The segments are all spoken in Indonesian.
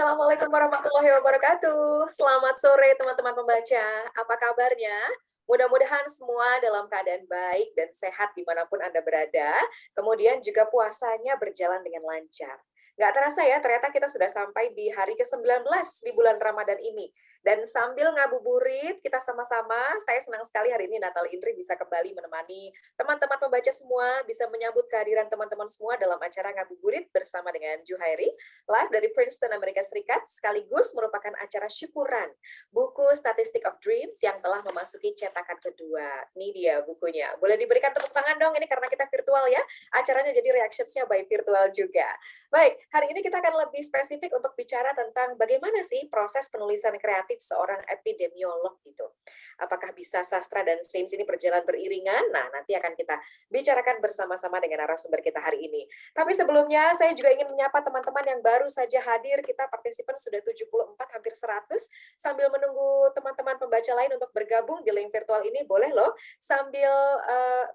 Assalamualaikum warahmatullahi wabarakatuh. Selamat sore teman-teman pembaca. Apa kabarnya? Mudah-mudahan semua dalam keadaan baik dan sehat dimanapun Anda berada. Kemudian juga puasanya berjalan dengan lancar. Nggak terasa ya, ternyata kita sudah sampai di hari ke-19 di bulan Ramadan ini. Dan sambil ngabuburit, kita sama-sama, saya senang sekali hari ini Natal Indri bisa kembali menemani teman-teman pembaca semua, bisa menyambut kehadiran teman-teman semua dalam acara ngabuburit bersama dengan Juhairi live dari Princeton, Amerika Serikat, sekaligus merupakan acara syukuran buku Statistic of Dreams yang telah memasuki cetakan kedua. Ini dia bukunya. Boleh diberikan tepuk tangan dong, ini karena kita virtual ya. Acaranya jadi reactions-nya by virtual juga. Baik, hari ini kita akan lebih spesifik untuk bicara tentang bagaimana sih proses penulisan kreatif seorang epidemiolog gitu. Apakah bisa sastra dan sains ini berjalan beriringan? Nah, nanti akan kita bicarakan bersama-sama dengan narasumber kita hari ini. Tapi sebelumnya saya juga ingin menyapa teman-teman yang baru saja hadir. Kita partisipan sudah 74, hampir 100. Sambil menunggu teman-teman pembaca lain untuk bergabung di link virtual ini, boleh loh. Sambil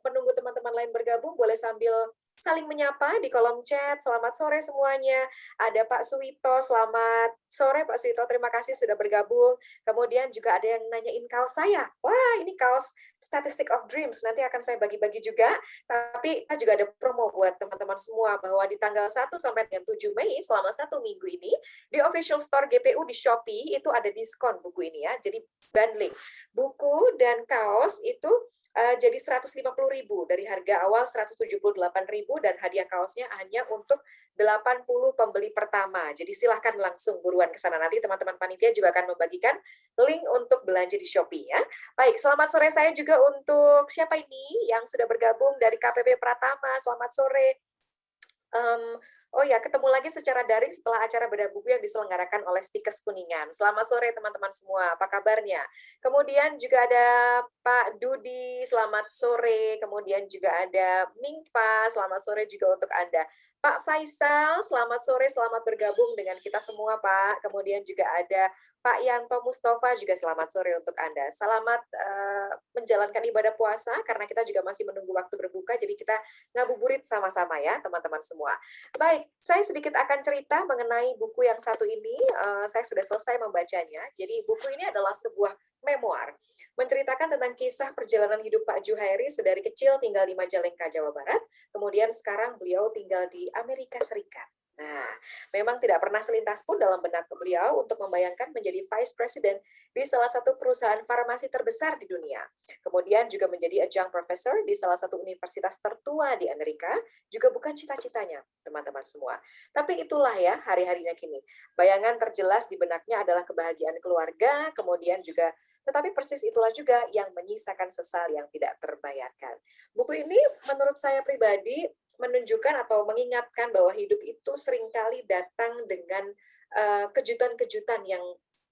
menunggu teman-teman lain bergabung, boleh sambil saling menyapa di kolom chat. Selamat sore semuanya. Ada Pak Suwito, selamat sore Pak Suwito. Terima kasih sudah bergabung. Kemudian juga ada yang nanyain kaos saya. Wah, ini kaos Statistic of Dreams. Nanti akan saya bagi-bagi juga. Tapi kita juga ada promo buat teman-teman semua bahwa di tanggal 1 sampai dengan 7 Mei selama 1 minggu ini di official store GPU di Shopee itu ada diskon buku ini ya. Jadi bundling. Buku dan kaos itu jadi 150.000 dari harga awal 178.000 dan hadiah kaosnya hanya untuk 80 pembeli pertama. Jadi silahkan langsung buruan ke sana. Nanti teman-teman panitia juga akan membagikan link untuk belanja di Shopee ya. Baik, selamat sore saya juga untuk siapa ini yang sudah bergabung dari KPP Pratama. Selamat sore. Oh ya, ketemu lagi secara daring setelah acara bedah buku yang diselenggarakan oleh Stikes Kuningan. Selamat sore teman-teman semua, apa kabarnya? Kemudian juga ada Pak Dudi, selamat sore. Kemudian juga ada Mingfa, selamat sore juga untuk Anda. Pak Faisal, selamat sore, selamat bergabung dengan kita semua Pak. Kemudian juga ada Pak Yanto Mustafa, juga selamat sore untuk Anda. Selamat menjalankan ibadah puasa, karena kita juga masih menunggu waktu berbuka, jadi kita ngabuburit sama-sama ya teman-teman semua. Baik, saya sedikit akan cerita mengenai buku yang satu ini. Saya sudah selesai membacanya. Jadi buku ini adalah sebuah memoir, menceritakan tentang kisah perjalanan hidup Pak Juhairi sedari kecil tinggal di Majalengka, Jawa Barat. Kemudian sekarang beliau tinggal di Amerika Serikat. Nah, memang tidak pernah selintas pun dalam benak beliau untuk membayangkan menjadi Vice President di salah satu perusahaan farmasi terbesar di dunia. Kemudian juga menjadi adjunct professor di salah satu universitas tertua di Amerika, juga bukan cita-citanya, teman-teman semua. Tapi itulah ya hari-harinya kini. Bayangan terjelas di benaknya adalah kebahagiaan keluarga, kemudian juga tetapi persis itulah juga yang menyisakan sesal yang tidak terbayarkan. Buku ini menurut saya pribadi menunjukkan atau mengingatkan bahwa hidup itu seringkali datang dengan kejutan-kejutan yang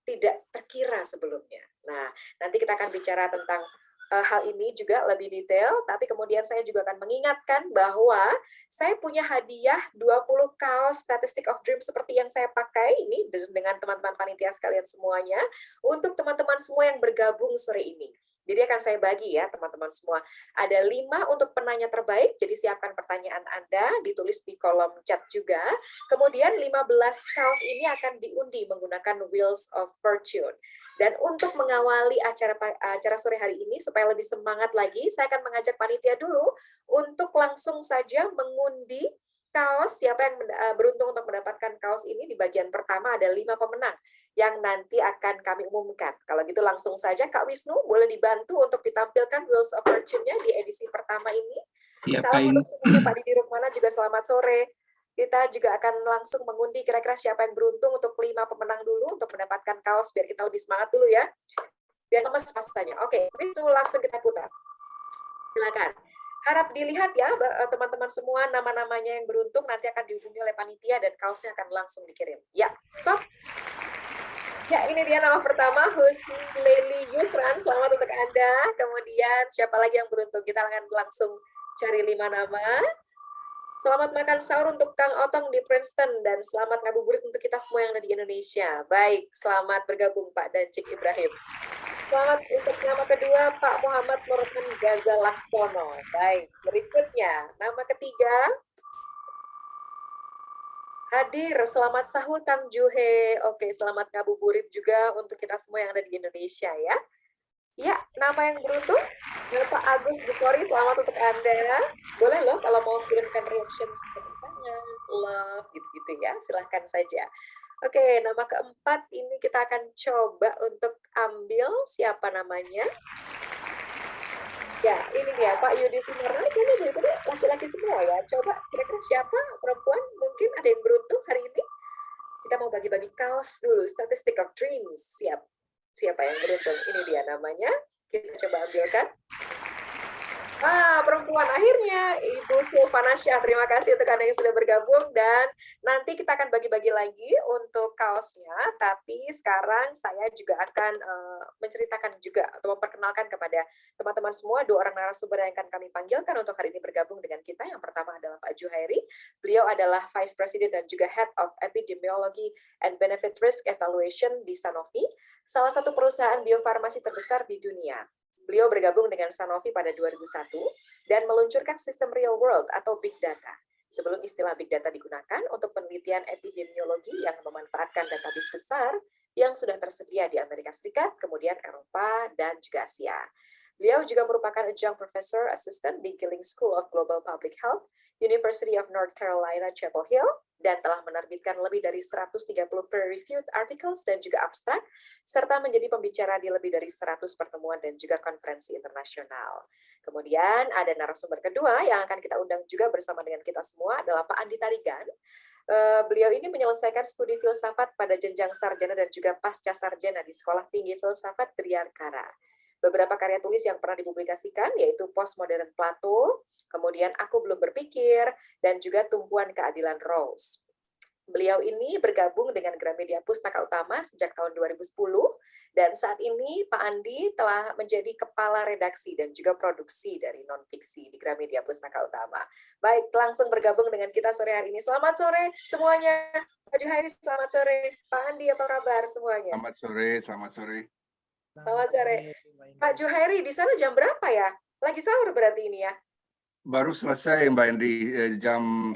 tidak terkira sebelumnya. Nah, nanti kita akan bicara tentang hal ini juga lebih detail, tapi kemudian saya juga akan mengingatkan bahwa saya punya hadiah 20 kaos Statistic of Dreams seperti yang saya pakai ini dengan teman-teman panitia sekalian semuanya untuk teman-teman semua yang bergabung sore ini. Jadi akan saya bagi ya teman-teman semua. Ada 5 untuk penanya terbaik, jadi siapkan pertanyaan Anda, ditulis di kolom chat juga. Kemudian 15 kaos ini akan diundi menggunakan Wheels of Fortune. Dan untuk mengawali acara sore hari ini, supaya lebih semangat lagi, saya akan mengajak panitia dulu untuk langsung saja mengundi kaos. Siapa yang beruntung untuk mendapatkan kaos ini, di bagian pertama ada 5 pemenang yang nanti akan kami umumkan. Kalau gitu langsung saja, Kak Wisnu, boleh dibantu untuk ditampilkan Wheels of Fortune-nya di edisi pertama ini. Ya, Salam untuk semuanya, Pak Didi Rukmana juga selamat sore. Kita juga akan langsung mengundi kira-kira siapa yang beruntung untuk 5 pemenang dulu untuk mendapatkan kaos, biar kita lebih semangat dulu ya. Biar lemes pasanya. Oke, Wisnu langsung kita putar. Silakan. Harap dilihat ya teman-teman semua, nama-namanya yang beruntung nanti akan dihubungi oleh panitia dan kaosnya akan langsung dikirim. Ya, stop. Ya, ini dia nama pertama, Husni Leli Yusran. Selamat untuk Anda. Kemudian siapa lagi yang beruntung? Kita akan langsung cari 5 nama. Selamat makan sahur untuk Kang Otong di Princeton dan selamat ngabuburit untuk kita semua yang ada di Indonesia. Baik, selamat bergabung Pak Dancik Ibrahim. Selamat untuk nama kedua Pak Muhammad Nurman Gaza Laksono. Baik, berikutnya nama ketiga Hadir, selamat sahur Kang Juhe. Oke, selamat ngabuburit juga untuk kita semua yang ada di Indonesia ya. Ya, nama yang beruntung, Bapak Agus Bukori, selamat untuk Anda. Boleh loh kalau mau kirimkan reactions, tepuk tangan, love, gitu-gitu ya, silahkan saja. Oke, nama keempat ini kita akan coba untuk ambil siapa namanya. Ya, ini dia Pak Yudi Sumarno, kayaknya dari tadi laki-laki semua ya. Coba kira-kira siapa perempuan mungkin ada yang beruntung hari ini? Kita mau bagi-bagi kaos dulu, Statistic of Dreams. Siap. Siapa yang beruntung? Ini dia namanya. Kita coba ambilkan. Perempuan akhirnya Ibu Silvana Syah. Terima kasih untuk Anda yang sudah bergabung dan nanti kita akan bagi-bagi lagi untuk kaosnya. Tapi sekarang saya juga akan menceritakan juga atau memperkenalkan kepada teman-teman semua dua orang narasumber yang akan kami panggilkan untuk hari ini bergabung dengan kita. Yang pertama adalah Pak Juhairi. Beliau adalah Vice President dan juga Head of Epidemiology and Benefit Risk Evaluation di Sanofi, salah satu perusahaan biofarmasi terbesar di dunia. Beliau bergabung dengan Sanofi pada 2001 dan meluncurkan sistem real world atau big data. Sebelum istilah big data digunakan untuk penelitian epidemiologi yang memanfaatkan database besar yang sudah tersedia di Amerika Serikat, kemudian Eropa, dan juga Asia. Beliau juga merupakan adjunct professor assistant di Gilling School of Global Public Health, University of North Carolina, Chapel Hill, dan telah menerbitkan lebih dari 130 peer-reviewed articles dan juga abstrak, serta menjadi pembicara di lebih dari 100 pertemuan dan juga konferensi internasional. Kemudian ada narasumber kedua yang akan kita undang juga bersama dengan kita semua adalah Pak Andi Tarigan. Beliau ini menyelesaikan studi filsafat pada jenjang sarjana dan juga pasca sarjana di Sekolah Tinggi Filsafat Triarkara. Beberapa karya tulis yang pernah dipublikasikan yaitu Postmodern Plato, kemudian Aku Belum Berpikir, dan juga Tumpuan Keadilan Rawls. Beliau ini bergabung dengan Gramedia Pustaka Utama sejak tahun 2010, dan saat ini Pak Andi telah menjadi kepala redaksi dan juga produksi dari non-fiksi di Gramedia Pustaka Utama. Baik, langsung bergabung dengan kita sore hari ini. Selamat sore semuanya. Pak Juhairi, selamat sore. Pak Andi, apa kabar semuanya? Selamat sore, selamat sore. Selamat sore. Pak Juhairi, di sana jam berapa ya? Lagi sahur berarti ini ya? Baru selesai Mbak Endi,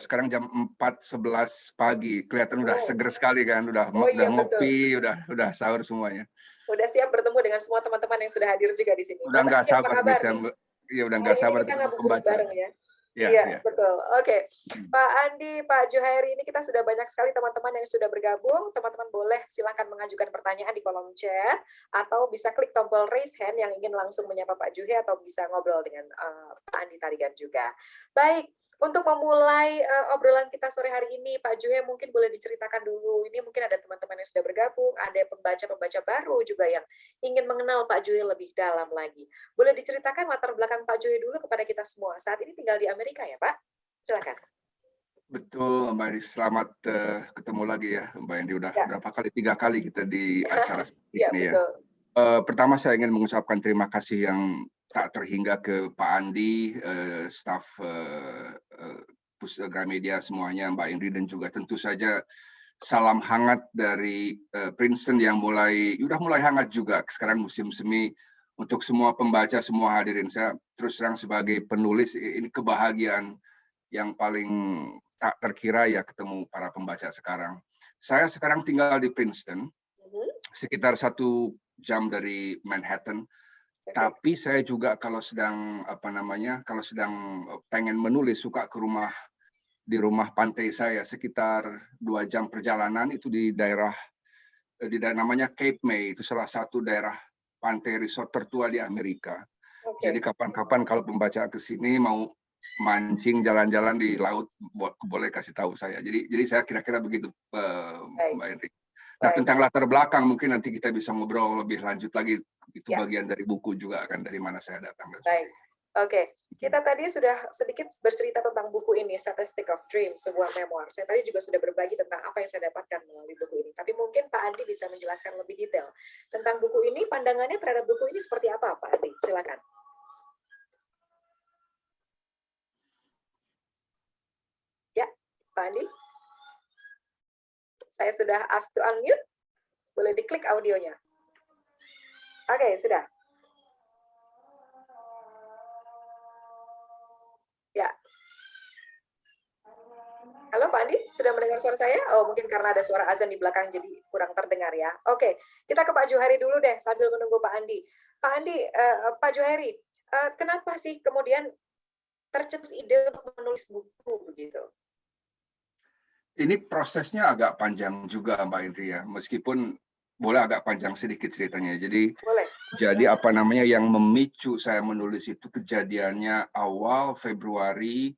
sekarang jam 4.11 pagi. Kelihatan udah seger sekali kan, udah iya, ngopi, udah sahur semuanya. Udah siap bertemu dengan semua teman-teman yang sudah hadir juga di sini. Udah nggak sabar bisa, ya udah nggak sabar ketemu pembaca. Bareng ya. Ya, Iya, ya. betul. Oke. Pak Andi, Pak Juhairi, ini kita sudah banyak sekali teman-teman yang sudah bergabung. Teman-teman boleh silakan mengajukan pertanyaan di kolom chat atau bisa klik tombol raise hand yang ingin langsung menyapa Pak Juhe atau bisa ngobrol dengan Pak Andi Tarigan juga. Baik, untuk memulai obrolan kita sore hari ini, Pak Juhe mungkin boleh diceritakan dulu. Ini mungkin ada teman-teman yang sudah bergabung, ada pembaca-pembaca baru juga yang ingin mengenal Pak Juhe lebih dalam lagi. Boleh diceritakan latar belakang Pak Juhe dulu kepada kita semua. Saat ini tinggal di Amerika ya, Pak? Silakan. Betul, Mbak Endi. Selamat ketemu lagi ya, Mbak Endi. Udah berapa kali? 3 kali kita di acara ini ya. Pertama saya ingin mengucapkan terima kasih yang tak terhingga ke Pak Andi, staf Gramedia semuanya, Mbak Indri, dan juga tentu saja salam hangat dari Princeton yang udah mulai hangat juga sekarang musim semi untuk semua pembaca, semua hadirin. Saya terus terang sebagai penulis ini kebahagiaan yang paling tak terkira ya ketemu para pembaca sekarang. Saya sekarang tinggal di Princeton, sekitar 1 jam dari Manhattan. Tapi saya juga kalau sedang pengen menulis suka di rumah pantai saya sekitar 2 jam perjalanan itu di daerah namanya Cape May, itu salah satu daerah pantai resort tertua di Amerika. Jadi kapan-kapan kalau pembaca ke sini mau mancing jalan-jalan di laut boleh kasih tahu saya. Jadi saya kira-kira begitu Mbak Henry. Nah, tentang latar belakang mungkin nanti kita bisa ngobrol lebih lanjut lagi. Itu bagian dari buku juga kan, dari mana saya datang. Baik. Oke. Kita tadi sudah sedikit bercerita tentang buku ini, Statistic of Dreams, sebuah memoir. Saya tadi juga sudah berbagi tentang apa yang saya dapatkan melalui buku ini. Tapi mungkin Pak Andi bisa menjelaskan lebih detail tentang buku ini, pandangannya terhadap buku ini seperti apa, Pak Andi? Silakan. Ya, Pak Andi? Saya sudah ask to unmute. Boleh diklik audionya. Oke, sudah. Ya. Halo? Halo Pak Andi, sudah mendengar suara saya? Oh, mungkin karena ada suara azan di belakang jadi kurang terdengar ya. Oke, kita ke Pak Johari dulu deh sambil menunggu Pak Andi. Pak Andi, Pak Johari, kenapa sih kemudian tercetus ide untuk menulis buku begitu? Ini prosesnya agak panjang juga Mbak Indri ya, meskipun boleh agak panjang sedikit ceritanya. Boleh? Jadi apa namanya yang memicu saya menulis itu kejadiannya awal Februari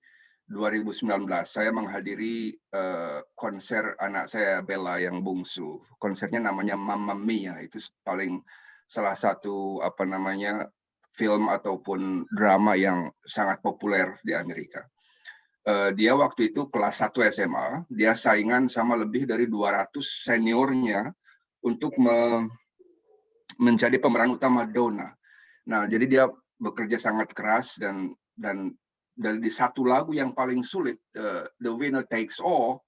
2019. Saya menghadiri konser anak saya Bella yang bungsu. Konsernya namanya Mamma Mia. Itu paling salah satu apa namanya film ataupun drama yang sangat populer di Amerika. Dia waktu itu kelas 1 SMA, dia saingan sama lebih dari 200 seniornya untuk menjadi pemeran utama Donna. Nah, jadi dia bekerja sangat keras dan dari satu lagu yang paling sulit, The Winner Takes All,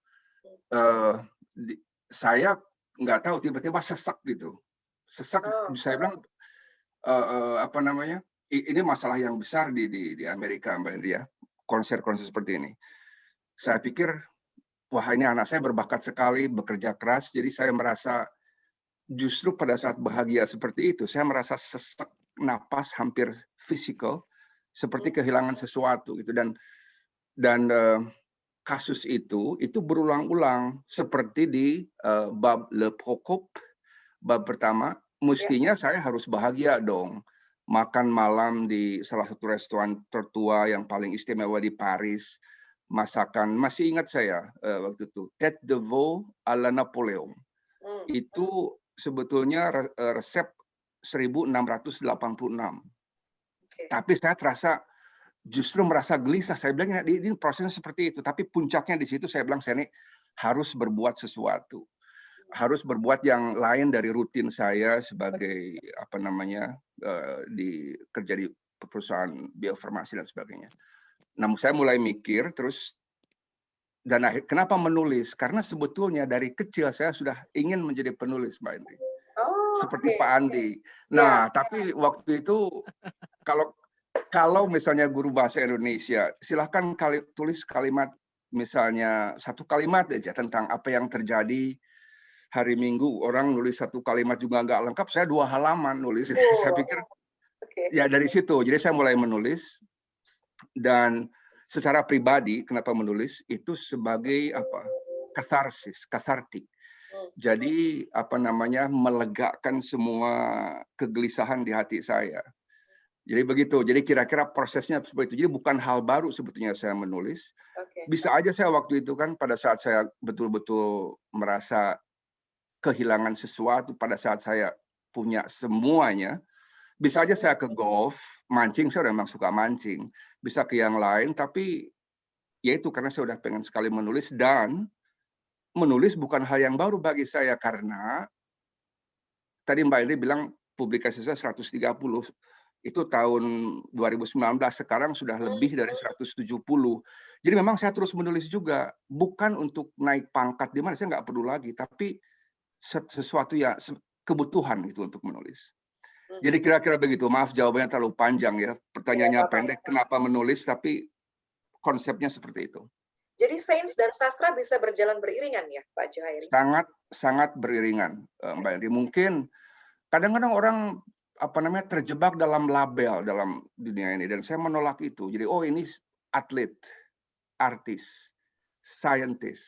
saya nggak tahu tiba-tiba sesak gitu. Sesak, Oh, saya bilang apa namanya? Ini masalah yang besar di Amerika, Mbak Indri ya. Konser-konser seperti ini. Saya pikir, wah ini anak saya berbakat sekali, bekerja keras, jadi saya merasa justru pada saat bahagia seperti itu, saya merasa sesak napas hampir fisikal, seperti kehilangan sesuatu gitu. Dan kasus itu berulang-ulang seperti di bab Le Procope, bab pertama. ya. Mestinya saya harus bahagia dong, makan malam di salah satu restoran tertua yang paling istimewa di Paris, masakan masih ingat saya waktu itu tête de veau à la Napoleon. Itu sebetulnya resep 1686. Oke. Tapi saya justru merasa gelisah. Saya bilang ini prosesnya seperti itu. Tapi puncaknya di situ saya bilang saya ini harus berbuat sesuatu. Harus berbuat yang lain dari rutin saya sebagai apa namanya kerja di perusahaan biofarmasi dan sebagainya. Namun saya mulai mikir terus dan kenapa menulis? Karena sebetulnya dari kecil saya sudah ingin menjadi penulis, Mbak Indri. Oh, Seperti oke. Pak Andi. Ya, Nah, tapi waktu itu kalau misalnya guru bahasa Indonesia, silahkan tulis kalimat, misalnya satu kalimat aja tentang apa yang terjadi hari Minggu. Orang nulis satu kalimat juga nggak lengkap, saya 2 halaman nulis. Saya pikir oke. ya dari situ. Jadi saya mulai menulis dan secara pribadi kenapa menulis itu sebagai apa? Kathartik. Jadi apa namanya melegakan semua kegelisahan di hati saya. Jadi begitu. Jadi kira-kira prosesnya seperti itu. Jadi bukan hal baru sebetulnya saya menulis. Oke. Bisa aja saya waktu itu kan pada saat saya betul-betul merasa kehilangan sesuatu pada saat saya punya semuanya. Bisa aja saya ke golf, mancing, saya memang suka mancing. Bisa ke yang lain, tapi ya itu karena saya udah pengen sekali menulis dan menulis bukan hal yang baru bagi saya karena tadi Mbak Indri bilang publikasi saya 130. Itu tahun 2019, sekarang sudah lebih dari 170. Jadi memang saya terus menulis juga, bukan untuk naik pangkat di mana, saya nggak perlu lagi, tapi sesuatu ya kebutuhan itu untuk menulis. Jadi kira-kira begitu. Maaf jawabannya terlalu panjang ya. Pertanyaannya pendek, kenapa menulis, tapi konsepnya seperti itu. Jadi sains dan sastra bisa berjalan beriringan ya, Pak Johairi? Sangat sangat beriringan, Mbak Indri. Mungkin kadang-kadang orang apa namanya terjebak dalam label dalam dunia ini dan saya menolak itu. Jadi oh ini atlet, artis, scientist,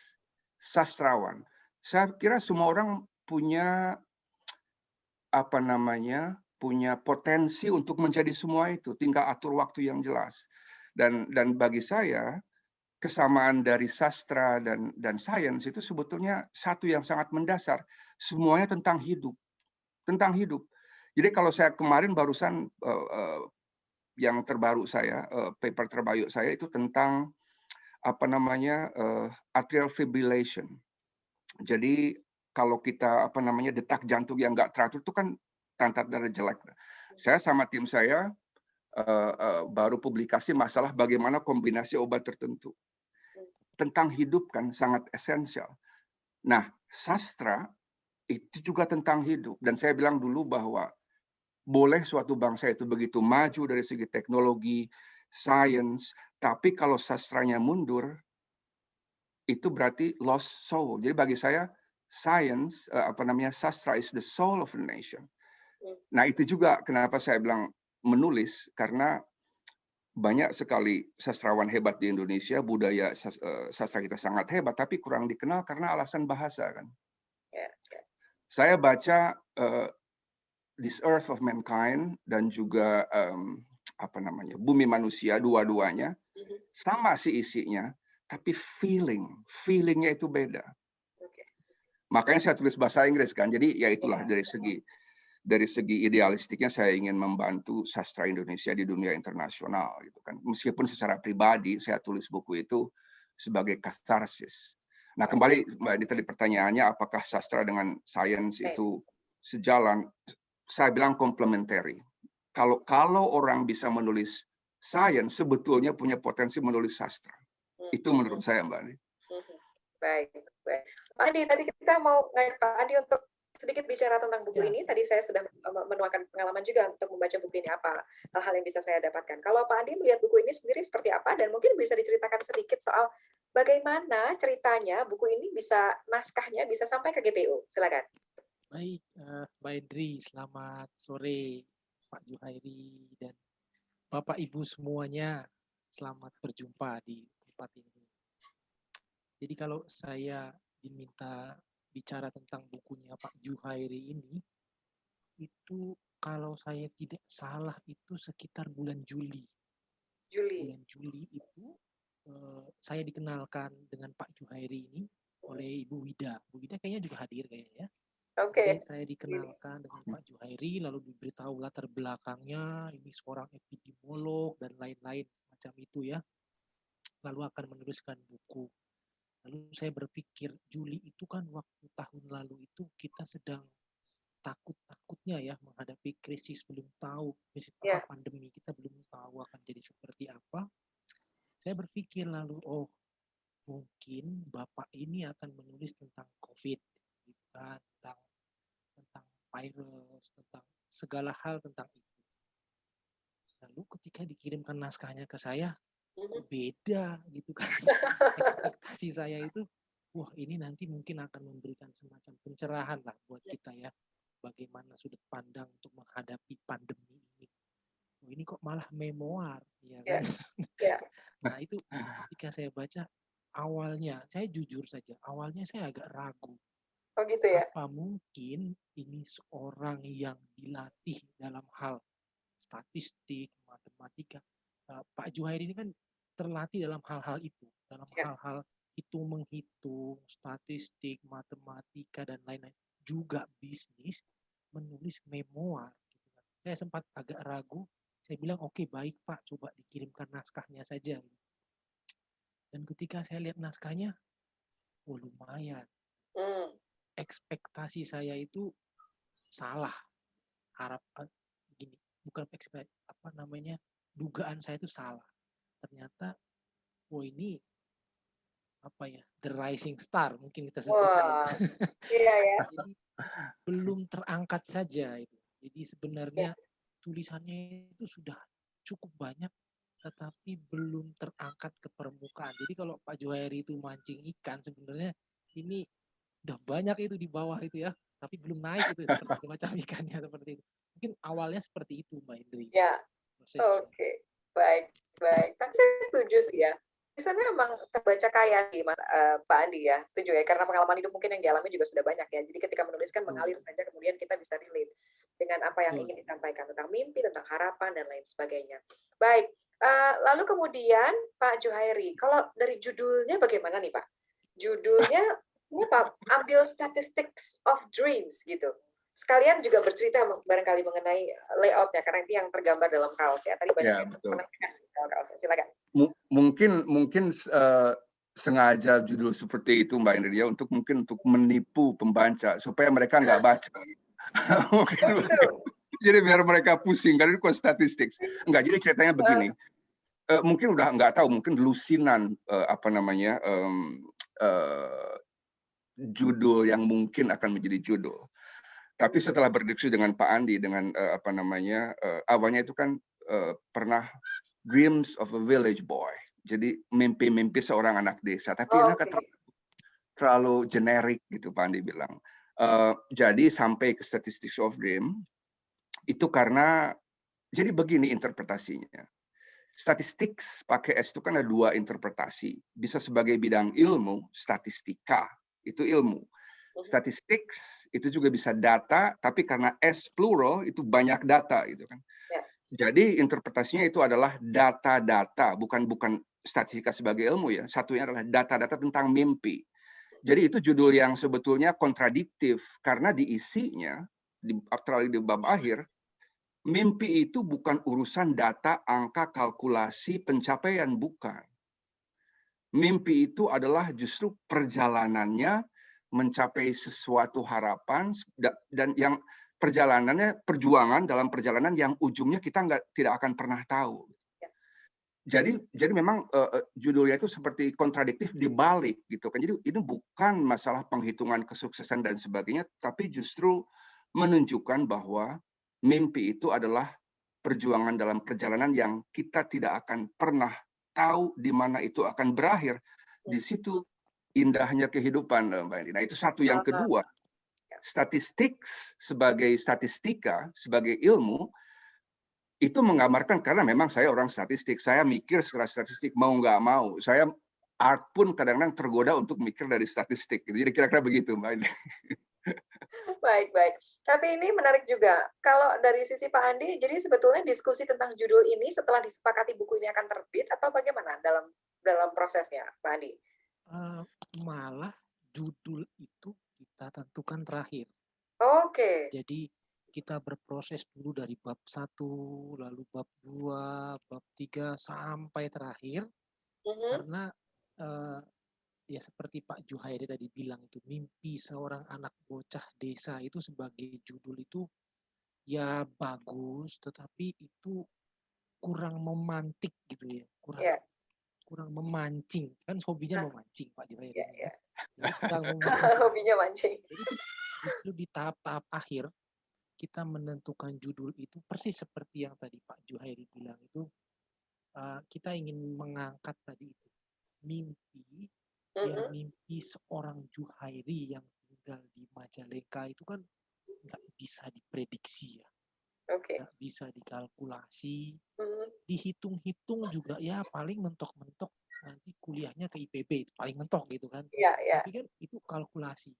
sastrawan. Saya kira semua orang punya apa namanya punya potensi untuk menjadi semua itu. Tinggal atur waktu yang jelas. Dan bagi saya kesamaan dari sastra dan sains itu sebetulnya satu yang sangat mendasar. Semuanya tentang hidup, tentang hidup. Jadi kalau saya kemarin barusan yang terbaru saya, paper terbaru saya itu tentang apa namanya atrial fibrillation. Jadi kalau kita apa namanya detak jantung yang nggak teratur itu kan tanda-tanda jelek. Saya sama tim saya baru publikasi masalah bagaimana kombinasi obat tertentu. Tentang hidup kan sangat esensial. Nah, sastra itu juga tentang hidup. Dan saya bilang dulu bahwa boleh suatu bangsa itu begitu maju dari segi teknologi, sains, tapi kalau sastranya mundur, itu berarti lost soul. Jadi bagi saya science, sastra is the soul of the nation. Nah itu juga kenapa saya bilang menulis, karena banyak sekali sastrawan hebat di Indonesia, budaya sastra kita sangat hebat, tapi kurang dikenal karena alasan bahasa kan. Saya baca This Earth of Mankind dan juga Bumi Manusia, dua-duanya sama sih isinya, tapi feelingnya itu beda. Makanya saya tulis bahasa Inggris kan. Jadi ya itulah dari segi idealistiknya saya ingin membantu sastra Indonesia di dunia internasional gitu kan. Meskipun secara pribadi saya tulis buku itu sebagai katarsis. Nah, kembali Mbak Edi tadi pertanyaannya apakah sastra dengan sains itu sejalan? Saya bilang komplementari. Kalau orang bisa menulis sains, sebetulnya punya potensi menulis sastra. Itu menurut saya, Mbak Edi. Baik. Pak Andi, tadi kita mau ngajak Pak Andi untuk sedikit bicara tentang buku ini. Tadi saya sudah menuangkan pengalaman juga untuk membaca buku ini, apa hal-hal yang bisa saya dapatkan. Kalau Pak Andi melihat buku ini sendiri seperti apa, dan mungkin bisa diceritakan sedikit soal bagaimana ceritanya buku ini bisa, naskahnya bisa sampai ke GPU. Silakan. Baik, Mbak Indri, selamat sore Pak Juhairi dan Bapak Ibu semuanya. Selamat berjumpa di tempat ini. Jadi kalau saya diminta bicara tentang bukunya Pak Juhairi ini, itu kalau saya tidak salah itu sekitar bulan Juli. Bulan Juli itu saya dikenalkan dengan Pak Juhairi ini oleh Ibu Wida. Bu Wida kayaknya juga hadir kayaknya ya. Jadi saya dikenalkan dengan Pak Juhairi, lalu diberitahu latar belakangnya, ini seorang epidemiolog dan lain-lain macam itu ya. Lalu akan menuliskan buku. Lalu saya berpikir Juli itu kan waktu tahun lalu itu kita sedang takut-takutnya ya menghadapi krisis, belum tahu krisis apa, pandemi, kita belum tahu akan jadi seperti apa. Saya berpikir lalu, oh mungkin Bapak ini akan menulis tentang COVID, gitu kan, tentang virus, tentang segala hal tentang itu. Lalu ketika dikirimkan naskahnya ke saya, kok beda gitu kan. Ekspektasi saya itu, wah ini nanti mungkin akan memberikan semacam pencerahan lah buat kita ya. Bagaimana sudut pandang untuk menghadapi pandemi ini. Oh, ini kok malah memoir, ya kan? Nah itu ketika saya baca, awalnya, saya jujur saja, awalnya saya agak ragu. Oh gitu ya? Apa mungkin ini seorang yang dilatih dalam hal statistik, matematika. Pak Juhairi ini kan terlatih dalam hal-hal itu, dalam hal-hal hitung menghitung, statistik, matematika dan lain-lain, juga bisnis, menulis memoir. Gitu kan. Saya sempat agak ragu, saya bilang oke, baik Pak, coba dikirimkan naskahnya saja. Dan ketika saya lihat naskahnya, oh lumayan. Ekspektasi saya itu salah. Bukan ekspektasi, dugaan saya itu salah. Ternyata ini the rising star mungkin kita sebutnya. Jadi belum terangkat saja itu. Jadi sebenarnya tulisannya itu sudah cukup banyak tetapi belum terangkat ke permukaan. Jadi kalau Pak Juhairi itu mancing ikan, sebenarnya ini udah banyak itu di bawah itu ya, tapi belum naik itu seperti semacam ikannya seperti itu. Mungkin awalnya seperti itu Mbak Indri. Ya. Oke. Baik. Tapi saya setuju sih ya. Di sana memang terbaca kaya sih Mas Pak Andi ya. Setuju ya, karena pengalaman hidup mungkin yang dialami juga sudah banyak ya. Jadi ketika menuliskan mengalir saja, kemudian kita bisa relate dengan apa yang ingin disampaikan tentang mimpi, tentang harapan dan lain sebagainya. Baik. Lalu kemudian Pak Juhairi, kalau dari judulnya bagaimana nih Pak? Judulnya apa? Ambil Statistics of Dreams gitu. Sekalian juga bercerita barangkali mengenai layoutnya, karena itu yang tergambar dalam kaos ya. Tadi banyak yang menekan kaos. Silakan. Mungkin sengaja judul seperti itu Mbak Indri ya, untuk menipu pembaca supaya mereka nggak baca. Jadi biar mereka pusing karena itu statistik. Enggak, jadi ceritanya begini. Mungkin udah nggak tahu, mungkin lusinan judul yang mungkin akan menjadi judul. Tapi setelah berdiskusi dengan Pak Andi, dengan awalnya itu kan pernah Dreams of a Village Boy. Jadi mimpi-mimpi seorang anak desa. Tapi terlalu generik gitu Pak Andi bilang. Jadi sampai ke statistics of dream itu karena jadi begini interpretasinya. Statistics pakai S itu kan ada dua interpretasi. Bisa sebagai bidang ilmu, statistika, itu ilmu. Statistics itu juga bisa data, tapi karena S plural itu banyak data gitu kan. Ya. Jadi interpretasinya itu adalah data-data, bukan statistika sebagai ilmu ya. Satunya adalah data-data tentang mimpi. Jadi itu judul yang sebetulnya kontradiktif karena diisinya di bab akhir. Mimpi itu bukan urusan data, angka, kalkulasi, pencapaian, bukan. Mimpi itu adalah justru perjalanannya mencapai sesuatu harapan dan yang perjalanannya perjuangan dalam perjalanan yang ujungnya kita tidak akan pernah tahu. Jadi memang judulnya itu seperti kontradiktif dibalik gitu kan. Jadi ini bukan masalah penghitungan kesuksesan dan sebagainya, tapi justru menunjukkan bahwa mimpi itu adalah perjuangan dalam perjalanan yang kita tidak akan pernah tahu di mana itu akan berakhir. Di situ indahnya kehidupan, Mbak Eni. Nah, itu satu. Yang kedua, statistik sebagai statistika, sebagai ilmu, itu menggambarkan karena memang saya orang statistik. Saya mikir secara statistik, mau nggak mau. Saya art pun kadang-kadang tergoda untuk mikir dari statistik. Jadi kira-kira begitu, Mbak Eni. Baik. Tapi ini menarik juga. Kalau dari sisi Pak Andi, jadi sebetulnya diskusi tentang judul ini setelah disepakati buku ini akan terbit atau bagaimana dalam prosesnya, Pak Andi? Malah judul itu kita tentukan terakhir. Oke. Jadi kita berproses dulu dari bab 1, lalu bab 2, bab 3 sampai terakhir. Karena ya seperti Pak Juhairi tadi bilang itu, mimpi seorang anak bocah desa itu sebagai judul itu ya bagus, tetapi itu kurang memantik gitu ya, kurang memancing. Kan hobinya memancing Pak Juhairi. Yeah. Jadi kurang memancing. Hobinya mancing. Jadi justru di tahap-tahap akhir kita menentukan judul itu persis seperti yang tadi Pak Juhairi bilang itu, kita ingin mengangkat tadi itu mimpi. Ya mimpi seorang Juhairi yang tinggal di Majalengka itu kan nggak bisa diprediksi ya, nggak bisa dikalkulasi, dihitung-hitung juga ya paling mentok-mentok nanti kuliahnya ke IPB itu paling mentok gitu kan. Tapi kan itu kalkulasi.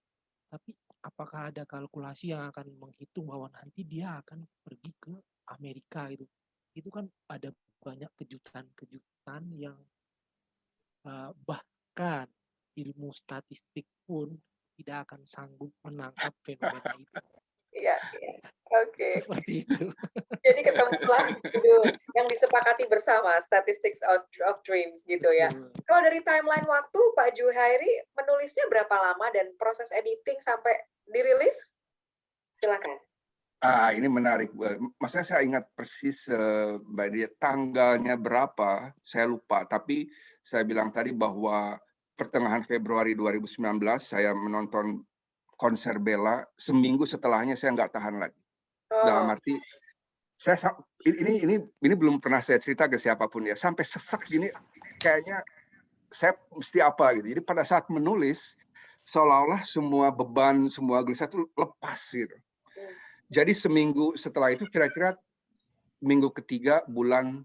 Tapi apakah ada kalkulasi yang akan menghitung bahwa nanti dia akan pergi ke Amerika gitu? Itu kan ada banyak kejutan-kejutan yang bahkan ilmu statistik pun tidak akan sanggup menangkap fenomena itu. Iya. Oke. Seperti itu. Jadi ketemulah yang disepakati bersama, Statistics of Dreams gitu ya. Kalau dari timeline waktu, Pak Juhairi menulisnya berapa lama dan proses editing sampai dirilis? Silakan. Ini menarik. Maksudnya saya ingat persis Mbak Dia tanggalnya berapa, saya lupa. Tapi saya bilang tadi bahwa pertengahan Februari 2019 saya menonton konser Bella. Seminggu setelahnya saya nggak tahan lagi. Dalam arti ini belum pernah saya cerita ke siapapun ya. Sampai sesek gini, kayaknya saya mesti apa gitu. Jadi pada saat menulis seolah-olah semua beban, semua gelisah itu lepas gitu. Jadi seminggu setelah itu kira-kira minggu ketiga bulan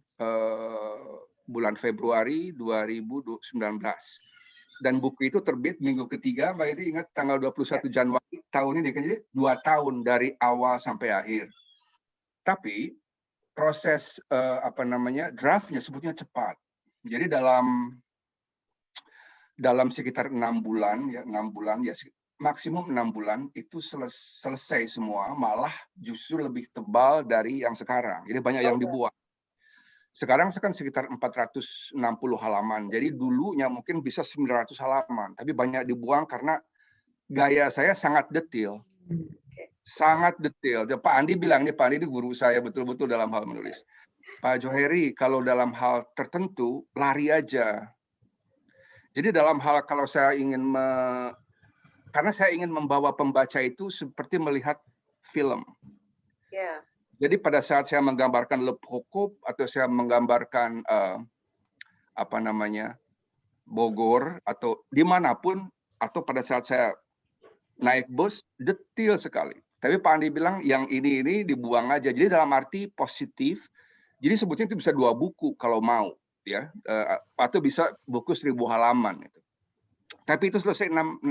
Februari 2019. Dan buku itu terbit minggu ketiga, Mbak Edi ingat tanggal 21 Januari tahun ini, jadi 2 tahun dari awal sampai akhir. Tapi proses draftnya sebetulnya cepat. Jadi dalam sekitar 6 bulan ya maksimum 6 bulan itu selesai semua, malah justru lebih tebal dari yang sekarang. Jadi banyak yang dibuat. Sekarang kan sekitar 460 halaman. Jadi dulunya mungkin bisa 900 halaman, tapi banyak dibuang karena gaya saya sangat detail. Sangat detail. Pak Andi bilang nih, Pak Andi guru saya betul-betul dalam hal menulis. Pak Juhairi, kalau dalam hal tertentu lari aja. Jadi dalam hal kalau saya ingin karena saya ingin membawa pembaca itu seperti melihat film. Jadi pada saat saya menggambarkan Le Pokop atau saya menggambarkan Bogor atau dimanapun, atau pada saat saya naik bus detail sekali. Tapi Pak Andi bilang yang ini dibuang aja. Jadi dalam arti positif. Jadi sebetulnya itu bisa 2 buku kalau mau, ya, atau bisa buku 1000 halaman. Gitu. Tapi itu selesai 6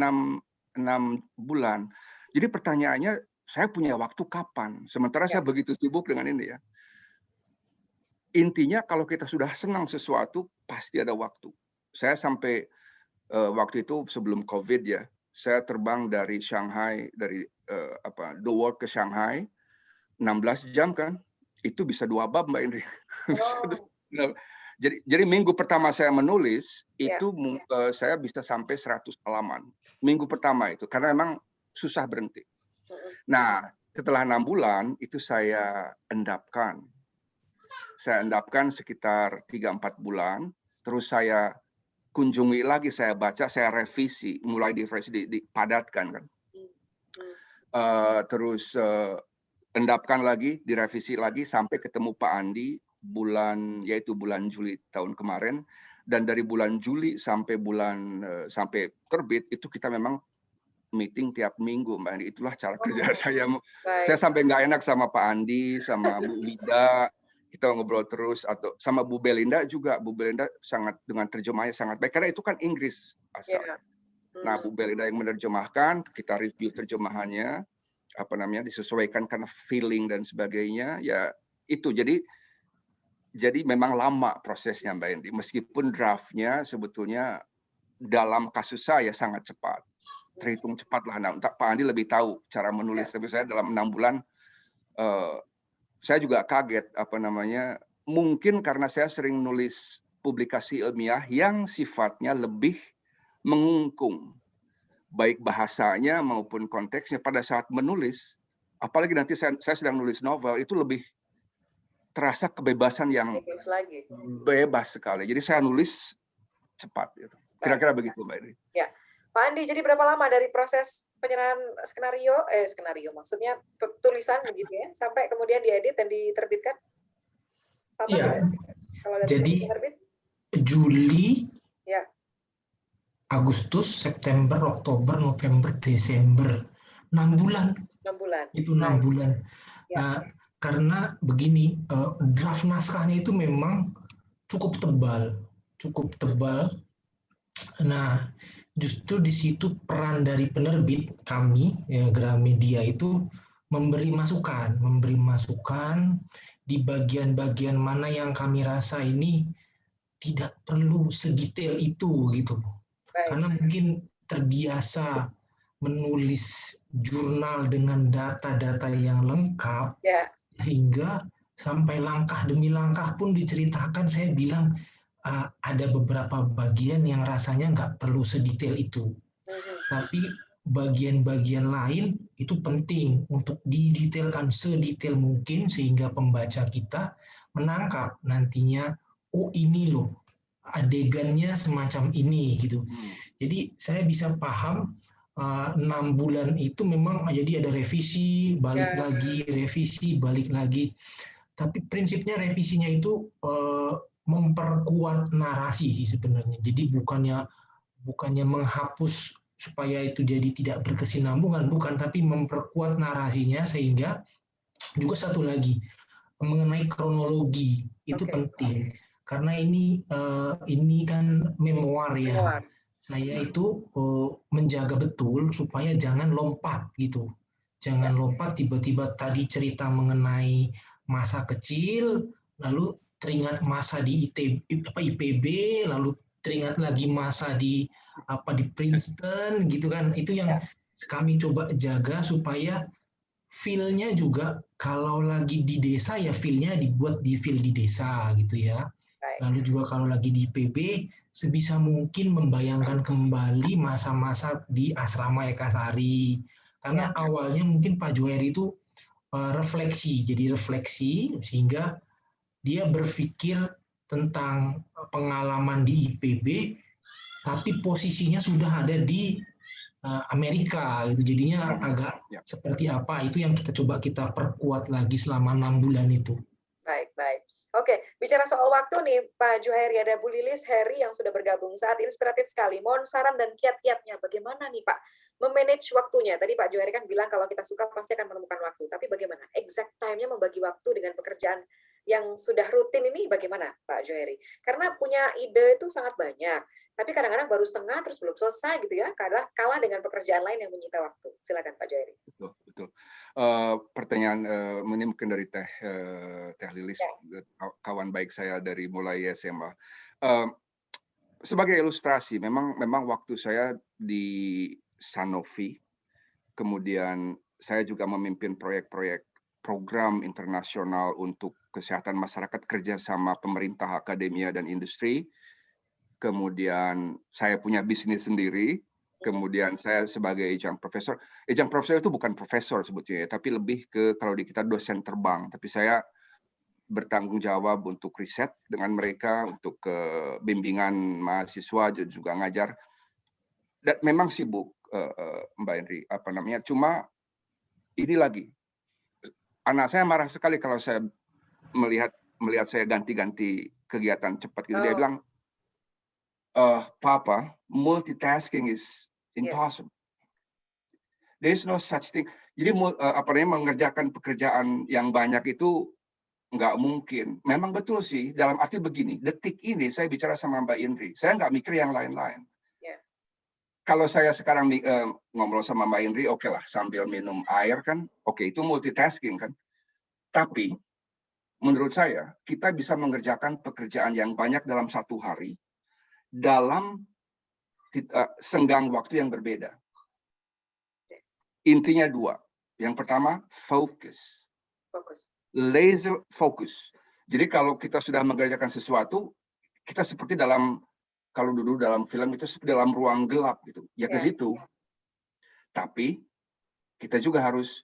bulan. Jadi pertanyaannya, saya punya waktu kapan? Sementara saya begitu sibuk dengan ini ya. Intinya kalau kita sudah senang sesuatu, pasti ada waktu. Saya sampai waktu itu sebelum COVID ya, saya terbang dari Shanghai, dari The World ke Shanghai, 16 jam kan, itu bisa 2 bab Mbak Indri. Oh. Jadi minggu pertama saya menulis, itu saya bisa sampai 100 halaman. Minggu pertama itu, karena memang susah berhenti. Nah, setelah 6 bulan, itu saya endapkan. Saya endapkan sekitar 3-4 bulan, terus saya kunjungi lagi, saya baca, saya revisi, mulai dipadatkan kan. Terus endapkan lagi, direvisi lagi sampai ketemu Pak Andi yaitu bulan Juli tahun kemarin, dan dari bulan Juli sampai sampai terbit itu kita memang meeting tiap minggu Mbak Andi. Itulah cara kerja saya. Saya sampai nggak enak sama Pak Andi, sama Bu Wida. Kita ngobrol terus, atau sama Bu Belinda juga. Bu Belinda dengan terjemahnya sangat baik karena itu kan Inggris asalnya. Nah, Bu Belinda yang menerjemahkan, kita review terjemahannya, disesuaikan karena feeling dan sebagainya. Ya itu jadi memang lama prosesnya Mbak Endi. Meskipun draftnya sebetulnya dalam kasus saya sangat cepat, terhitung cepat lah. Nah, Pak Andi lebih tahu cara menulis. Tapi saya dalam 6 bulan saya juga kaget mungkin karena saya sering nulis publikasi ilmiah yang sifatnya lebih mengungkung baik bahasanya maupun konteksnya. Pada saat menulis, apalagi nanti saya sedang nulis novel, itu lebih terasa kebebasan yang bebas sekali. Jadi saya nulis cepat gitu. Kira-kira begitu Mbak Indri. Ya. Pak Andi, jadi berapa lama dari proses penyerahan skenario maksudnya tulisan begitu ya, sampai kemudian diedit dan diterbitkan? Iya. Kalau dari jadi terbit? Juli, ya. Agustus, September, Oktober, November, Desember, 6 bulan. 6 bulan. Itu 6 bulan. Ya. Karena begini, draft naskahnya itu memang cukup tebal. Nah, justru di situ peran dari penerbit kami, Gramedia itu memberi masukan di bagian-bagian mana yang kami rasa ini tidak perlu sedetail itu gitu. Karena mungkin terbiasa menulis jurnal dengan data-data yang lengkap, hingga sampai langkah demi langkah pun diceritakan. Saya bilang ada beberapa bagian yang rasanya nggak perlu sedetail itu. Tapi bagian-bagian lain itu penting untuk didetailkan sedetail mungkin sehingga pembaca kita menangkap nantinya, oh ini loh adegannya semacam ini gitu. Jadi saya bisa paham 6 bulan itu memang jadi ada revisi, balik lagi, revisi, balik lagi. Tapi prinsipnya revisinya itu memperkuat narasi sih sebenarnya. Jadi bukannya menghapus supaya itu jadi tidak berkesinambungan, bukan, tapi memperkuat narasinya. Sehingga juga satu lagi mengenai kronologi itu penting karena ini kan memoir ya. Saya itu menjaga betul supaya jangan lompat gitu. Jangan lompat tiba-tiba tadi cerita mengenai masa kecil, lalu teringat masa di IPB, lalu teringat lagi masa di Princeton gitu kan. Itu yang kami coba jaga supaya feel-nya juga kalau lagi di desa ya feel-nya dibuat di feel di desa gitu ya. Lalu juga kalau lagi di IPB sebisa mungkin membayangkan kembali masa-masa di asrama Ekasari. Karena awalnya mungkin Pak Juhairi itu refleksi sehingga dia berpikir tentang pengalaman di IPB, tapi posisinya sudah ada di Amerika, gitu. Jadinya agak seperti apa, itu yang kita coba kita perkuat lagi selama 6 bulan itu. Baik. Oke, Oke, bicara soal waktu nih, Pak Juhairi, ada Bu Lilis, Heri yang sudah bergabung. Saat inspiratif sekali. Mohon saran dan kiat-kiatnya. Bagaimana nih, Pak, memanage waktunya? Tadi Pak Juhairi kan bilang kalau kita suka pasti akan menemukan waktu. Tapi bagaimana? Exact time-nya membagi waktu dengan pekerjaan yang sudah rutin ini bagaimana, Pak Juhairi? Karena punya ide itu sangat banyak. Tapi kadang-kadang baru setengah, terus belum selesai gitu ya. Kalah dengan pekerjaan lain yang menyita waktu. Silakan, Pak Juhairi. Betul, betul. Pertanyaan ini mungkin dari Teh Lilis, kawan baik saya dari mulai SMA. Sebagai ilustrasi, memang waktu saya di Sanofi, kemudian saya juga memimpin proyek-proyek program internasional untuk kesehatan masyarakat kerjasama pemerintah, akademia, dan industri. Kemudian saya punya bisnis sendiri. Kemudian saya sebagai ejang profesor itu bukan profesor sebetulnya, tapi lebih ke kalau di kita dosen terbang. Tapi saya bertanggung jawab untuk riset dengan mereka, untuk bimbingan mahasiswa juga ngajar. Dan memang sibuk, Mbak Henry, Cuma ini lagi, anak saya marah sekali kalau saya melihat saya ganti-ganti kegiatan cepat gitu. Dia bilang, Papa, multitasking is impossible. There is no such thing. Jadi mengerjakan pekerjaan yang banyak itu nggak mungkin. Memang betul sih, dalam arti begini, detik ini saya bicara sama Mbak Indri, saya nggak mikir yang lain-lain. Kalau saya sekarang ngobrol sama Mbak Indri, oke lah, sambil minum air kan, oke, itu multitasking kan. Tapi, menurut saya, kita bisa mengerjakan pekerjaan yang banyak dalam satu hari, dalam senggang waktu yang berbeda. Intinya dua. Yang pertama, fokus. Laser focus. Jadi kalau kita sudah mengerjakan sesuatu, kita seperti kalau dulu dalam film itu seperti dalam ruang gelap gitu. Ya ke situ. Tapi kita juga harus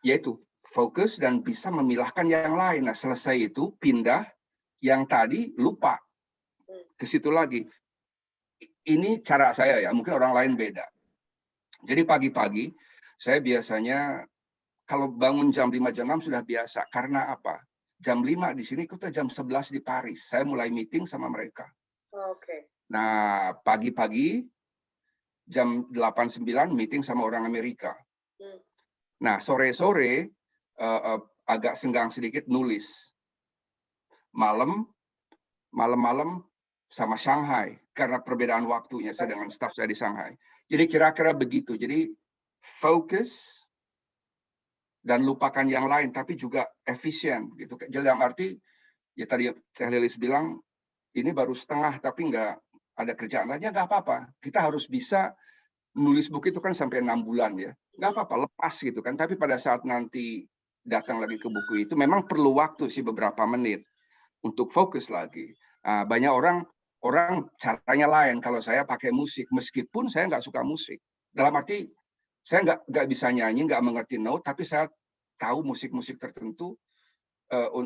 yaitu fokus dan bisa memilahkan yang lain. Nah, selesai itu pindah yang tadi lupa. Ke situ lagi. Ini cara saya ya, mungkin orang lain beda. Jadi pagi-pagi saya biasanya kalau bangun jam 5 jam 6 sudah biasa. Karena apa? Jam 5 di sini, kita jam 11 di Paris. Saya mulai meeting sama mereka. Nah, pagi-pagi jam 8-9 meeting sama orang Amerika. Nah, sore-sore agak senggang sedikit nulis. Malam-malam sama Shanghai karena perbedaan waktunya saya dengan staf saya di Shanghai. Jadi kira-kira begitu. Jadi fokus dan lupakan yang lain, tapi juga efisien gitu. Jadi dalam arti ya tadi Teh Lilis bilang ini baru setengah tapi nggak ada kerjaan lainnya, nggak apa-apa. Kita harus bisa nulis buku itu kan sampai 6 bulan ya, nggak apa-apa, lepas gitu kan. Tapi pada saat nanti datang lagi ke buku itu memang perlu waktu sih beberapa menit untuk fokus lagi. Nah, banyak orang caranya lain. Kalau saya pakai musik, meskipun saya nggak suka musik. Dalam arti saya nggak bisa nyanyi, nggak mengerti note, tapi saya tahu musik-musik tertentu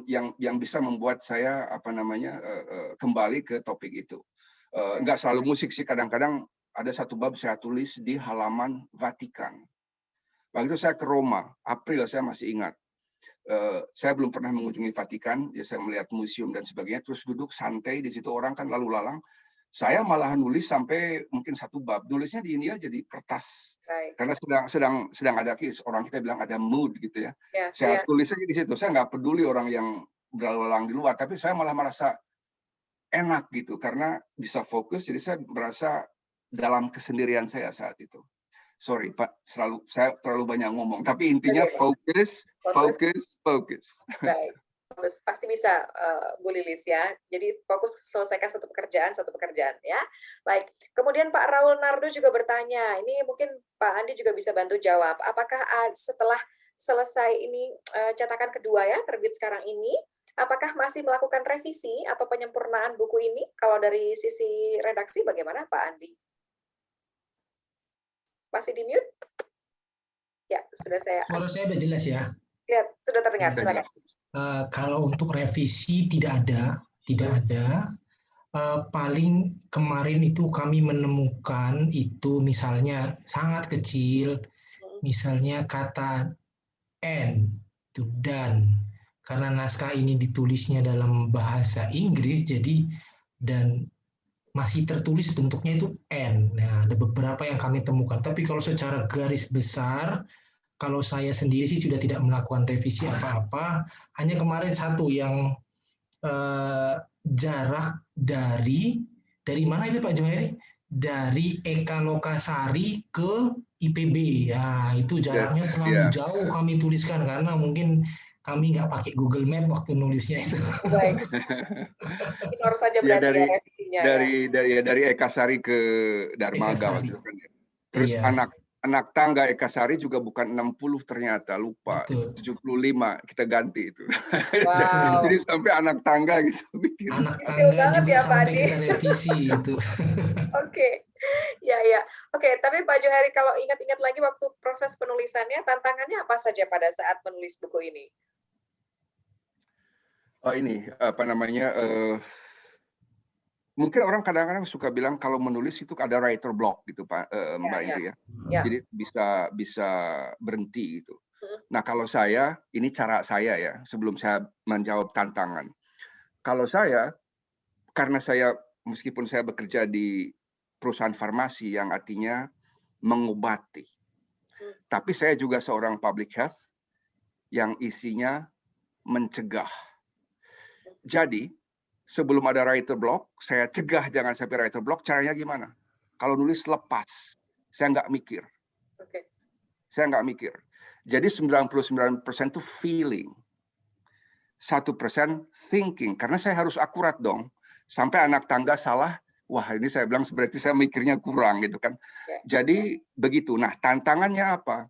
yang bisa membuat saya kembali ke topik itu. Nggak selalu musik sih, kadang-kadang ada satu bab saya tulis di halaman Vatikan. Waktu itu saya ke Roma, April saya masih ingat. Saya belum pernah mengunjungi Vatikan, ya saya melihat museum dan sebagainya, terus duduk santai di situ, orang kan lalu lalang. Saya malahan nulis sampai mungkin satu bab. Nulisnya di India jadi kertas. Karena sedang ada orang kita bilang ada mood gitu ya. Saya tulis aja di situ. Saya nggak peduli orang yang berlalu lalang di luar, tapi saya malah merasa enak gitu karena bisa fokus. Jadi saya merasa dalam kesendirian saya saat itu. Sorry Pak, saya terlalu banyak ngomong. Tapi intinya fokus. Baik. Pasti bisa Bu Lilis ya. Jadi fokus selesaikan satu pekerjaan ya. Baik. Kemudian Pak Raul Nardo juga bertanya, ini mungkin Pak Andi juga bisa bantu jawab. Apakah setelah selesai ini cetakan kedua ya, terbit sekarang ini, apakah masih melakukan revisi atau penyempurnaan buku ini? Kalau dari sisi redaksi bagaimana Pak Andi? Masih di mute? Ya, sudah saya. Suara saya sudah jelas ya? Ya, sudah terdengar. Silakan. Kalau untuk revisi tidak ada. Paling kemarin itu kami menemukan itu misalnya sangat kecil, misalnya kata and itu dan. karena naskah ini ditulisnya dalam bahasa Inggris, jadi dan masih tertulis bentuknya itu N. Nah, ada beberapa yang kami temukan. Tapi kalau secara garis besar, kalau saya sendiri sih sudah tidak melakukan revisi apa-apa. Hanya kemarin satu yang jarak dari mana itu Pak Johari? Dari Eka Lokasari ke IPB. Ya, itu jaraknya terlalu jauh kami tuliskan karena mungkin kami nggak pakai Google Map waktu nulisnya itu. Baik. Minor saja berarti ya revisinya dari Ekasari ke Darmaga waktu itu kan. Terus anak tangga Ekasari juga bukan 60 ternyata, lupa. Betul. 75 kita ganti itu. Wow. Jadi sampai anak tangga gitu bikin. Anak tangga juga ya, sampai kita revisi itu. Oke. Ya. Oke, tapi Pak Johari kalau ingat-ingat lagi waktu proses penulisannya, tantangannya apa saja pada saat menulis buku ini? Oh ini apa namanya? Mungkin orang kadang-kadang suka bilang kalau menulis itu ada writer block gitu Pak Mbak Indri ya. Jadi bisa berhenti gitu. Nah kalau saya, ini cara saya ya sebelum saya menjawab tantangan. Kalau saya, karena saya meskipun saya bekerja di perusahaan farmasi yang artinya mengobati, tapi saya juga seorang public health yang isinya mencegah. Jadi sebelum ada writer block, saya cegah jangan sampai writer block. Caranya gimana? Kalau nulis lepas, saya nggak mikir. Saya nggak mikir. Jadi 99% itu feeling. 1% thinking. Karena saya harus akurat dong. Sampai anak tangga salah, wah ini saya bilang berarti saya mikirnya kurang gitu kan. Jadi begitu. Nah tantangannya apa?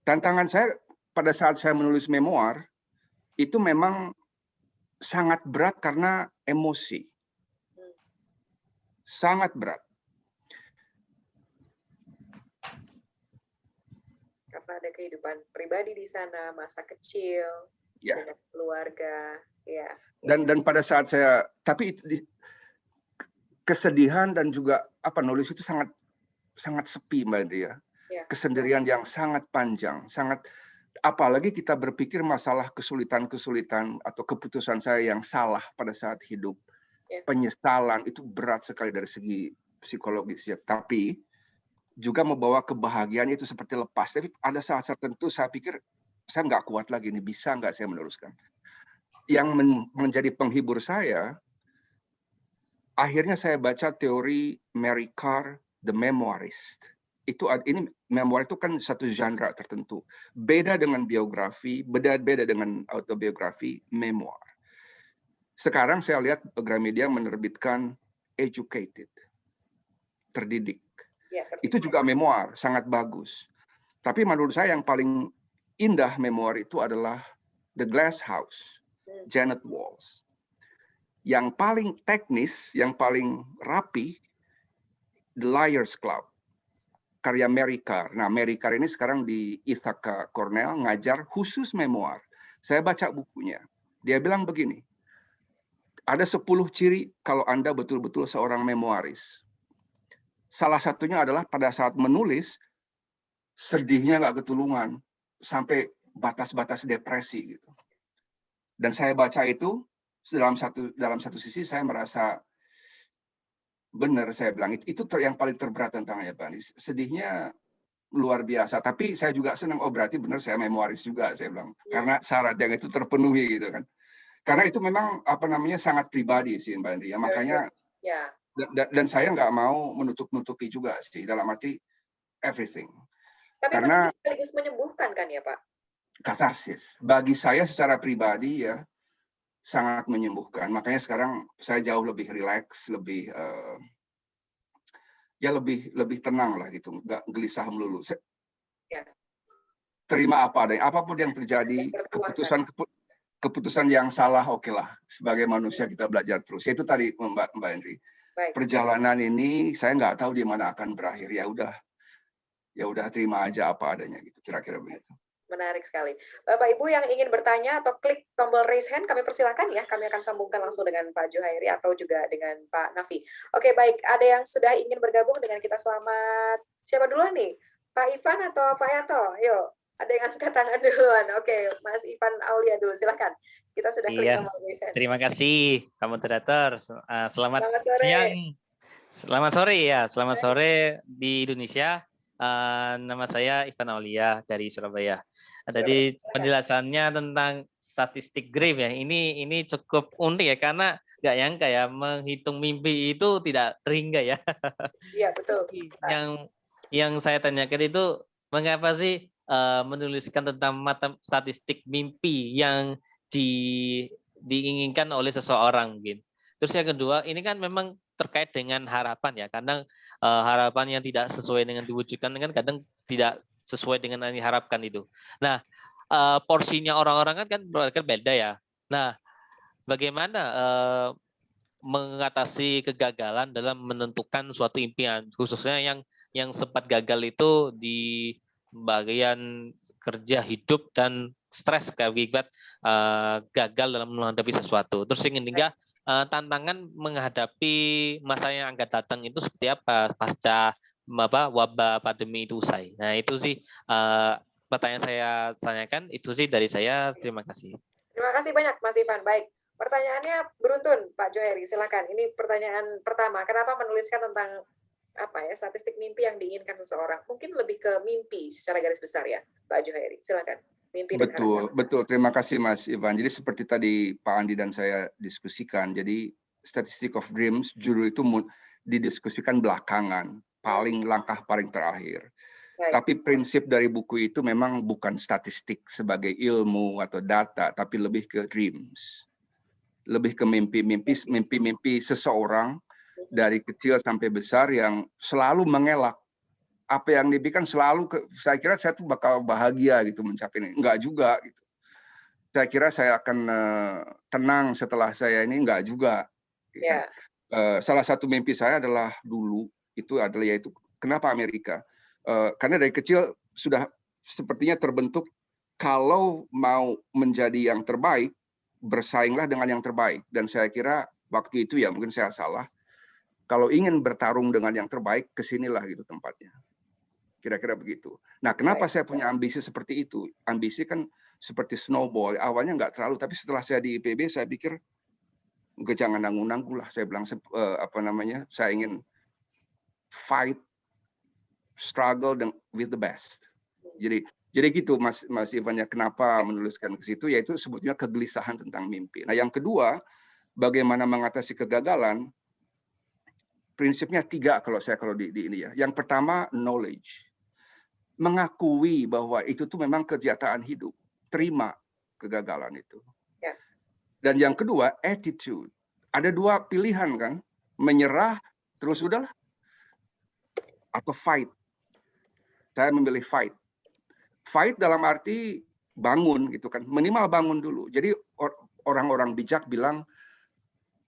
Tantangan saya pada saat saya menulis memoir, itu memang sangat berat karena emosi. Sangat berat. Karena ada kehidupan pribadi di sana, masa kecil, dengan keluarga. Ya. Dan pada saat saya, tapi kesedihan dan juga nulis itu sangat sepi Mbak Indri ya. Kesendirian yang sangat panjang, apalagi kita berpikir masalah kesulitan-kesulitan atau keputusan saya yang salah pada saat hidup. Penyesalan itu berat sekali dari segi psikologis ya. Tapi juga membawa kebahagiaan itu seperti lepas. Tapi ada saat tertentu saya pikir saya nggak kuat lagi nih, bisa nggak saya meneruskan. Yang menjadi penghibur saya, akhirnya saya baca teori Mary Karr, The Memoirist. Ini memoir itu kan satu genre tertentu. Beda dengan biografi, beda dengan autobiografi, memoir. Sekarang saya lihat Gramedia menerbitkan Educated, terdidik. Itu juga memoir, sangat bagus. Tapi menurut saya yang paling indah memoir itu adalah The Glass House, Janet Walls. Yang paling teknis, yang paling rapi, The Liars Club, karya Mary Karr. Nah, Mary Karr ini sekarang di Ithaca Cornell ngajar khusus memoir. Saya baca bukunya. Dia bilang begini, ada 10 ciri kalau Anda betul-betul seorang memoiris. Salah satunya adalah pada saat menulis, sedihnya nggak ketulungan, sampai batas-batas depresi gitu. Dan saya baca itu, dalam satu sisi saya merasa benar, saya bilang itu yang paling terberat tantangannya Pak Anies. Sedihnya luar biasa, tapi saya juga senang, berarti benar saya memoiris juga, saya bilang. Karena syarat yang itu terpenuhi gitu kan. Karena itu memang sangat pribadi sih Mbak Andri. Makanya dan saya nggak mau menutup-nutupi juga sih, dalam arti everything. Tapi karena sekaligus menyembuhkan kan ya Pak? Katarsis. Bagi saya secara pribadi ya sangat menyembuhkan. Makanya sekarang saya jauh lebih rileks, lebih tenang lah gitu, nggak gelisah melulu. Terima apa adanya, apapun yang terjadi, keputusan yang salah, oke lah. Sebagai manusia kita belajar terus. Itu tadi Mbak Indri. Perjalanan ini saya nggak tahu di mana akan berakhir. Ya udah terima aja apa adanya gitu. Kira-kira begitu. Menarik sekali. Bapak Ibu yang ingin bertanya atau klik tombol raise hand, kami persilakan ya. Kami akan sambungkan langsung dengan Pak Johari atau juga dengan Pak Nafi. Oke, baik. Ada yang sudah ingin bergabung dengan kita. Selamat. Siapa duluan nih? Pak Ivan atau Pak Yanto? Yuk. Ada yang angkat tangan duluan. Oke, Mas Ivan Aulia dulu, silahkan. Kita sudah klik Iya, tombol raise hand. terima kasih Pak Moderator. Selamat Selamat sore. siang, selamat sore ya, selamat Baik. sore di Indonesia. Nama saya Ivan Aulia dari Surabaya. Tadi penjelasannya tentang statistik GRIM ya, ini cukup unik ya karena nggak nyangka ya menghitung mimpi itu tidak terhingga ya. Iya, betul. Yang saya tanyakan itu mengapa sih menuliskan tentang statistik mimpi yang diinginkan oleh seseorang gitu. Terus yang kedua, ini kan memang terkait dengan harapan ya. Kadang harapan yang tidak sesuai dengan diwujudkan kan kadang tidak sesuai dengan yang diharapkan itu. Nah, porsinya orang-orang kan beda ya. Nah, bagaimana mengatasi kegagalan dalam menentukan suatu impian, khususnya yang sempat gagal itu di bagian kerja, hidup, dan stres akibat gagal dalam menghadapi sesuatu. Terus yang ketiga, tantangan menghadapi masa yang akan datang itu seperti apa pasca wabah pandemi itu usai. Nah itu sih pertanyaan saya tanyakan, itu sih dari saya. Terima kasih. Terima kasih banyak Mas Ivan. Baik, pertanyaannya beruntun Pak Joheri, silakan. Ini pertanyaan pertama, kenapa menuliskan tentang statistik mimpi yang diinginkan seseorang? Mungkin lebih ke mimpi secara garis besar ya, Pak Joheri. Silakan. Mimpi dan harapan. Betul. Terima kasih Mas Ivan. Jadi seperti tadi Pak Andi dan saya diskusikan, jadi Statistic of Dreams judul itu didiskusikan belakangan, langkah paling terakhir. Baik. Tapi prinsip dari buku itu memang bukan statistik sebagai ilmu atau data, tapi lebih ke dreams. Lebih ke mimpi-mimpi seseorang dari kecil sampai besar yang selalu mengelak. Apa yang dipikirkan selalu, saya kira saya tuh bakal bahagia gitu mencapai ini. Enggak juga gitu. Saya kira saya akan tenang setelah saya ini, enggak juga. Gitu. Yeah. Salah satu mimpi saya adalah dulu, yaitu kenapa Amerika? Karena dari kecil sudah sepertinya terbentuk kalau mau menjadi yang terbaik, bersainglah dengan yang terbaik. Dan saya kira waktu itu ya mungkin saya salah. Kalau ingin bertarung dengan yang terbaik, kesinilah gitu tempatnya. Kira-kira begitu. Nah, kenapa saya punya ambisi seperti itu? Ambisi kan seperti snowball. Awalnya nggak terlalu, tapi setelah saya di IPB, saya pikir jangan nanggung-nanggung lah. Saya bilang saya ingin fight, struggle with the best. Jadi gitu Mas Ivan ya, kenapa menuliskan ke situ, yaitu sebetulnya kegelisahan tentang mimpi. Nah, yang kedua, bagaimana mengatasi kegagalan? Prinsipnya 3 kalau di ini ya. Yang pertama, knowledge. Mengakui bahwa itu tuh memang kenyataan hidup. Terima kegagalan itu. Ya. Dan yang kedua, attitude. Ada 2 pilihan kan, menyerah terus udahlah, atau fight. Saya memilih fight. Fight dalam arti bangun gitu kan, minimal bangun dulu. Jadi orang-orang bijak bilang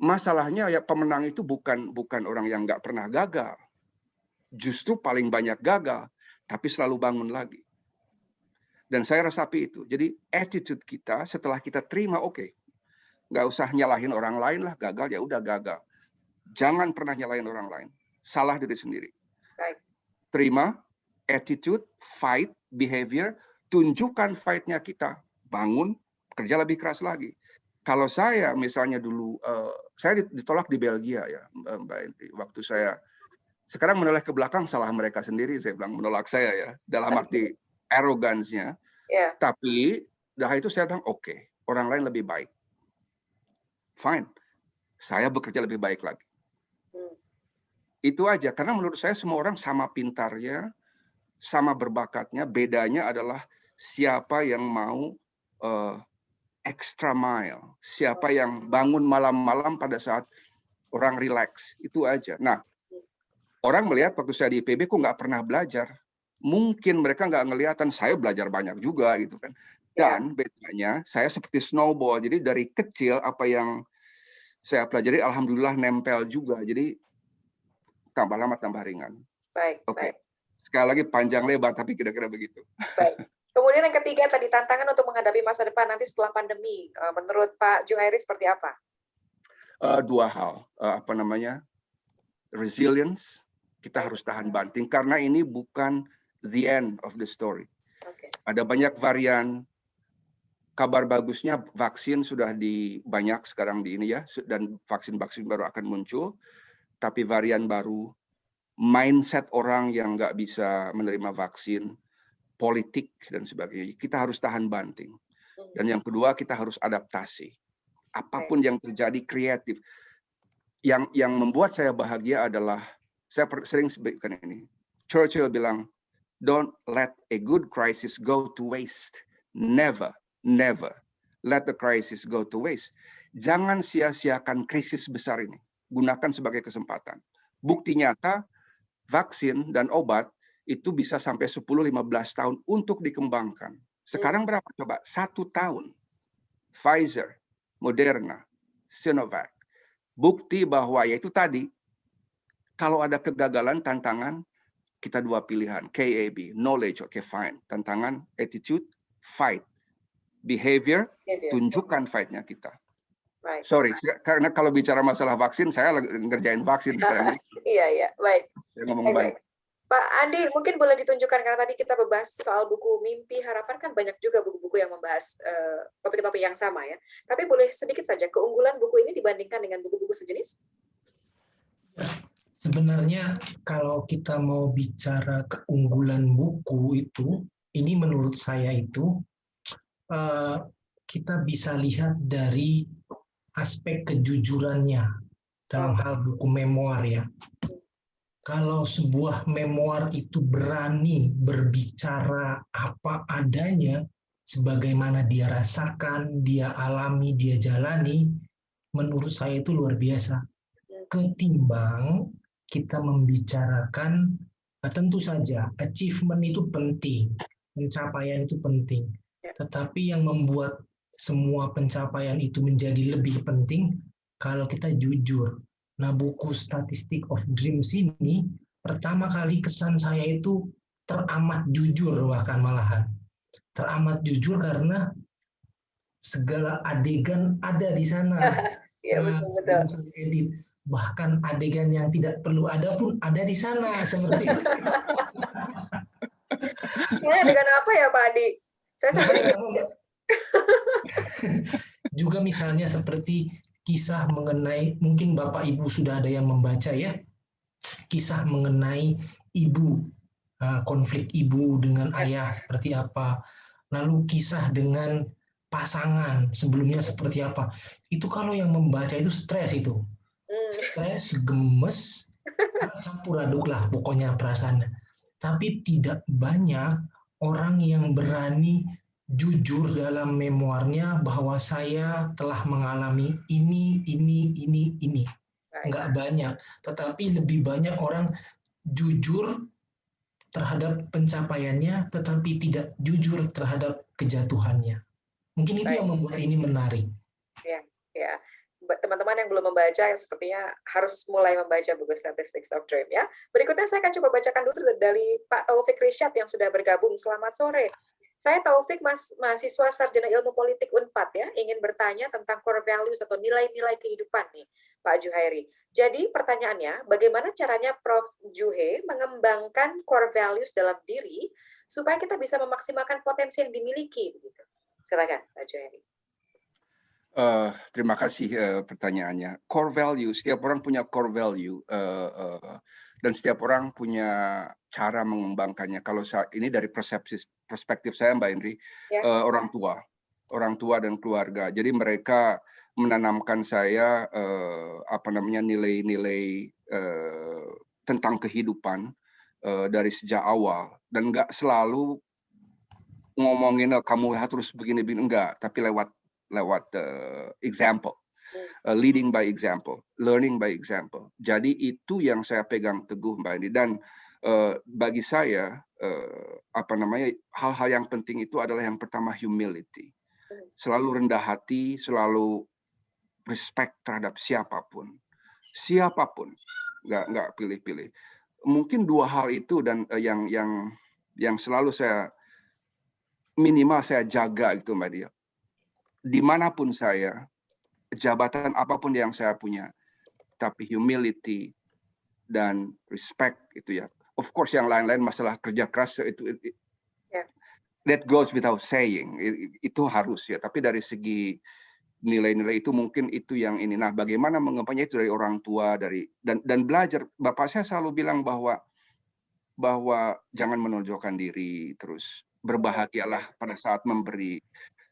masalahnya ya pemenang itu bukan orang yang nggak pernah gagal, justru paling banyak gagal, tapi selalu bangun lagi. Dan saya resapi itu. Jadi attitude kita setelah kita terima, oke, nggak usah nyalahin orang lain lah, gagal ya udah gagal. Jangan pernah nyalahin orang lain, salah diri sendiri. Baik. Terima, attitude, fight, behavior, tunjukkan fight-nya kita, bangun, kerja lebih keras lagi. Kalau saya misalnya dulu, saya ditolak di Belgia ya, Mbak Endri. Waktu saya, sekarang menoleh ke belakang salah mereka sendiri, saya bilang menolak saya ya, dalam arti arogansnya. Yeah. Tapi, dah itu saya bilang, oke, orang lain lebih baik. Fine, saya bekerja lebih baik lagi. Itu aja, karena menurut saya semua orang sama pintarnya, sama berbakatnya, bedanya adalah siapa yang mau extra mile, siapa yang bangun malam-malam pada saat orang relax, itu aja. Nah, orang melihat waktu saya di IPB kok nggak pernah belajar, mungkin mereka nggak ngeliatan saya belajar banyak juga gitu kan. Dan bedanya saya seperti snowball, jadi dari kecil apa yang saya pelajari alhamdulillah nempel juga, jadi tambah lama tambah ringan. Baik. Oke. Sekali lagi panjang lebar tapi kira-kira begitu. Baik. Kemudian yang ketiga tadi tantangan untuk menghadapi masa depan nanti setelah pandemi. Menurut Pak Joheri seperti apa? 2 hal. Resilience. Kita harus tahan banting karena ini bukan the end of the story. Okay. Ada banyak varian. Kabar bagusnya vaksin sudah banyak sekarang di ini ya, dan vaksin-vaksin baru akan muncul. Tapi varian baru, mindset orang yang nggak bisa menerima vaksin, politik dan sebagainya, kita harus tahan banting. Dan yang kedua, kita harus adaptasi. Apapun yang terjadi, kreatif. Yang membuat saya bahagia adalah, saya sering sebutkan ini, Churchill bilang, don't let a good crisis go to waste. Never let the crisis go to waste. Jangan sia-siakan krisis besar ini. Gunakan sebagai kesempatan. Bukti nyata, vaksin dan obat itu bisa sampai 10-15 tahun untuk dikembangkan. Sekarang berapa coba? 1 tahun. Pfizer, Moderna, Sinovac. Bukti bahwa yaitu tadi, kalau ada kegagalan, tantangan, kita 2 pilihan. KAB, knowledge, okay fine. Tantangan, attitude, fight. Behavior, tunjukkan fight-nya kita. Right. Sorry, karena kalau bicara masalah vaksin, saya lagi ngerjain vaksin sekarang. Iya, baik. Saya ngomong baik. Pak Andi, mungkin boleh ditunjukkan, karena tadi kita membahas soal buku Mimpi Harapan, kan banyak juga buku-buku yang membahas topik-topik yang sama ya. Tapi boleh sedikit saja keunggulan buku ini dibandingkan dengan buku-buku sejenis? Sebenarnya kalau kita mau bicara keunggulan buku itu, ini menurut saya itu kita bisa lihat dari aspek kejujurannya dalam hal buku memoir ya. Kalau sebuah memoir itu berani berbicara apa adanya, sebagaimana dia rasakan, dia alami, dia jalani, menurut saya itu luar biasa. Ketimbang kita membicarakan, tentu saja achievement itu penting, pencapaian itu penting. Tetapi yang membuat semua pencapaian itu menjadi lebih penting kalau kita jujur. Nah, buku Statistic of Dreams ini pertama kali kesan saya itu teramat jujur, bahkan malahan. Teramat jujur karena segala adegan ada di sana. Iya, betul. Edit. Bahkan adegan yang tidak perlu ada pun ada di sana, seperti itu. Saya adegan apa ya Pak Adi? Saya sampai juga misalnya seperti kisah mengenai, mungkin Bapak Ibu sudah ada yang membaca ya, kisah mengenai ibu, konflik ibu dengan ayah seperti apa, lalu kisah dengan pasangan sebelumnya seperti apa. Itu kalau yang membaca itu stres itu. Stres, gemes, campur aduk lah pokoknya perasaannya. Tapi tidak banyak orang yang berani jujur dalam memoirnya bahwa saya telah mengalami ini. Enggak banyak. Tetapi lebih banyak orang jujur terhadap pencapaiannya, tetapi tidak jujur terhadap kejatuhannya. Mungkin itu yang membuat ini menarik. Ya. Teman-teman yang belum membaca, sepertinya harus mulai membaca buku Statistics of Dream ya. Berikutnya saya akan coba bacakan dulu dari Pak Taufik Rishad yang sudah bergabung. Selamat sore. Saya Taufik, mahasiswa Sarjana Ilmu Politik Unpad ya, ingin bertanya tentang core values atau nilai-nilai kehidupan nih, Pak Juhairi. Jadi pertanyaannya, bagaimana caranya Prof. Juhe mengembangkan core values dalam diri supaya kita bisa memaksimalkan potensi yang dimiliki begitu? Silakan, Pak Juhairi. Terima kasih pertanyaannya. Core value, setiap orang punya core value dan setiap orang punya cara mengembangkannya. Kalau ini dari perspektif saya, Mbak Indri, orang tua dan keluarga. Jadi mereka menanamkan saya nilai-nilai tentang kehidupan dari sejak awal, dan nggak selalu ngomongin kamu harus begini-begini, enggak, tapi lewat example, leading by example, learning by example. Jadi itu yang saya pegang teguh, Mbak Andi. Dan bagi saya hal-hal yang penting itu adalah yang pertama humility, selalu rendah hati, selalu respect terhadap siapapun, nggak pilih-pilih. Mungkin 2 hal itu dan yang selalu saya minimal saya jaga itu, Mbak Dia. Dimanapun saya, jabatan apapun yang saya punya, tapi humility dan respect itu ya. Of course yang lain-lain masalah kerja keras itu that goes without saying, itu harus ya. Tapi dari segi nilai-nilai itu mungkin itu yang ini. Nah, bagaimana mengembangnya itu dari orang tua, dan belajar. Bapak saya selalu bilang bahwa jangan menonjolkan diri, terus berbahagialah pada saat memberi.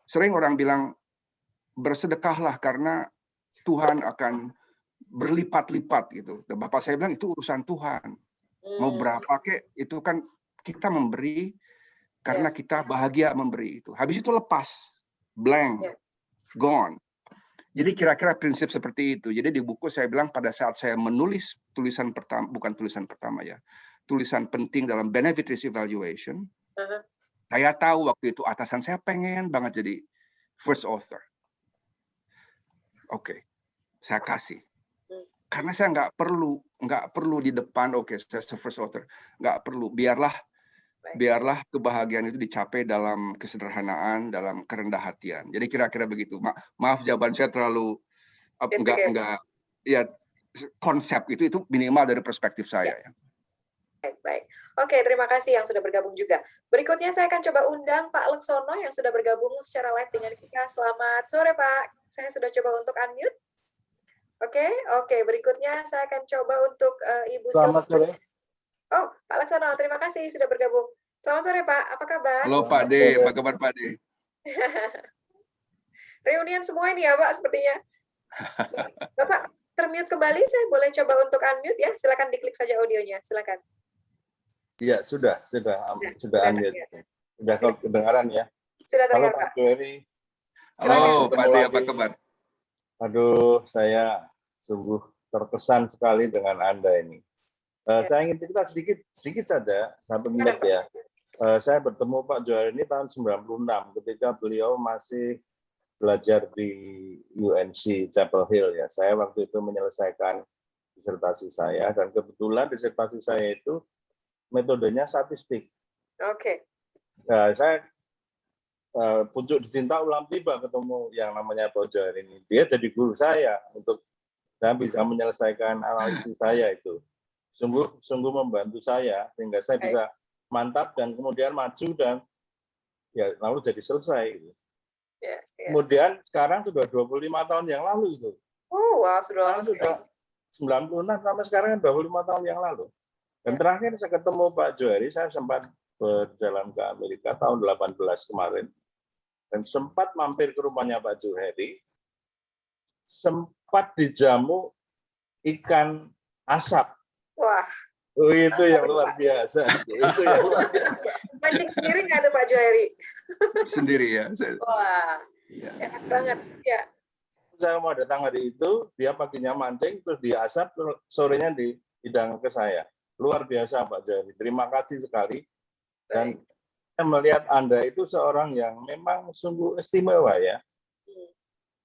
Sering orang bilang bersedekahlah karena Tuhan akan berlipat-lipat gitu. Dan Bapak saya bilang itu urusan Tuhan. Mau berapa kek, itu kan kita memberi karena kita bahagia memberi itu. Habis itu lepas, blank, gone. Jadi kira-kira prinsip seperti itu. Jadi di buku saya bilang pada saat saya menulis tulisan pertama, bukan tulisan pertama ya, tulisan penting dalam benefit risk evaluation, saya tahu waktu itu atasan saya pengen banget jadi first author. Oke, saya kasih. Karena saya nggak perlu di depan, saya first author, nggak perlu. Biarlah kebahagiaan itu dicapai dalam kesederhanaan, dalam kerendah hatian. Jadi kira-kira begitu. Maaf jawaban saya terlalu enggak ya, konsep itu minimal dari perspektif saya ya. Baik. Oke, terima kasih yang sudah bergabung juga. Berikutnya saya akan coba undang Pak Leksono yang sudah bergabung secara live dengan kita. Selamat sore Pak. Saya sudah coba untuk unmute. Oke. Berikutnya saya akan coba untuk Ibu Selamat sore. Oh, Pak Laksono, terima kasih sudah bergabung. Selamat sore Pak, apa kabar? Halo Pak D, apa kabar Pak D? Reunian semua ini ya Pak, sepertinya. Bapak, termute kembali, saya boleh coba untuk unmute ya? Silakan diklik saja audionya, silakan. Iya, sudah unmute. Sudah kedengaran ya. Sudah Halo terdengar Pak Joeri. Halo Pak D, apa kabar? Aduh, saya sungguh terkesan sekali dengan Anda ini. Saya ingin cerita sedikit saja, 1 menit ya. Saya bertemu Pak Joeri ini tahun 96 ketika beliau masih belajar di UNC Chapel Hill ya. Saya waktu itu menyelesaikan disertasi saya, dan kebetulan disertasi saya itu metodenya statistik. Oke. Nah, saya pucuk dicinta ulang tiba ketemu yang namanya Pak Joeri ini. Dia jadi guru saya untuk saya bisa menyelesaikan analisis saya itu. Sungguh membantu saya sehingga saya bisa mantap dan kemudian maju dan ya lalu jadi selesai. Kemudian sekarang sudah 25 tahun yang lalu itu. Oh, wow, sudah lama sekali. 96 sampai sekarang 25 tahun yang lalu. Dan terakhir saya ketemu Pak Joeri, saya sempat berjalan ke Amerika tahun 18 kemarin. Dan sempat mampir ke rumahnya Pak Joeri, sempat dijamu ikan asap. Wah. Oh, itu yang luar biasa. Itu yang luar biasa. Mancing sendiri nggak tuh Pak Joeri? Sendiri ya. Wah, enak banget. Ya. Saya mau datang hari itu, dia paginya mancing, terus dia asap, terus sorenya dihidang ke saya. Luar biasa Pak Joeri. Terima kasih sekali. Dan saya melihat Anda itu seorang yang memang sungguh istimewa ya.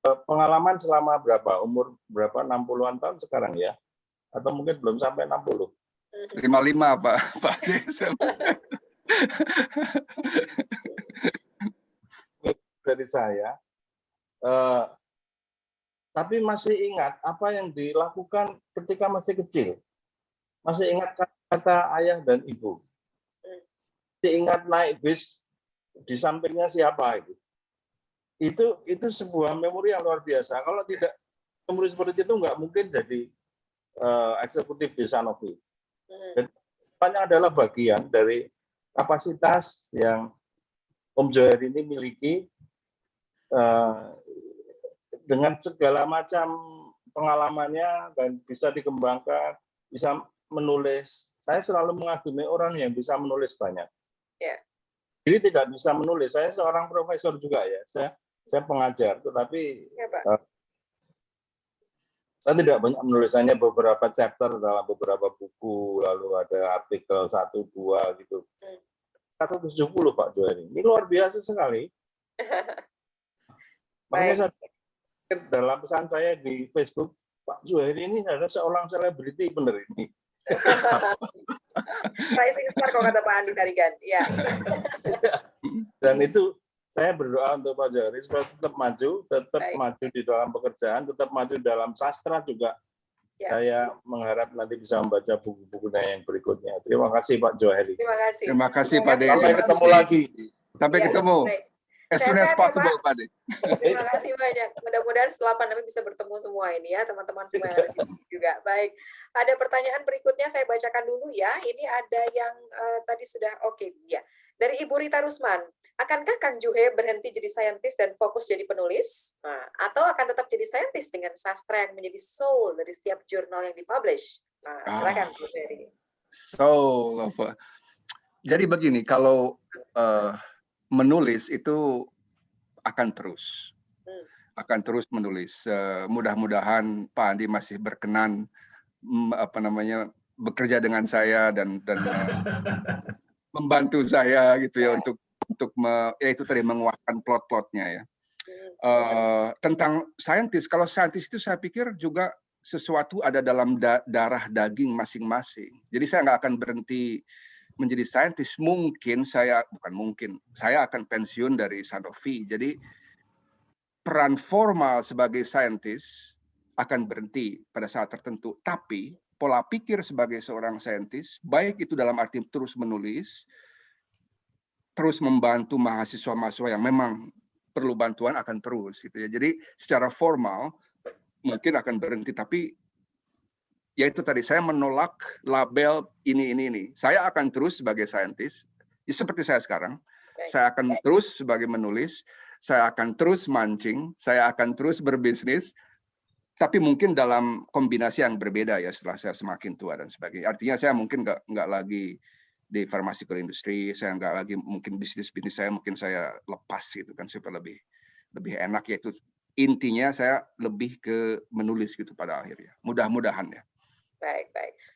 Pengalaman selama berapa? Umur berapa? 60-an tahun sekarang ya? Atau mungkin belum sampai 60? 55 Pak D. Dari saya. Tapi masih ingat apa yang dilakukan ketika masih kecil. Masih ingat kata ayah dan ibu. Masih ingat naik bis di sampingnya siapa itu sebuah memori yang luar biasa. Kalau tidak memori seperti itu nggak mungkin jadi eksekutif di Sanofi. Dan banyak adalah bagian dari kapasitas yang Om Joeri ini miliki dengan segala macam pengalamannya dan bisa dikembangkan, bisa menulis. Saya selalu mengagumi orang yang bisa menulis banyak. Jadi tidak bisa menulis. Saya seorang profesor juga ya. Saya pengajar, tetapi saya tidak banyak menulis, hanya beberapa chapter dalam beberapa buku, lalu ada artikel 1-2 gitu. 170 Pak Joeri. Ini luar biasa sekali. Makanya saya pikir dalam pesan saya di Facebook, Pak Joeri ini adalah seorang selebriti benar ini. Rising star kalau kata Pak Andi Tarigan. Ya. Dan itu saya berdoa untuk Pak Joeri supaya tetap maju di dalam pekerjaan, tetap maju dalam sastra juga. Saya mengharap nanti bisa membaca buku-bukunya yang berikutnya. Terima kasih Pak Joeri. Terima kasih. Terima kasih Pak D. Sampai ketemu lagi. Sampai Ya, ketemu. baik. As soon as Sehat-sehat ya, possible, Pak. Pak Ade. Terima kasih banyak. Mudah-mudahan setelah pandemi bisa bertemu semua ini ya, teman-teman semua yang ada di sini juga. Baik, ada pertanyaan berikutnya saya bacakan dulu ya. Ini ada yang tadi sudah oke ya. Dari Ibu Rita Rusman, akankah Kang Juhe berhenti jadi saintis dan fokus jadi penulis? Nah, atau akan tetap jadi saintis dengan sastra yang menjadi soul dari setiap jurnal yang dipublish? Nah, silakan Bu Ferry. So, apa? Jadi begini, kalau menulis itu akan terus menulis. Mudah-mudahan Pak Andi masih berkenan bekerja dengan saya dan membantu saya gitu ya untuk itu tadi menguatkan plot-plotnya ya. Tentang saintis, kalau saintis itu saya pikir juga sesuatu ada dalam darah daging masing-masing. Jadi saya nggak akan berhenti menjadi saintis. Saya akan pensiun dari Sanofi. Jadi peran formal sebagai saintis akan berhenti pada saat tertentu. Tapi pola pikir sebagai seorang saintis, baik itu dalam arti terus menulis, terus membantu mahasiswa-mahasiswa yang memang perlu bantuan akan terus gitu ya. Jadi secara formal mungkin akan berhenti, tapi ya itu tadi saya menolak label ini. Saya akan terus sebagai saintis, ya seperti saya sekarang. Saya akan terus sebagai menulis, saya akan terus mancing, saya akan terus berbisnis, tapi mungkin dalam kombinasi yang berbeda ya setelah saya semakin tua dan sebagainya. Artinya saya mungkin nggak lagi di pharmaceutical industry, saya nggak lagi mungkin bisnis saya mungkin saya lepas gitu kan supaya lebih enak, yaitu intinya saya lebih ke menulis gitu pada akhirnya. Mudah-mudahan ya. Baik.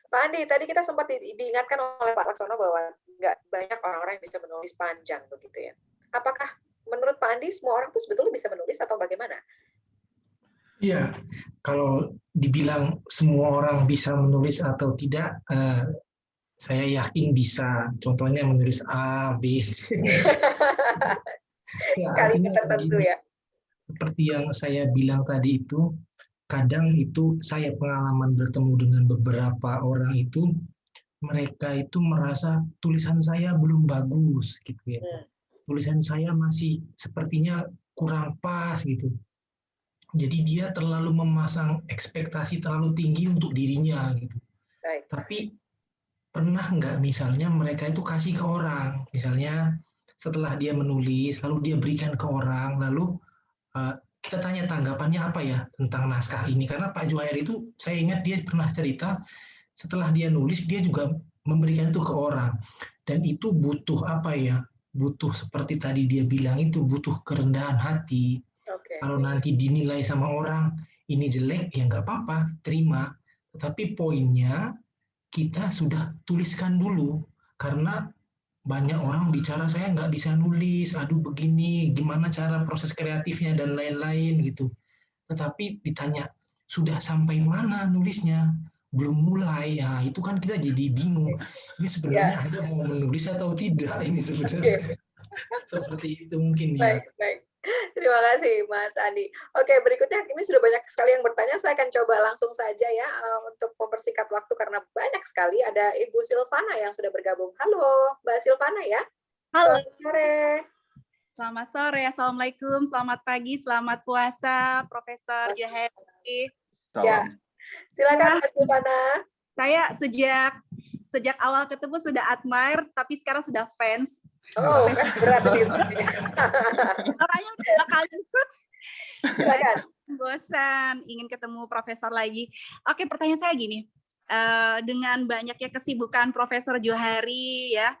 Pak Andi, tadi kita sempat diingatkan oleh Pak Laksono bahwa nggak banyak orang-orang yang bisa menulis panjang begitu ya. Apakah menurut Pak Andi semua orang tuh sebetulnya bisa menulis atau bagaimana? Iya, kalau dibilang semua orang bisa menulis atau tidak, saya yakin bisa. Contohnya menulis A, B, C. Ya, Kalimat artinya tertentu begini, ya. seperti yang saya bilang tadi itu, kadang itu saya pengalaman bertemu dengan beberapa orang itu, mereka itu merasa tulisan saya belum bagus gitu ya. Tulisan saya masih sepertinya kurang pas gitu. Jadi dia terlalu memasang ekspektasi terlalu tinggi untuk dirinya gitu. Baik. Tapi pernah nggak misalnya mereka itu kasih ke orang, misalnya setelah dia menulis lalu dia berikan ke orang, lalu kita tanya tanggapannya apa ya tentang naskah ini, karena Pak Juhair itu saya ingat dia pernah cerita setelah dia nulis dia juga memberikan itu ke orang, dan itu butuh apa ya, butuh seperti tadi dia bilang itu butuh kerendahan hati. Kalau nanti dinilai sama orang ini jelek ya nggak apa-apa, terima, tetapi poinnya kita sudah tuliskan dulu, karena banyak orang bicara saya nggak bisa nulis, aduh begini, gimana cara proses kreatifnya dan lain-lain gitu. Tetapi ditanya, sudah sampai mana nulisnya? Belum mulai, ya itu kan kita jadi bingung. Ini sebenarnya Anda mau menulis atau tidak ini sebenarnya. Seperti itu mungkin ya. Baik. Terima kasih Mas Andi. Oke, berikutnya ini sudah banyak sekali yang bertanya. Saya akan coba langsung saja ya untuk mempersingkat waktu karena banyak sekali. Ada Ibu Silvana yang sudah bergabung. Halo, Mbak Silvana ya. Halo. Selamat sore. Selamat sore. Assalamualaikum. Selamat pagi. Selamat puasa, Profesor Juhairi. Ya, silakan Mbak Silvana. Saya sejak awal ketemu sudah admire, tapi sekarang sudah fans. Oh, berat nih. Makanya udah bakal ikut. Silakan. Bosan, ingin ketemu Profesor lagi. Oke, pertanyaan saya gini. Dengan banyaknya kesibukan Profesor Juhairi ya,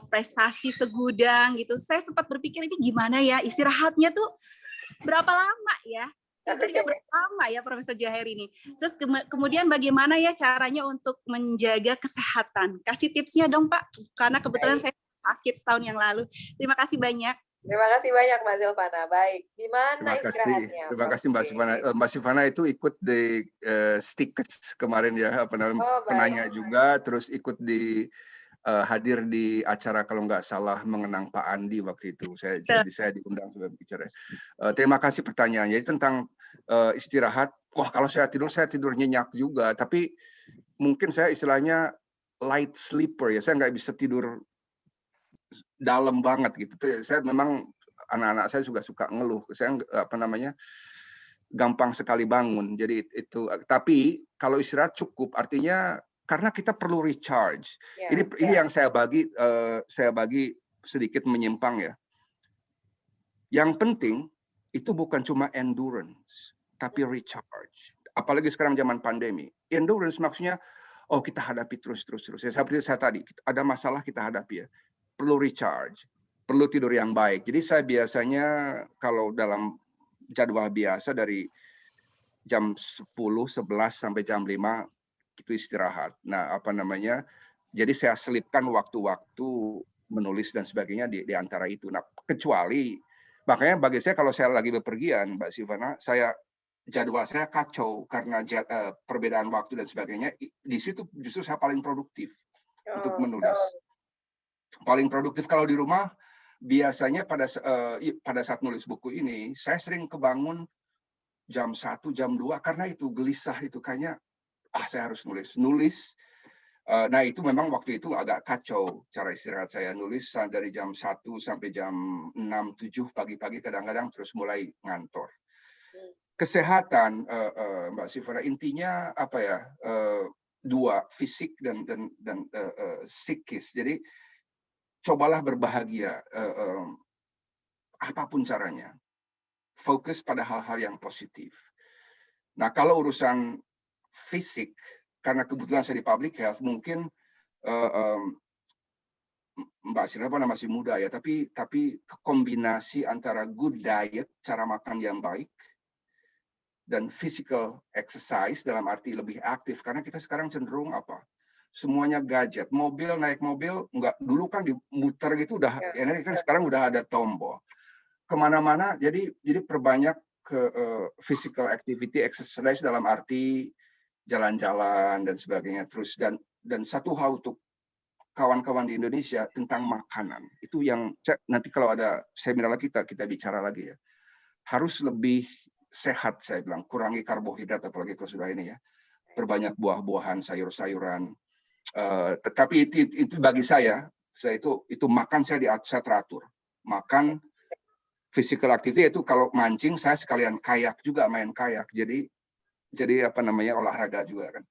prestasi segudang gitu, saya sempat berpikir ini gimana ya istirahatnya tuh berapa lama ya? Kerjanya berapa lama ya Profesor Juhairi ini? Terus kemudian bagaimana ya caranya untuk menjaga kesehatan? Kasih tipsnya dong Pak, karena kebetulan saya sakit setahun yang lalu. Terima kasih banyak. Terima kasih banyak Mbak Silvana. Baik, gimana istirahatnya? Terima kasih Mbak Silvana. Mbak Silvana itu ikut di Stickers kemarin ya, penanya juga, terus ikut di hadir di acara kalau nggak salah mengenang Pak Andi waktu itu. Jadi saya diundang sebagai bicara. Terima kasih pertanyaannya. Jadi tentang istirahat. Wah, kalau saya tidur nyenyak juga. Tapi mungkin saya istilahnya light sleeper ya. Saya nggak bisa tidur dalam banget gitu. Saya memang anak-anak saya juga suka ngeluh. Saya gampang sekali bangun. Jadi itu. Tapi kalau istirahat cukup, artinya karena kita perlu recharge. Ini yang saya bagi sedikit menyimpang ya. Yang penting itu bukan cuma endurance, tapi recharge. Apalagi sekarang zaman pandemi. Endurance maksudnya, kita hadapi terus. Ya, seperti saya tadi, ada masalah kita hadapi ya. Perlu recharge, perlu tidur yang baik. Jadi saya biasanya kalau dalam jadwal biasa dari jam 10, 11 sampai jam 5 itu istirahat. Nah, jadi saya selipkan waktu-waktu menulis dan sebagainya di antara itu. Nah, kecuali makanya bagi saya kalau saya lagi bepergian, Mbak Silvana, jadwal saya kacau karena perbedaan waktu dan sebagainya. Di situ justru saya paling produktif untuk menulis. Paling produktif kalau di rumah biasanya pada saat nulis buku ini saya sering kebangun jam 1, jam 2 karena itu gelisah itu kayaknya saya harus nulis. Nah itu memang waktu itu agak kacau cara istirahat saya, nulis dari jam 1 sampai jam 6, 7 pagi-pagi kadang-kadang terus mulai ngantor. Kesehatan Mbak Silvana intinya apa ya? Dua, fisik dan psikis. Jadi cobalah berbahagia apapun caranya. Fokus pada hal-hal yang positif. Nah, kalau urusan fisik, karena kebetulan saya di public health, mungkin Mbak Silvana masih muda ya, tapi kombinasi antara good diet, cara makan yang baik, dan physical exercise dalam arti lebih aktif. Karena kita sekarang cenderung apa? Semuanya gadget, naik mobil nggak, dulu kan dimuter gitu udah, ini kan sekarang udah ada tombol kemana-mana, jadi perbanyak ke physical activity, exercise dalam arti jalan-jalan dan sebagainya terus, dan satu hal untuk kawan-kawan di Indonesia tentang makanan itu yang nanti kalau ada seminar kita bicara lagi ya, harus lebih sehat saya bilang, kurangi karbohidrat apalagi kalau sudah ini ya, perbanyak buah-buahan, sayur-sayuran. Tetapi itu bagi saya itu makan saya teratur. Makan, physical activity itu kalau mancing saya sekalian main kayak. Jadi olahraga juga kan.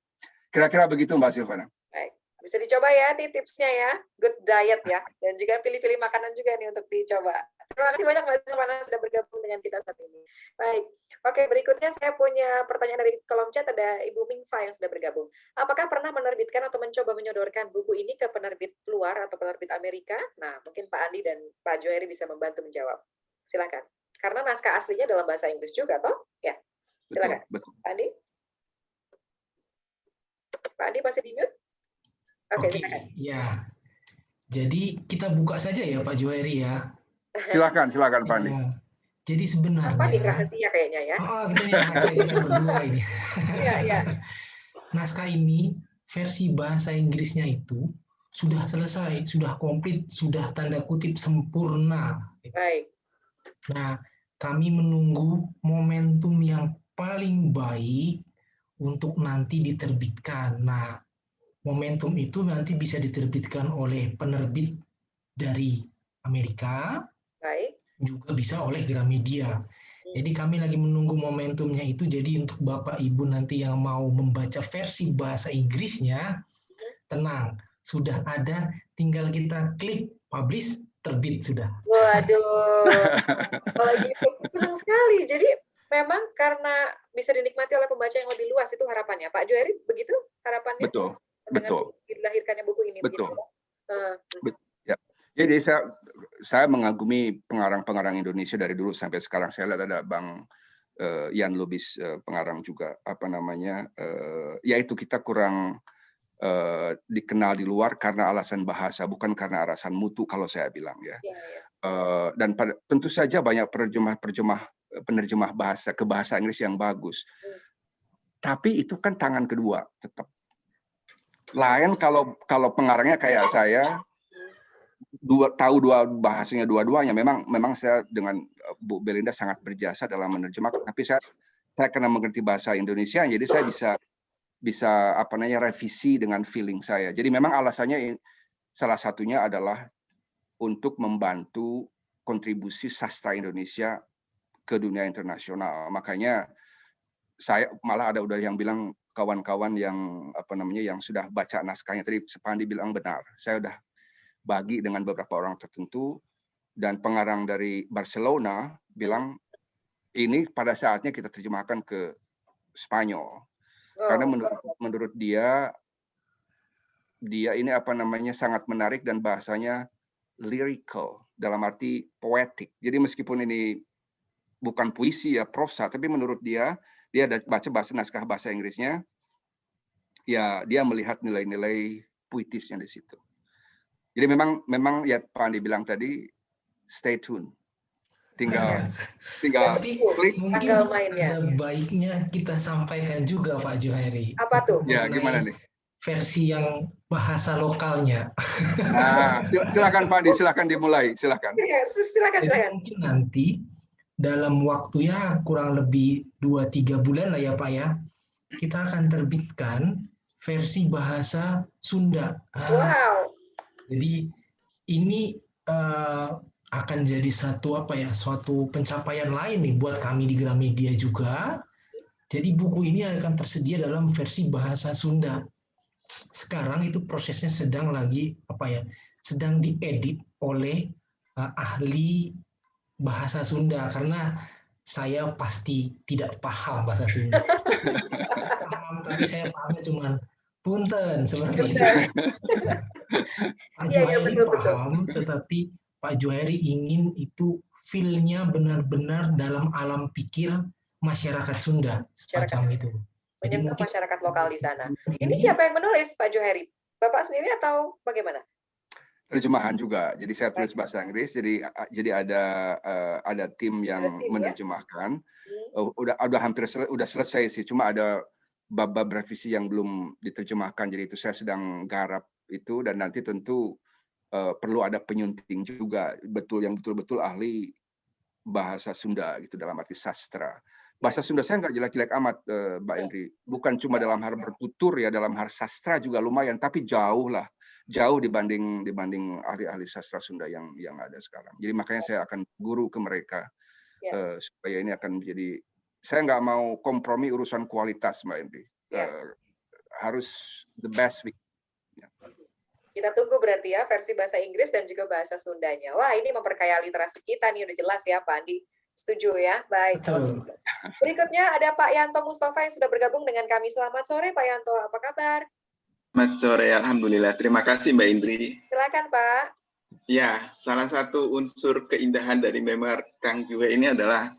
Kira-kira begitu Mbak Silvana. Baik. Bisa dicoba ya tipsnya ya. Good diet ya. Dan juga pilih-pilih makanan juga nih untuk dicoba. Terima kasih banyak Mbak Silvana sudah bergabung dengan kita saat ini. Baik. Oke, berikutnya saya punya pertanyaan dari kolom chat, ada Ibu Mingfa yang sudah bergabung. Apakah pernah menerbitkan atau mencoba menyodorkan buku ini ke penerbit luar atau penerbit Amerika? Nah, mungkin Pak Andi dan Pak Johari bisa membantu menjawab. Silakan. Karena naskah aslinya dalam bahasa Inggris juga, toh? Ya. Silakan. Betul. Pak Andi? Pak Andi masih di mute? Oke, silakan. Ya. Jadi kita buka saja ya Pak Johari ya. Silakan Pak Andi. Jadi sebenarnya apa nih rahasia kayaknya ya? Kita nih rahasia kita berdua ini. Iya. Naskah ini versi bahasa Inggrisnya itu sudah selesai, sudah komplit, sudah tanda kutip sempurna. Baik. Nah, kami menunggu momentum yang paling baik untuk nanti diterbitkan. Nah, momentum itu nanti bisa diterbitkan oleh penerbit dari Amerika. Baik. Juga bisa oleh Gramedia. Jadi kami lagi menunggu momentumnya itu. Jadi untuk Bapak Ibu nanti yang mau membaca versi bahasa Inggrisnya, tenang, sudah ada, tinggal kita klik publish, terbit sudah. Waduh, kalau gitu senang sekali. Jadi memang karena bisa dinikmati oleh pembaca yang lebih luas, itu harapannya. Pak Johari, begitu harapannya? Betul. Dilahirkannya buku ini. Betul. Begitu? Ya. Jadi saya mengagumi pengarang-pengarang Indonesia dari dulu sampai sekarang. Saya lihat ada Bang Ian Lubis, pengarang juga, yaitu kita kurang dikenal di luar karena alasan bahasa, bukan karena alasan mutu kalau saya bilang ya. Dan tentu saja banyak penerjemah bahasa ke bahasa Inggris yang bagus. Tapi itu kan tangan kedua tetap. Lain kalau pengarangnya kayak saya, tahu bahasanya dua-duanya. Memang saya dengan Bu Belinda sangat berjasa dalam menerjemahkan, tapi saya karena mengerti bahasa Indonesia, jadi saya bisa revisi dengan feeling saya. Jadi memang alasannya salah satunya adalah untuk membantu kontribusi sastra Indonesia ke dunia internasional. Makanya saya malah ada udah yang bilang kawan-kawan yang yang sudah baca naskahnya tadi Pandi bilang benar. Saya udah bagi dengan beberapa orang tertentu dan pengarang dari Barcelona bilang ini pada saatnya kita terjemahkan ke Spanyol. Karena menurut dia ini sangat menarik dan bahasanya lyrical dalam arti poetik. Jadi meskipun ini bukan puisi ya prosa, tapi menurut dia ada baca naskah bahasa Inggrisnya, ya dia melihat nilai-nilai puitisnya di situ. Jadi memang ya Pak Andi bilang tadi, stay tune. Tinggal Tapi klik. mungkin ada baiknya kita sampaikan juga Pak Juhairi. Apa tuh? Ya gimana nih? Versi yang bahasa lokalnya. Nah, silakan Pak Andi, silakan dimulai, silakan. Silakan. Mungkin nanti dalam waktu ya kurang lebih 2-3 bulan lah ya Pak ya, kita akan terbitkan versi bahasa Sunda. Wow. Jadi ini akan jadi suatu pencapaian lain nih buat kami di Gramedia juga. Jadi buku ini akan tersedia dalam versi bahasa Sunda. Sekarang itu prosesnya sedang diedit oleh ahli bahasa Sunda karena saya pasti tidak paham bahasa Sunda. Tapi saya pahamnya cuman punten seperti itu. Pak Juhairi paham, tetapi Pak Juhairi ingin itu feel-nya benar-benar dalam alam pikir masyarakat Sunda semacam itu. Menyentuh masyarakat lokal di sana. Ini siapa yang menulis Pak Juhairi? Bapak sendiri atau bagaimana? Terjemahan juga. Jadi saya tulis bahasa Inggris. Jadi ada tim yang menerjemahkan. Udah selesai sih. Cuma ada bab revisi yang belum diterjemahkan. Jadi itu saya sedang garap itu dan nanti tentu perlu ada penyunting juga. Yang betul-betul ahli bahasa Sunda gitu dalam arti sastra. Bahasa Sunda saya nggak jelek-jelek amat, Mbak Indri. Bukan cuma dalam hal bertutur ya, dalam hal sastra juga lumayan. Tapi jauh dibanding ahli-ahli sastra Sunda yang ada sekarang. Jadi makanya saya akan guru ke mereka supaya ini akan menjadi. Saya nggak mau kompromi urusan kualitas, Mbak Indri. Harus the best. Kita tunggu berarti ya versi bahasa Inggris dan juga bahasa Sundanya. Wah, ini memperkaya literasi kita nih, udah jelas ya Pak Andi. Setuju ya? Baik. Berikutnya ada Pak Yanto Mustafa yang sudah bergabung dengan kami. Selamat sore Pak Yanto, apa kabar? Selamat sore, Alhamdulillah. Terima kasih Mbak Indri. Silakan Pak. Ya, salah satu unsur keindahan dari memar Kang Juhe ini adalah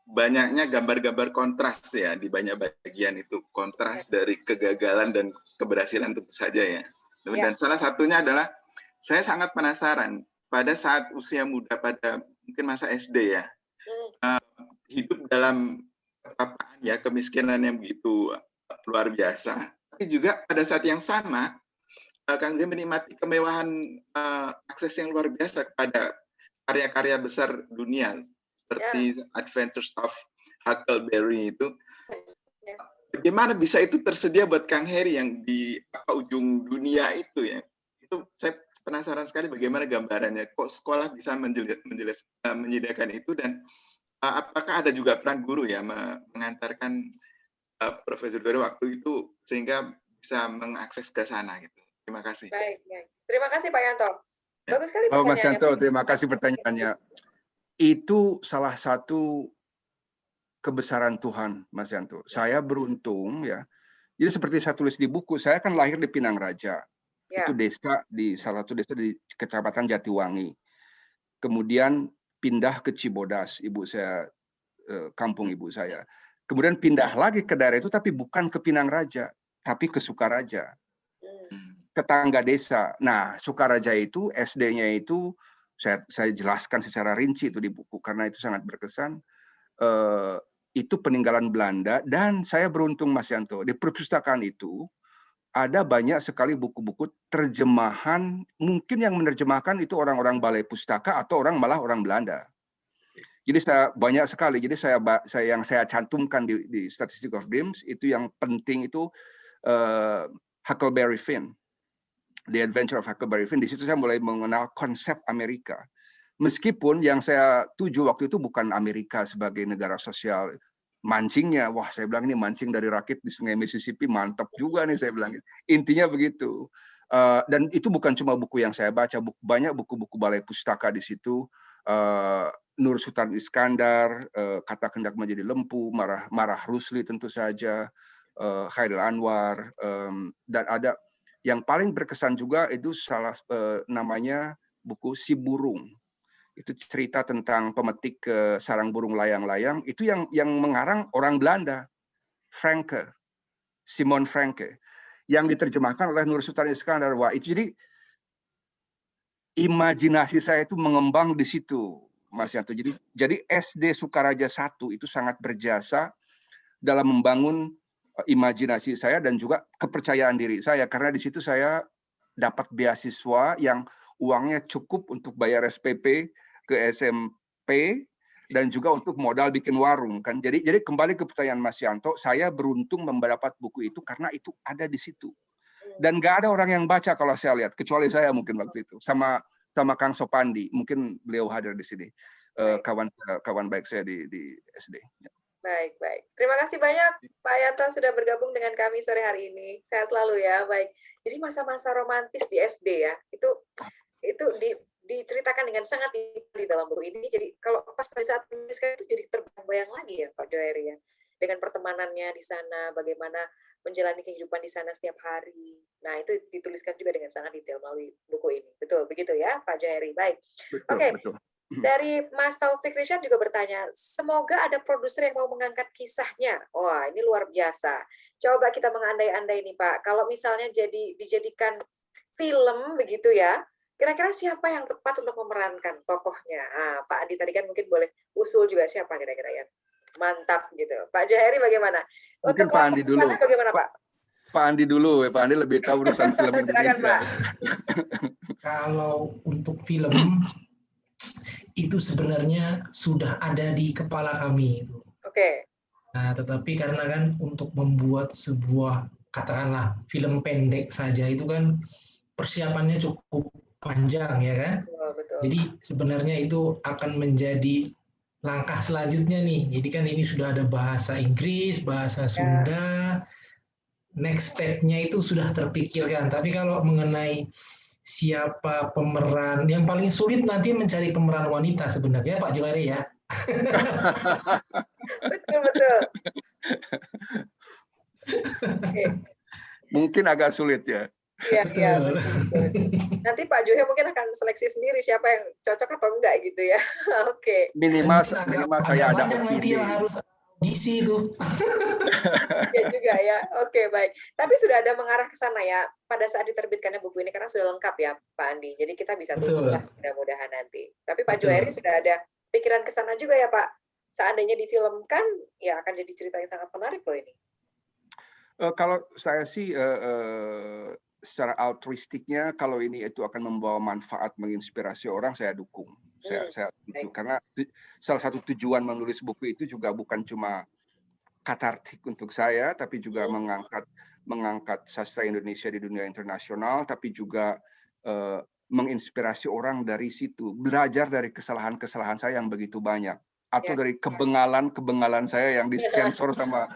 banyaknya gambar-gambar kontras ya, di banyak bagian itu. Kontras dari kegagalan dan keberhasilan tentu saja ya. Dan salah satunya adalah, saya sangat penasaran, pada saat usia muda, pada mungkin masa SD ya, hidup dalam kepapaan ya, kemiskinan yang begitu luar biasa. Tapi juga pada saat yang sama, Kang Juhe menikmati kemewahan akses yang luar biasa kepada karya-karya besar dunia, seperti Adventures of Huckleberry itu. Bagaimana bisa itu tersedia buat Kang Heri yang di ujung dunia itu ya? Itu saya penasaran sekali bagaimana gambarannya. Kok sekolah bisa menyediakan itu dan apakah ada juga peran guru ya mengantarkan Profesor Juhairi waktu itu sehingga bisa mengakses ke sana gitu. Terima kasih. Baik. Terima kasih Pak Yanto. Bagus sekali pertanyaannya. Mas Yanto, terima kasih pertanyaannya. Itu salah satu kebesaran Tuhan, Mas Yanto. Saya beruntung ya. Jadi seperti saya tulis di buku, saya kan lahir di Pinang Raja. Itu desa salah satu desa di Kecamatan Jatiwangi. Kemudian pindah ke Cibodas, kampung ibu saya. Kemudian pindah lagi ke daerah itu, tapi bukan ke Pinang Raja, tapi ke Sukaraja. Tetangga desa. Nah, Sukaraja itu, SD-nya itu, saya jelaskan secara rinci itu di buku, karena itu sangat berkesan. Itu peninggalan Belanda, dan saya beruntung Mas Yanto, di perpustakaan itu ada banyak sekali buku-buku terjemahan, mungkin yang menerjemahkan itu orang-orang balai pustaka atau malah orang Belanda. Jadi banyak sekali. Jadi yang saya cantumkan di Statistics of Dreams itu yang penting itu Huckleberry Finn. The Adventure of Huckleberry Finn. Di situ saya mulai mengenal konsep Amerika. Meskipun yang saya tuju waktu itu bukan Amerika sebagai negara sosial. Mancingnya, wah saya bilang ini mancing dari rakit di Sungai Mississippi, mantap juga nih saya bilang. Intinya begitu. Dan itu bukan cuma buku yang saya baca, banyak buku-buku balai pustaka di situ. Nur Sultan Iskandar, Kata Kendak Menjadi Lempu, Marah Rusli tentu saja, Khairil Anwar, dan ada yang paling berkesan juga itu namanya buku Si Burung. Itu cerita tentang pemetik sarang burung layang-layang. Itu yang mengarang orang Belanda, Franke, Simon Franke, yang diterjemahkan oleh Nur Sultan Iskandar. Wah, itu jadi imajinasi saya itu mengembang di situ, Mas Yanto. Jadi SD Sukaraja 1 itu sangat berjasa dalam membangun imajinasi saya dan juga kepercayaan diri saya, karena di situ saya dapat beasiswa yang uangnya cukup untuk bayar SPP ke SMP dan juga untuk modal bikin warung kan. Jadi kembali ke pertanyaan Mas Yanto, saya beruntung mendapat buku itu karena itu ada di situ. Dan nggak ada orang yang baca kalau saya lihat, kecuali saya mungkin waktu itu sama Kang Sopandi, mungkin beliau hadir di sini, kawan baik saya di SD. Baik. Terima kasih banyak Pak Yanto sudah bergabung dengan kami sore hari ini. Sehat selalu ya. Baik. Jadi masa-masa romantis di SD ya, itu diceritakan dengan sangat di dalam buku ini. Jadi kalau pas pada saat menuliskan itu jadi terbayang lagi ya Pak Johari ya. Dengan pertemanannya di sana, bagaimana menjalani kehidupan di sana setiap hari. Nah, itu dituliskan juga dengan sangat detail melalui buku ini. Betul, begitu ya Pak Johari. Baik. Betul. Dari Mas Taufik Rishad juga bertanya, semoga ada produser yang mau mengangkat kisahnya. Wah, ini luar biasa. Coba kita mengandai-andai nih Pak, kalau misalnya dijadikan film begitu ya, kira-kira siapa yang tepat untuk memerankan tokohnya? Pak Adi tadi kan mungkin boleh usul juga siapa kira-kira yang mantap gitu. Pak Johari bagaimana? Mungkin Untuk Pak Andi dulu. Bagaimana Pak? Pak Andi dulu, Pak Andi lebih tahu urusan film Indonesia. Silakan, Pak. Kalau untuk film itu sebenarnya sudah ada di kepala kami. Oke. Nah, tetapi karena kan untuk membuat sebuah katakanlah film pendek saja itu kan persiapannya cukup panjang ya kan. Betul. Jadi sebenarnya itu akan menjadi langkah selanjutnya nih. Jadi kan ini sudah ada bahasa Inggris, bahasa Sunda. Next step-nya itu sudah terpikirkan. Tapi kalau mengenai siapa pemeran yang paling sulit nanti mencari pemeran wanita sebenarnya Pak Johari ya. Betul. Mungkin agak sulit ya. Iya, betul. Nanti Pak Johari mungkin akan seleksi sendiri siapa yang cocok atau enggak gitu ya. Oke. Minimal saya ada opini. Harus audisi itu. Ya juga ya. Oke, baik. Tapi sudah ada mengarah ke sana ya pada saat diterbitkannya buku ini karena sudah lengkap ya Pak Andi. Jadi kita bisa tunggu lah mudah-mudahan nanti. Tapi Pak Johari sudah ada pikiran ke sana juga ya Pak. Seandainya difilmkan ya akan jadi cerita yang sangat menarik loh ini. Kalau saya sih secara altruistiknya kalau ini itu akan membawa manfaat menginspirasi orang saya dukung. Saya setuju karena salah satu tujuan menulis buku itu juga bukan cuma katartik untuk saya tapi juga mengangkat sastra Indonesia di dunia internasional tapi juga menginspirasi orang dari situ, belajar dari kesalahan-kesalahan saya yang begitu banyak atau dari kebengalan saya yang disensor sama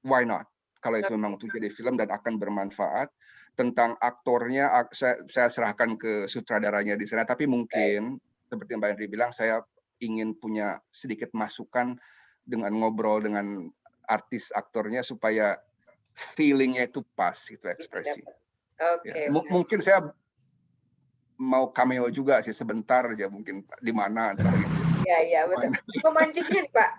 why not kalau itu memang untuk jadi film dan akan bermanfaat. Tentang aktornya saya serahkan ke sutradaranya di sana, tapi mungkin seperti Mbak Henry bilang saya ingin punya sedikit masukan dengan ngobrol dengan artis aktornya supaya feelingnya itu pas, itu ekspresi. Okay. Mungkin saya mau cameo juga sih sebentar aja mungkin di mana gitu. Iya betul. Memancingnya nih Pak.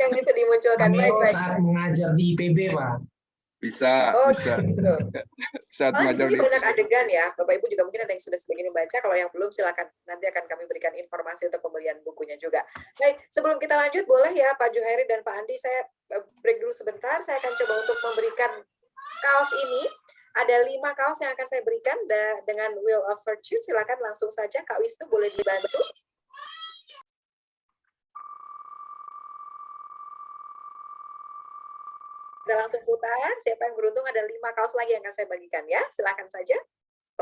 Yang bisa dimunculkan baik. Saat mengajar di IPB Pak. Bisa. Saat mengajar di banyak adegan ya, Bapak Ibu juga mungkin ada yang sudah sebagian membaca. Kalau yang belum silakan nanti akan kami berikan informasi untuk pembelian bukunya juga. Baik, sebelum kita lanjut boleh ya Pak Johari dan Pak Andi saya break dulu sebentar. Saya akan coba untuk memberikan kaos ini. Ada 5 kaos yang akan saya berikan dengan Wheel of Fortune. Silakan langsung saja Kak Wisnu boleh dibantu. Kita langsung putar. Siapa yang beruntung ada 5 kaos lagi yang akan saya bagikan ya. Silakan saja.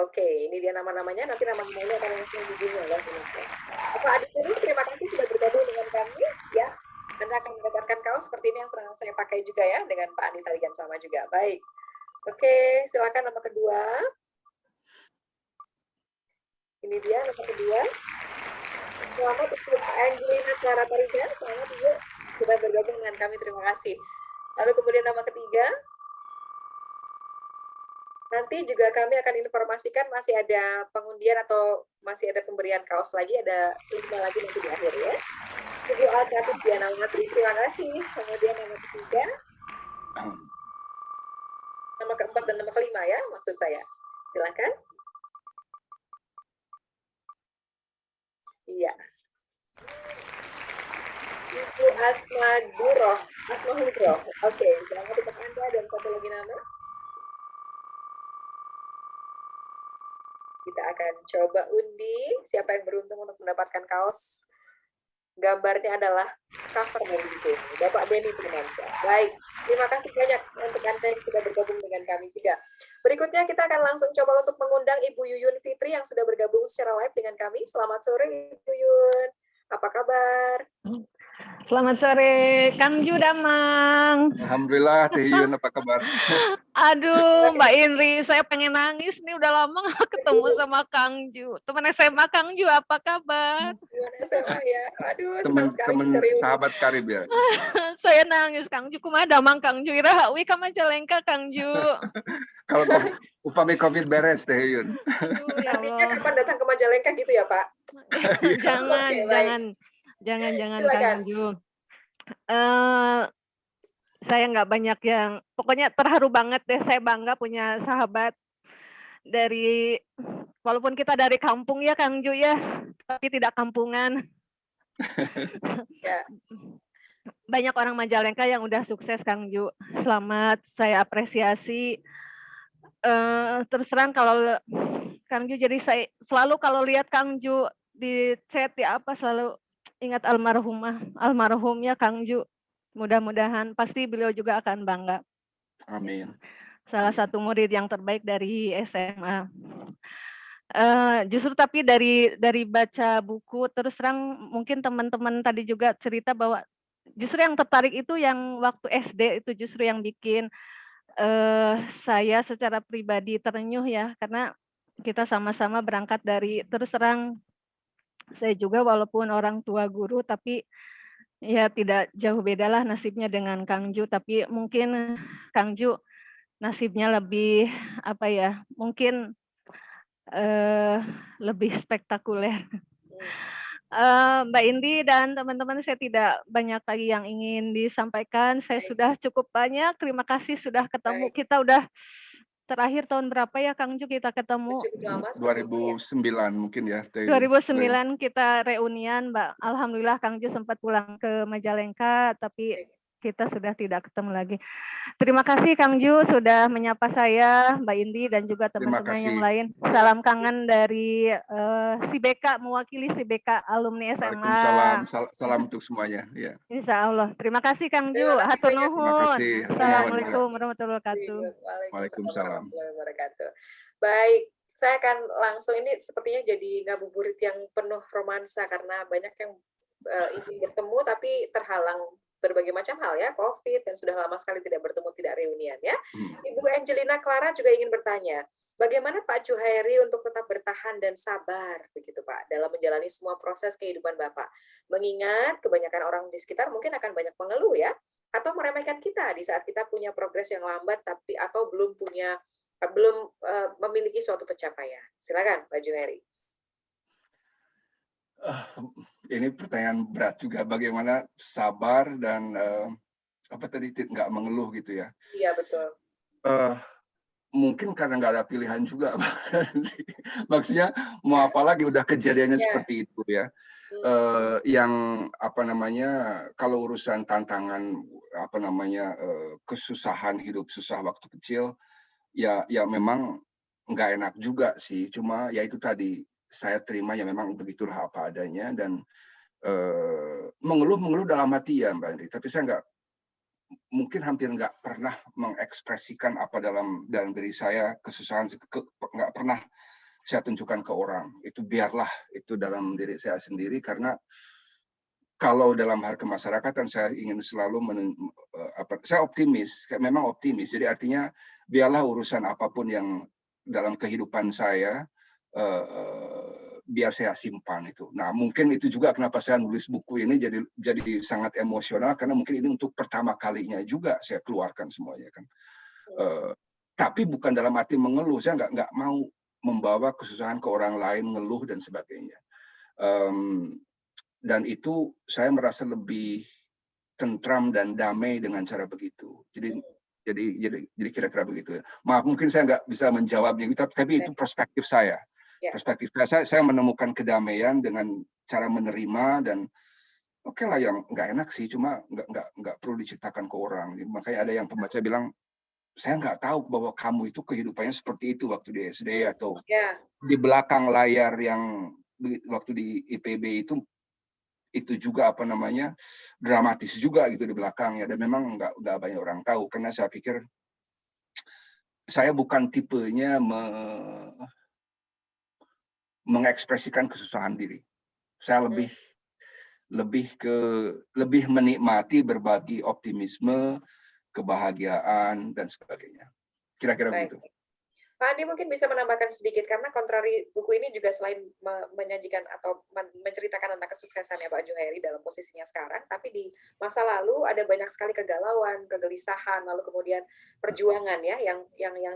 Oke, ini dia nama-namanya. Nanti nama-namanya akan langsung dibunyi ya. Bapak Adi Tulus, terima kasih sudah bergabung dengan kami. Ya, Anda akan mendapatkan kaos seperti ini yang sedang saya pakai juga ya, dengan Pak Andi tadi yang sama juga. Baik. Oke, silakan nama kedua. Ini dia nama kedua. Selamat untuk Pak Angelina Clara Parida. Selamat Ibu sudah bergabung dengan kami. Terima kasih. Lalu kemudian nama ketiga. Nanti juga kami akan informasikan masih ada pengundian atau masih ada pemberian kaos lagi, ada 5 lagi nanti di akhir ya. Ibu Alkatif Diana Matri, terima kasih. Kemudian nama ketiga, nama keempat dan nama kelima ya, maksud saya. Silakan. Iya. Ibu Asma Hudroh. Oke, selamat untuk Anda dan satu lagi nama. Kita akan coba undi siapa yang beruntung untuk mendapatkan kaos. Gambarnya adalah cover dari buku. Bapak Denny Firmansyah. Baik, terima kasih banyak untuk Anda yang sudah bergabung dengan kami juga. Berikutnya kita akan langsung coba untuk mengundang Ibu Yuyun Fitri yang sudah bergabung secara live dengan kami. Selamat sore Ibu Yuyun. Apa kabar? Selamat sore, Kang Ju Damang. Alhamdulillah, Teh Yun, apa kabar? Aduh, Mbak Indri, saya pengen nangis nih, udah lama nggak ketemu sama Kang Ju. Teman SMA Kang Ju, apa kabar? Teman SMA ya, aduh Teman sahabat karib ya. Saya nangis, Kang Ju. Kumaha Damang Kang Ju, iraha wi ka Majalengka Kang Ju. Kalau upami COVID beres, Teh Yun. Ya artinya kapan datang ke Majalengka gitu ya Pak? Jangan, Oke, jangan Silakan. Kang Ju. Saya nggak banyak yang, pokoknya terharu banget deh. Saya bangga punya sahabat dari, walaupun kita dari kampung ya Kang Ju ya, tapi tidak kampungan. Ya. Banyak orang Majalengka yang udah sukses Kang Ju. Selamat, saya apresiasi. Terus terang kalau Kang Ju, jadi saya selalu kalau lihat Kang Ju di chat ya apa, selalu ingat almarhumnya Kang Ju. Mudah-mudahan pasti beliau juga akan bangga. Amin. Salah satu murid yang terbaik dari SMA. Justru tapi dari baca buku, terus terang mungkin teman-teman tadi juga cerita bahwa justru yang tertarik itu yang waktu SD itu justru yang bikin saya secara pribadi terenyuh ya, karena kita sama-sama berangkat dari, terus terang saya juga walaupun orang tua guru, tapi ya tidak jauh bedalah nasibnya dengan Kang Ju, tapi mungkin Kang Ju nasibnya lebih apa ya, mungkin lebih spektakuler. Mbak Indi dan teman-teman, saya tidak banyak lagi yang ingin disampaikan. Saya sudah cukup banyak. Terima kasih sudah ketemu. Kita udah terakhir tahun berapa ya Kang Ju kita ketemu? 2009 mungkin ya. 2009 kita reunian, Mbak. Alhamdulillah Kang Ju sempat pulang ke Majalengka, tapi kita sudah tidak ketemu lagi. Terima kasih Kang Ju sudah menyapa saya, Mbak Indi dan juga teman-teman yang lain. Salam kangen dari si BK, mewakili si BK alumni SMA. Waalaikumsalam, salam untuk semuanya. Ya. Insya Allah. Terima kasih Kang Ju. Hatur nuhun. Assalamualaikum warahmatullahi wabarakatuh. Waalaikumsalam. Baik, saya akan langsung, ini sepertinya jadi ngabuburit yang penuh romansa karena banyak yang ingin bertemu tapi terhalang berbagai macam hal ya, COVID, dan sudah lama sekali tidak bertemu, tidak reunian ya. Ibu Angelina Clara juga ingin bertanya, bagaimana Pak Juhairi untuk tetap bertahan dan sabar begitu Pak dalam menjalani semua proses kehidupan Bapak? Mengingat kebanyakan orang di sekitar mungkin akan banyak mengeluh ya, atau meremehkan kita di saat kita punya progres yang lambat tapi atau belum memiliki suatu pencapaian. Silakan Pak Juhairi. Ini pertanyaan berat juga, bagaimana sabar dan apa tadi, nggak mengeluh gitu ya. Iya betul. Mungkin karena nggak ada pilihan juga. Maksudnya mau apa lagi, udah kejadiannya seperti itu ya. Yang apa namanya, kalau urusan tantangan apa namanya, kesusahan hidup susah waktu kecil ya memang nggak enak juga sih. Cuma ya itu tadi, saya terima ya memang begitulah apa adanya, dan mengeluh dalam hati ya Mbak Andri, tapi saya mungkin hampir nggak pernah mengekspresikan apa dalam diri saya, kesusahan nggak pernah saya tunjukkan ke orang. Itu biarlah itu dalam diri saya sendiri, karena kalau dalam hal kemasyarakatan saya ingin selalu saya optimis, memang optimis. Jadi artinya biarlah urusan apapun yang dalam kehidupan saya biar saya simpan itu. Nah, mungkin itu juga kenapa saya nulis buku ini jadi sangat emosional, karena mungkin ini untuk pertama kalinya juga saya keluarkan semuanya kan. Tapi bukan dalam arti mengeluh, saya nggak mau membawa kesusahan ke orang lain, ngeluh dan sebagainya. Dan itu saya merasa lebih tentram dan damai dengan cara begitu. Jadi kira-kira begitu ya. Maaf, mungkin saya nggak bisa menjawabnya, tapi itu perspektif saya. Perspektif saya menemukan kedamaian dengan cara menerima, dan oke lah yang nggak enak sih, cuma nggak perlu diceritakan ke orang. Makanya ada yang pembaca bilang, saya nggak tahu bahwa kamu itu kehidupannya seperti itu waktu di SD atau di belakang layar yang waktu di IPB itu juga dramatis juga gitu di belakangnya, dan memang nggak banyak orang tahu, karena saya pikir saya bukan tipenya mengekspresikan kesusahan diri. Saya lebih menikmati berbagi optimisme, kebahagiaan dan sebagainya. Kira-kira begitu. Pak Andi mungkin bisa menambahkan sedikit, karena kontrari buku ini juga selain menyajikan atau menceritakan tentang kesuksesannya Pak Juhairi dalam posisinya sekarang, tapi di masa lalu ada banyak sekali kegalauan, kegelisahan, lalu kemudian perjuangan ya yang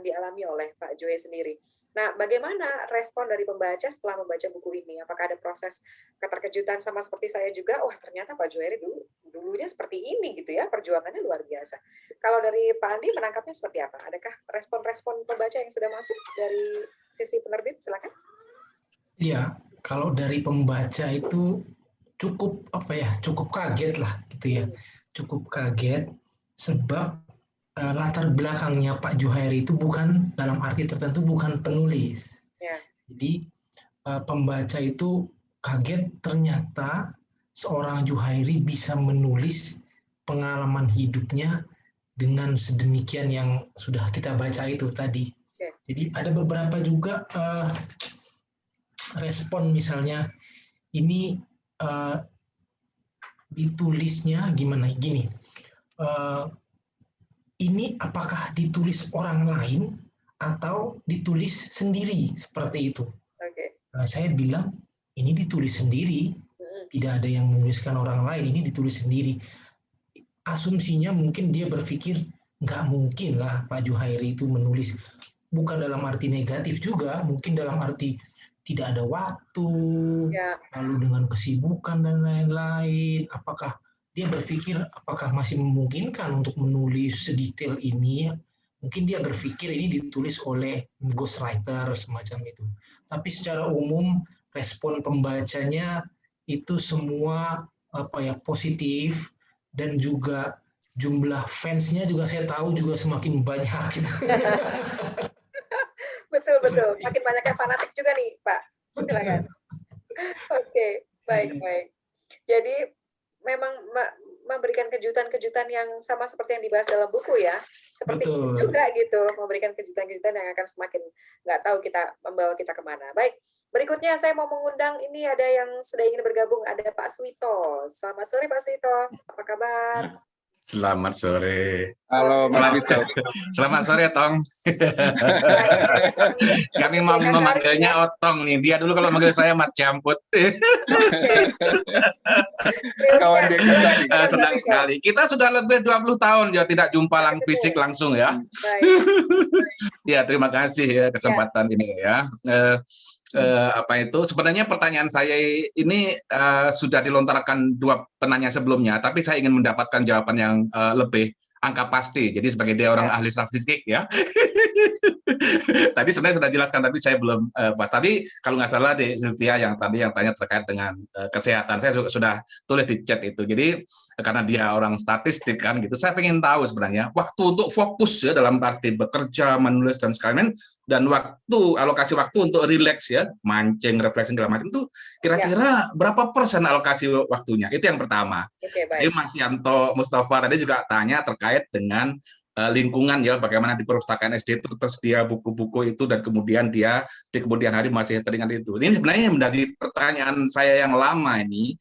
dialami oleh Pak Juhairi sendiri. Nah, bagaimana respon dari pembaca setelah membaca buku ini? Apakah ada proses keterkejutan sama seperti saya juga? Wah, ternyata Pak Juhairi dulunya seperti ini gitu ya, perjuangannya luar biasa. Kalau dari Pak Andi menangkapnya seperti apa? Adakah respon-respon pembaca yang sudah masuk dari sisi penerbit? Silakan. Iya, kalau dari pembaca itu cukup kaget lah gitu ya. Cukup kaget sebab latar belakangnya Pak Juhairi itu bukan dalam arti tertentu bukan penulis. Jadi pembaca itu kaget ternyata seorang Juhairi bisa menulis pengalaman hidupnya dengan sedemikian yang sudah kita baca itu tadi. Jadi ada beberapa juga respon, misalnya ini ditulisnya gini. Ini apakah ditulis orang lain atau ditulis sendiri seperti itu? Saya bilang ini ditulis sendiri, tidak ada yang menuliskan orang lain, ini ditulis sendiri. Asumsinya mungkin dia berpikir nggak mungkin lah Pak Juhairi itu menulis, bukan dalam arti negatif juga, mungkin dalam arti tidak ada waktu, lalu dengan kesibukan dan lain-lain. Apakah dia berpikir apakah masih memungkinkan untuk menulis sedetail ini? Mungkin dia berpikir ini ditulis oleh ghostwriter semacam itu. Tapi secara umum respon pembacanya itu semua positif, dan juga jumlah fansnya juga saya tahu juga semakin banyak. Betul. Makin banyak yang fanatik juga nih, Pak. Silakan. Oke, baik. Jadi memang memberikan kejutan-kejutan yang sama seperti yang dibahas dalam buku ya. Seperti itu juga gitu, memberikan kejutan-kejutan yang akan semakin nggak tahu membawa kita kemana. Baik, berikutnya saya mau mengundang, ini ada yang sudah ingin bergabung, ada Pak Suwito. Selamat sore Pak Suwito, apa kabar? Selamat sore. Halo, Selamat sore, Tong. Kami mau memanggilnya Otong nih. Dia dulu kalau manggil saya Mas Jamput. Senang sekali. Kita sudah lebih 20 tahun ya tidak jumpa fisik langsung ya. Ya, terima kasih ya kesempatan ini ya. Sebenarnya pertanyaan saya ini sudah dilontarkan dua penanya sebelumnya, tapi saya ingin mendapatkan jawaban yang lebih angka pasti. Jadi sebagai dia orang ahli statistik ya. Tadi sebenarnya sudah jelaskan, tapi saya belum. Tadi kalau nggak salah di Sylvia yang tanya terkait dengan kesehatan, saya sudah tulis di chat itu. Jadi karena dia orang statistik kan gitu, saya pengen tahu sebenarnya waktu untuk fokus ya dalam arti bekerja, menulis dan sekalian, dan alokasi waktu untuk rileks ya, mancing, refleksi segala macam itu kira-kira berapa persen alokasi waktunya? Itu yang pertama. Oke, Jadi baik. Mas Yanto Mustafa tadi juga tanya terkait dengan lingkungan ya, bagaimana di perpustakaan SD itu tersedia buku-buku itu dan kemudian dia di kemudian hari masih teringat itu. Ini sebenarnya menjadi pertanyaan saya yang lama ini.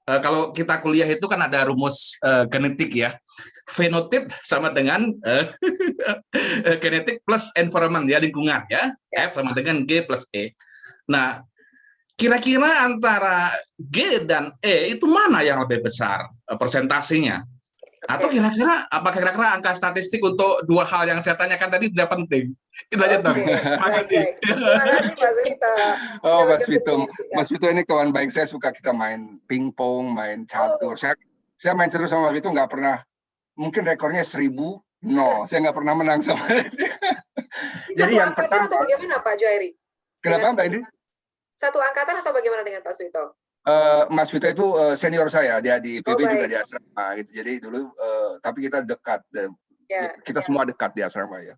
Kalau kita kuliah itu kan ada rumus genetik ya, fenotip sama dengan genetik plus environment ya, lingkungan ya, F sama dengan G plus E. Nah, kira-kira antara G dan E itu mana yang lebih besar persentasinya? Atau kira-kira angka statistik untuk dua hal yang saya tanyakan tadi tidak penting? Itu aja, Tom. Terima kasih. Terima kasih, Mas Vito. Oh, Mas Vito ini kawan baik saya, suka kita main pingpong, main catur. Saya main catur sama Mas Vito nggak pernah, mungkin rekornya 1000, saya nggak pernah menang sama dia. Jadi yang pertama, atau bagaimana Pak Juhairi? Kenapa Mbak Indri? Satu angkatan atau bagaimana dengan Pak Vito? Mas Vito itu senior saya, dia di PB juga di asrama gitu. Jadi dulu tapi kita dekat, kita semua dekat di asrama ya.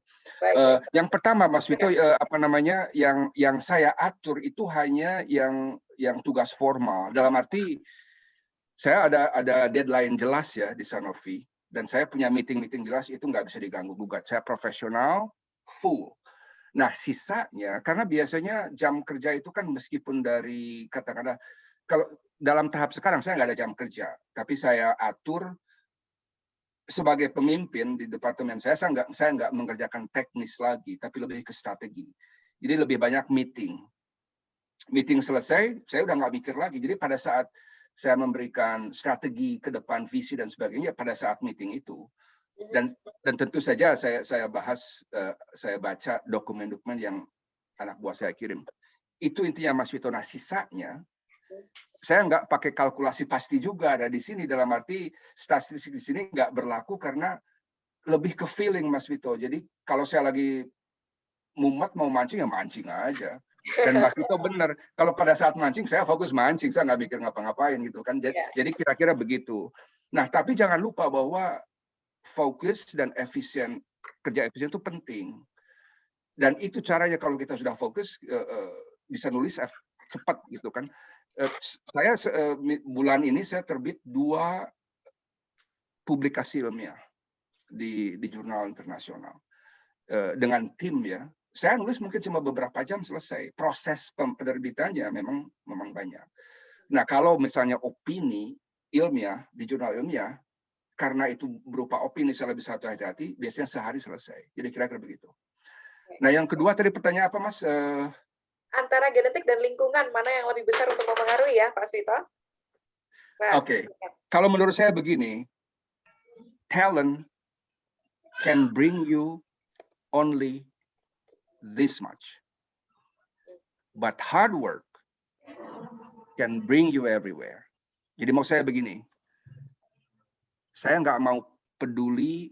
Yang pertama Mas Vito, yang saya atur itu hanya yang tugas formal. Dalam arti saya ada deadline jelas ya di Sanofi, dan saya punya meeting jelas, itu nggak bisa diganggu gugat. Saya profesional full. Nah sisanya, karena biasanya jam kerja itu kan meskipun dari katakanlah, kalau dalam tahap sekarang saya nggak ada jam kerja, tapi saya atur sebagai pemimpin di departemen saya nggak mengerjakan teknis lagi, tapi lebih ke strategi. Jadi lebih banyak meeting. Meeting selesai, saya udah nggak mikir lagi. Jadi pada saat saya memberikan strategi ke depan, visi dan sebagainya, pada saat meeting itu, dan tentu saja saya bahas, saya baca dokumen-dokumen yang anak buah saya kirim. Itu intinya Mas Vito. Nah sisanya saya nggak pakai kalkulasi pasti juga ada di sini, dalam arti statistik di sini nggak berlaku karena lebih ke feeling Mas Vito. Jadi kalau saya lagi mumet mau mancing ya mancing aja. Dan Mas Vito benar, kalau pada saat mancing saya fokus mancing, saya nggak mikir ngapa-ngapain gitu kan. Jadi kira-kira begitu. Nah tapi jangan lupa bahwa fokus dan kerja efisien itu penting. Dan itu caranya kalau kita sudah fokus bisa nulis cepat gitu kan. Saya bulan ini saya terbit 2 publikasi ilmiah di jurnal internasional dengan tim ya. Saya nulis mungkin cuma beberapa jam selesai. Proses penerbitannya memang banyak. Nah kalau misalnya opini ilmiah di jurnal ilmiah, karena itu berupa opini, saya lebih hati-hati, biasanya sehari selesai. Jadi kira-kira begitu. Nah yang kedua tadi pertanyaan apa Mas? Antara genetik dan lingkungan, mana yang lebih besar untuk mempengaruhi ya, Pak Vito? Oke. Kalau menurut saya begini, talent can bring you only this much, but hard work can bring you everywhere. Jadi mau saya begini, saya nggak peduli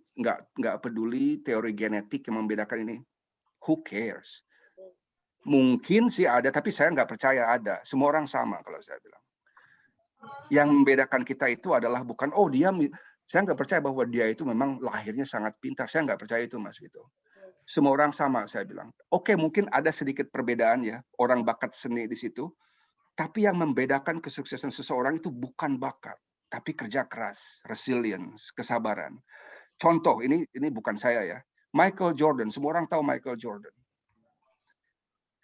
teori genetik yang membedakan ini. Who cares? Mungkin sih ada, tapi saya nggak percaya ada. Semua orang sama kalau saya bilang. Yang membedakan kita itu adalah bukan, saya nggak percaya bahwa dia itu memang lahirnya sangat pintar. Saya nggak percaya itu Mas Vito. Semua orang sama saya bilang. Oke, mungkin ada sedikit perbedaan ya, orang bakat seni di situ. Tapi yang membedakan kesuksesan seseorang itu bukan bakat, tapi kerja keras, resilience, kesabaran. Contoh, ini bukan saya ya. Michael Jordan, semua orang tahu Michael Jordan.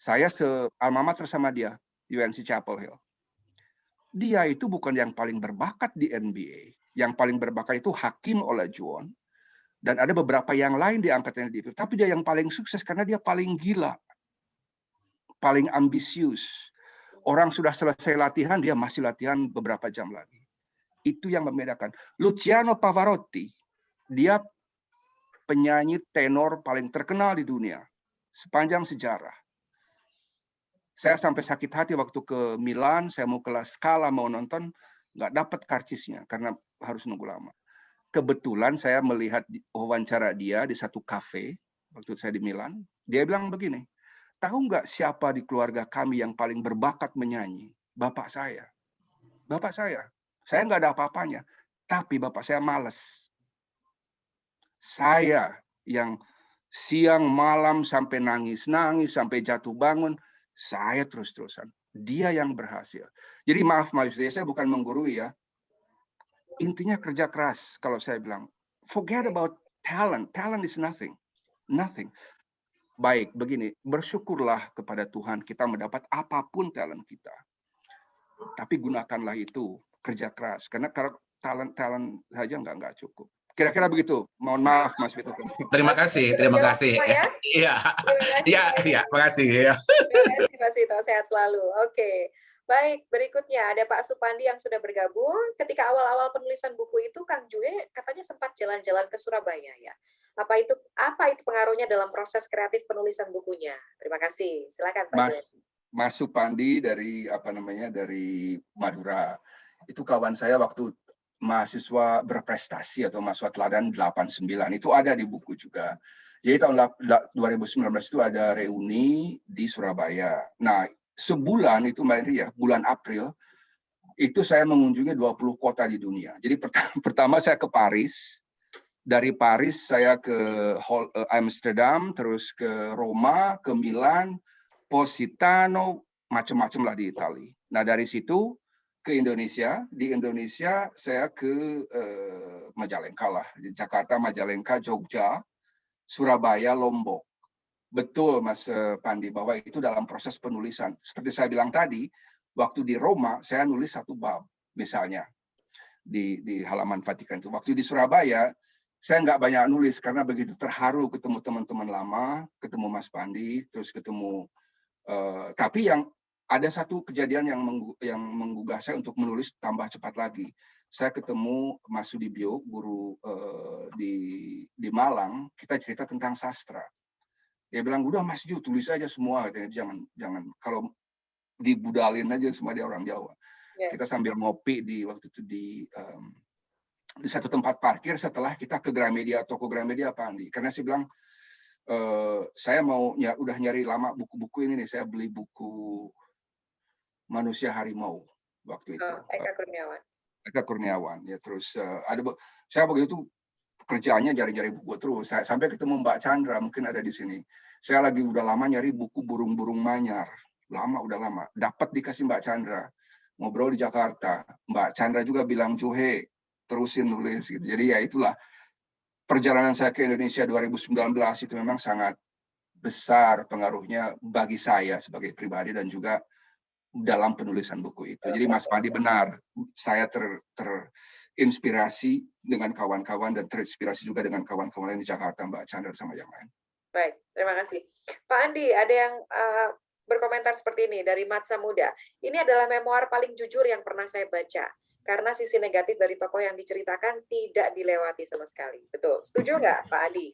Saya alma mater sama dia, UNC Chapel Hill. Dia itu bukan yang paling berbakat di NBA. Yang paling berbakat itu Hakeem Olajuwon. Dan ada beberapa yang lain di angkatannya dia. Tapi dia yang paling sukses karena dia paling gila. Paling ambisius. Orang sudah selesai latihan, dia masih latihan beberapa jam lagi. Itu yang membedakan. Luciano Pavarotti, dia penyanyi tenor paling terkenal di dunia. Sepanjang sejarah. Saya sampai sakit hati waktu ke Milan, saya mau ke La Scala, mau nonton, nggak dapat karcisnya karena harus nunggu lama. Kebetulan saya melihat wawancara dia di satu kafe, waktu saya di Milan, dia bilang begini, tahu nggak siapa di keluarga kami yang paling berbakat menyanyi? Bapak saya. Bapak saya. Saya nggak ada apa-apanya, tapi bapak saya malas. Saya yang Siang malam sampai nangis-nangis, sampai jatuh bangun, saya terus-terusan. Dia yang berhasil. Jadi maaf saya bukan menggurui ya. Intinya kerja keras kalau saya bilang. Forget about talent. Talent is nothing. Nothing. Baik, begini, bersyukurlah kepada Tuhan kita mendapat apapun talent kita. Tapi gunakanlah itu, kerja keras. Karena kalau talent saja nggak cukup. Kira-kira begitu. Mohon maaf, Mas Vito. Terima kasih. Iya, makasih ya. Terima kasih, Mas Vito. Sehat selalu. Oke. Baik, berikutnya ada Pak Supandi yang sudah bergabung. Ketika awal-awal penulisan buku itu, Kang Jue katanya sempat jalan-jalan ke Surabaya ya. Apa itu pengaruhnya dalam proses kreatif penulisan bukunya? Terima kasih. Silakan Pak Jue. Mas Supandi dari dari Madura. Itu kawan saya waktu mahasiswa berprestasi atau mahasiswa teladan 89. Itu ada di buku juga. Jadi tahun 2019 itu ada reuni di Surabaya. Nah, sebulan itu Mbak Ria, bulan April, itu saya mengunjungi 20 kota di dunia. Jadi pertama saya ke Paris. Dari Paris saya ke Amsterdam, terus ke Roma, ke Milan, Positano, macam-macam lah di Italia. Nah dari situ ke Indonesia. Di Indonesia saya ke Majalengka lah. Di Jakarta, Majalengka, Jogja, Surabaya, Lombok. Betul Mas Pandi bahwa itu dalam proses penulisan. Seperti saya bilang tadi, waktu di Roma saya nulis satu bab misalnya di halaman Vatikan itu. Waktu di Surabaya saya nggak banyak nulis karena begitu terharu ketemu teman-teman lama, ketemu Mas Pandi, terus ketemu. Tapi yang ada satu kejadian yang menggugah saya untuk menulis tambah cepat lagi. Saya ketemu Mas Sudibyo, guru di Malang. Kita cerita tentang sastra. Dia bilang, udah Mas Ju, tulis aja semua. Jangan kalau dibudalin aja semua, dia orang Jawa. Yeah. Kita sambil ngopi waktu itu di satu tempat parkir setelah kita ke Gramedia, toko Gramedia Pak Andi. Karena saya bilang, saya mau udah nyari lama buku-buku ini nih. Saya beli buku Manusia Harimau waktu itu. Eka Kurniawan. Ya terus saya begitu kerjanya nyari-nyari buku terus. Saya sampai ketemu Mbak Chandra, mungkin ada di sini. Saya lagi udah lama nyari buku burung-burung manyar. Udah lama. Dapat dikasih Mbak Chandra. Ngobrol di Jakarta. Mbak Chandra juga bilang, Juhe, terusin nulis gitu. Jadi ya itulah perjalanan saya ke Indonesia 2019 itu memang sangat besar pengaruhnya bagi saya sebagai pribadi dan juga dalam penulisan buku itu. Jadi Mas Pandi benar, saya terinspirasi dengan kawan-kawan dan terinspirasi juga dengan kawan-kawan lain di Jakarta, Mbak Chandra sama yang lain. Baik, terima kasih. Pak Andi, ada yang berkomentar seperti ini dari Matsa Muda. Ini adalah memoir paling jujur yang pernah saya baca. Karena sisi negatif dari tokoh yang diceritakan tidak dilewati sama sekali. Betul. Setuju nggak, Pak Adi?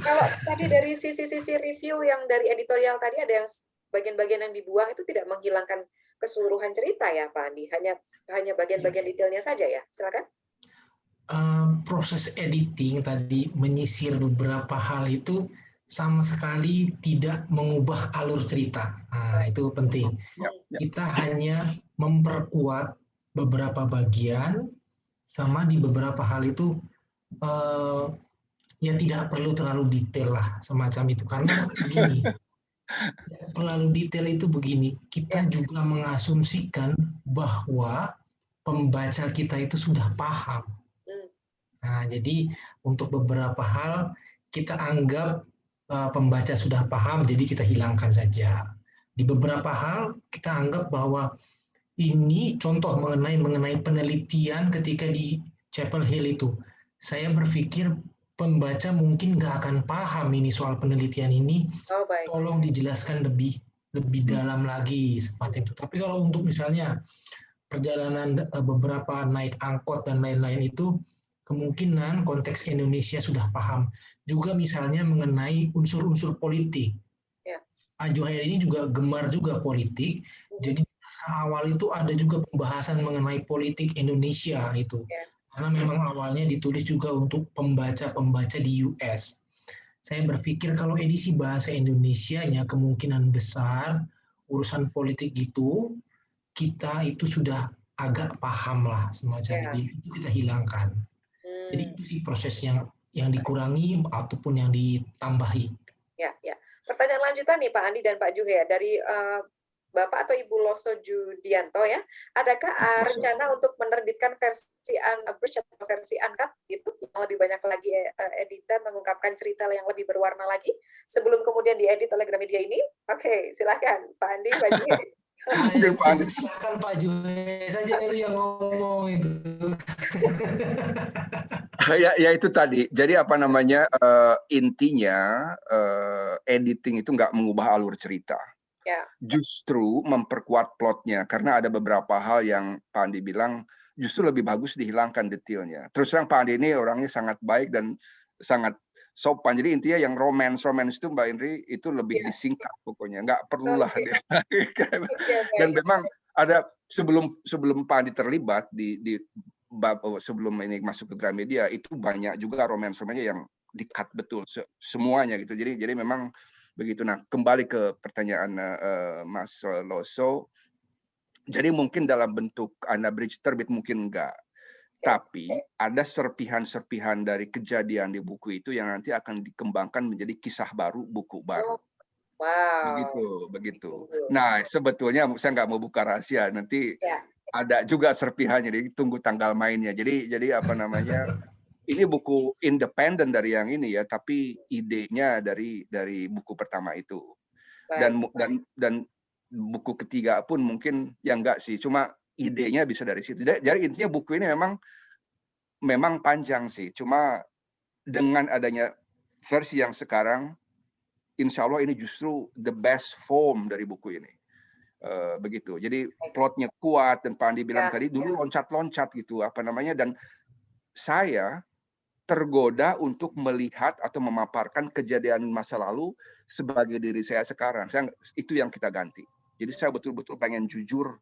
Kalau tadi dari sisi review yang dari editorial tadi ada yang bagian-bagian yang dibuang itu tidak menghilangkan keseluruhan cerita ya, Pak Andi. Hanya bagian-bagian detailnya saja ya. Silakan. Proses editing tadi menyisir beberapa hal itu sama sekali tidak mengubah alur cerita. Nah, itu penting. Kita hanya memperkuat beberapa bagian, sama di beberapa hal itu ya tidak perlu terlalu detail lah semacam itu. Karena begini, terlalu detail itu begini, kita juga mengasumsikan bahwa pembaca kita itu sudah paham. Nah, jadi untuk beberapa hal kita anggap pembaca sudah paham, jadi kita hilangkan saja. Di beberapa hal kita anggap bahwa ini contoh mengenai penelitian ketika di Chapel Hill itu. Saya berpikir pembaca mungkin nggak akan paham ini soal penelitian ini. Tolong dijelaskan lebih dalam lagi seperti itu. Tapi kalau untuk misalnya perjalanan beberapa naik angkot dan lain-lain itu, kemungkinan konteks Indonesia sudah paham. Juga misalnya mengenai unsur-unsur politik. Pak Juhairi ini juga gemar juga politik. Jadi awal itu ada juga pembahasan mengenai politik Indonesia itu. Karena memang awalnya ditulis juga untuk pembaca-pembaca di US. Saya berpikir kalau edisi bahasa Indonesianya kemungkinan besar urusan politik gitu, kita itu sudah agak paham lah semacam itu kita hilangkan. Jadi itu sih proses yang yang dikurangi ataupun yang ditambahi. Ya, ya. Pertanyaan lanjutan nih Pak Andi dan Pak Juhe dari Bapak atau Ibu Loso Judianto ya. Adakah rencana untuk menerbitkan versi unabridged atau versi uncut gitu yang lebih banyak lagi editan mengungkapkan cerita yang lebih berwarna lagi sebelum kemudian diedit oleh Gramedia ini? Oke, silakan Pak Andi, Pak Juhe. Silakan Pak Juhe saja yang ngomong itu. Ya itu tadi. Jadi apa namanya intinya editing itu nggak mengubah alur cerita. Ya. Justru memperkuat plotnya karena ada beberapa hal yang Pak Andi bilang justru lebih bagus dihilangkan detailnya. Terus terang Pak Andi ini orangnya sangat baik dan sangat sopan. Jadi intinya yang romance itu Mbak Indri itu lebih disingkat pokoknya. Nggak perlulah dia. Dan memang ada sebelum Pak Andi terlibat di sebelum ini masuk ke Gramedia itu banyak juga romance-nya yang di-cut betul semuanya gitu. Jadi memang begitu. Nah, kembali ke pertanyaan Mas Loso. Jadi mungkin dalam bentuk unabridged terbit mungkin enggak. Tapi ada serpihan-serpihan dari kejadian di buku itu yang nanti akan dikembangkan menjadi kisah baru, buku baru. Wow. Begitu. Nah, sebetulnya saya nggak mau buka rahasia. Nanti ada juga serpihannya. Jadi tunggu tanggal mainnya. Jadi apa namanya? Ini buku independen dari yang ini ya, tapi idenya dari buku pertama itu. Dan buku ketiga pun mungkin yang enggak sih, cuma idenya bisa dari situ. Jadi intinya buku ini memang panjang sih, cuma dengan adanya versi yang sekarang, insya Allah ini justru the best form dari buku ini. Begitu. Jadi plotnya kuat dan Pak Andi bilang tadi dulu loncat-loncat gitu apa namanya, dan saya tergoda untuk melihat atau memaparkan kejadian masa lalu sebagai diri saya sekarang. Itu yang kita ganti. Jadi saya betul-betul pengen jujur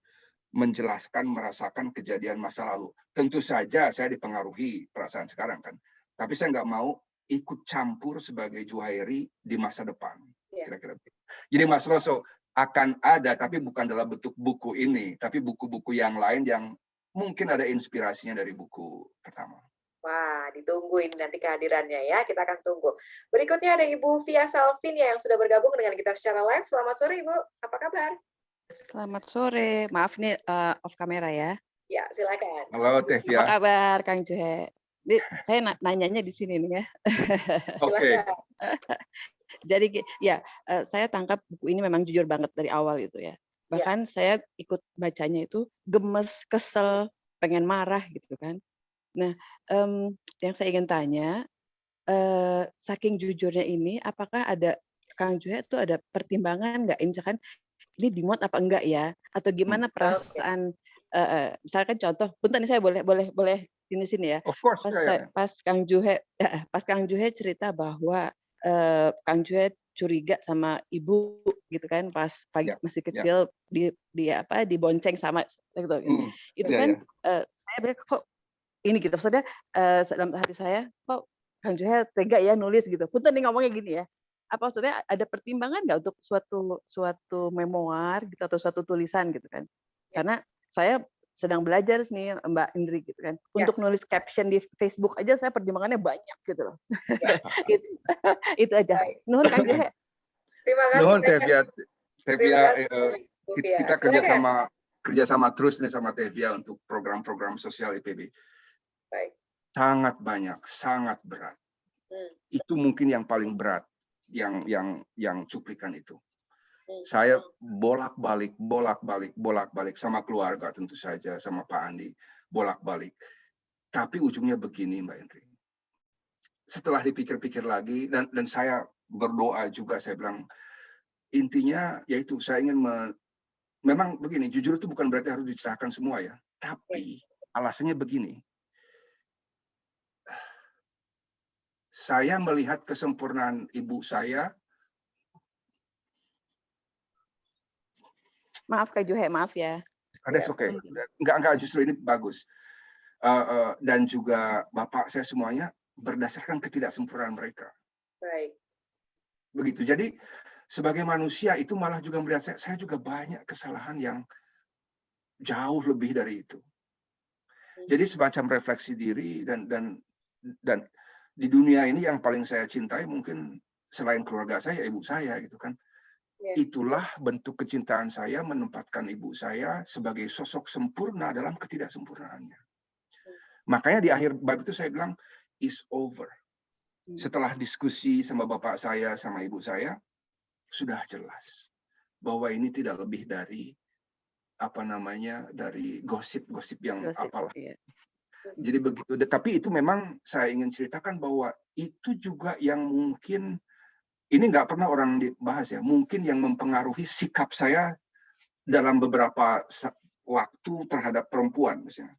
menjelaskan, merasakan kejadian masa lalu. Tentu saja saya dipengaruhi perasaan sekarang kan. Tapi saya nggak mau ikut campur sebagai Juhairi di masa depan. Kira-kira. Jadi Mas Loso akan ada, tapi bukan dalam bentuk buku ini, tapi buku-buku yang lain yang mungkin ada inspirasinya dari buku pertama. Wah, ditunggu ini nanti kehadirannya ya, kita akan tunggu. Berikutnya ada Ibu Via Salvin ya, yang sudah bergabung dengan kita secara live. Selamat sore Ibu, apa kabar? Selamat sore, maaf nih off kamera ya. Ya, silakan. Halo Teh Via. Apa kabar Kang Juhe? Saya nanyanya di sini nih ya. Oke. Jadi ya, saya tangkap buku ini memang jujur banget dari awal itu ya. Bahkan saya ikut bacanya itu gemes, kesel, pengen marah gitu kan. Nah, yang saya ingin tanya, saking jujurnya ini, apakah ada Kang Juhe itu ada pertimbangan nggak? Misalkan ini dimuat apa enggak ya? Atau gimana perasaan? Misalkan contoh, punten saya boleh ini sini ya. Of course. Pas Kang Juhe cerita bahwa Kang Juhe curiga sama ibu gitu kan pas pagi masih kecil dibonceng sama gitu. Itu kan saya bilang kok ini gitu, maksudnya dalam hati saya kok Kang Juhe tega ya nulis gitu. Punten nih ngomongnya gini ya. Apa maksudnya ada pertimbangan nggak untuk suatu memoir gitu atau suatu tulisan gitu kan? Karena saya sedang belajar nih Mbak Indri gitu kan. Untuk nulis caption di Facebook aja saya pertimbangannya banyak gitu loh. Itu aja. Nuhun Kang Juhe. Terima kasih. Nuhun Teh Via, kita kerjasama terus nih sama Teh Via untuk program-program sosial IPB. Baik. Sangat banyak, sangat berat. Itu mungkin yang paling berat, yang cuplikan itu. Saya bolak-balik sama keluarga tentu saja, sama Pak Andi, bolak-balik. Tapi ujungnya begini Mbak Indri. Setelah dipikir-pikir lagi, dan saya berdoa juga, saya bilang, intinya yaitu saya ingin, memang begini, jujur itu bukan berarti harus dicerahkan semua ya. Tapi alasannya begini. Saya melihat kesempurnaan ibu saya. Maaf Kak Juhe, maaf ya. Ada oke. Enggak, justru ini bagus. Dan juga bapak saya semuanya berdasarkan ketidaksempurnaan mereka. Baik. Begitu. Jadi sebagai manusia itu malah juga melihat saya juga banyak kesalahan yang jauh lebih dari itu. Jadi semacam refleksi diri dan di dunia ini yang paling saya cintai mungkin selain keluarga saya, ibu saya gitu kan. Itulah bentuk kecintaan saya menempatkan ibu saya sebagai sosok sempurna dalam ketidaksempurnaannya. Makanya di akhir bab itu saya bilang, is over. Setelah diskusi sama bapak saya, sama ibu saya, sudah jelas bahwa ini tidak lebih dari dari gosip-gosip yang apalah. Jadi begitu. Tapi itu memang saya ingin ceritakan bahwa itu juga yang mungkin ini nggak pernah orang dibahas ya. Mungkin yang mempengaruhi sikap saya dalam beberapa waktu terhadap perempuan misalnya.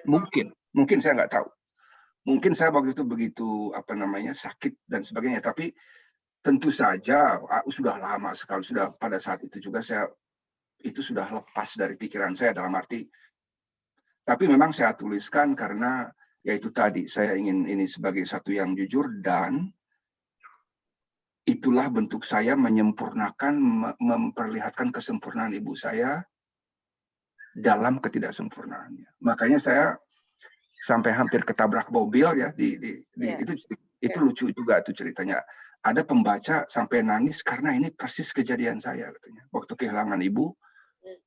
Mungkin saya nggak tahu. Mungkin saya waktu itu begitu sakit dan sebagainya. Tapi tentu saja sudah lama sekali, sudah pada saat itu juga itu sudah lepas dari pikiran saya dalam arti. Tapi memang saya tuliskan karena yaitu tadi saya ingin ini sebagai satu yang jujur dan itulah bentuk saya menyempurnakan, memperlihatkan kesempurnaan ibu saya dalam ketidaksempurnaannya. Makanya saya sampai hampir ketabrak mobil ya itu lucu juga tuh ceritanya. Ada pembaca sampai nangis karena ini persis kejadian saya katanya. Waktu kehilangan ibu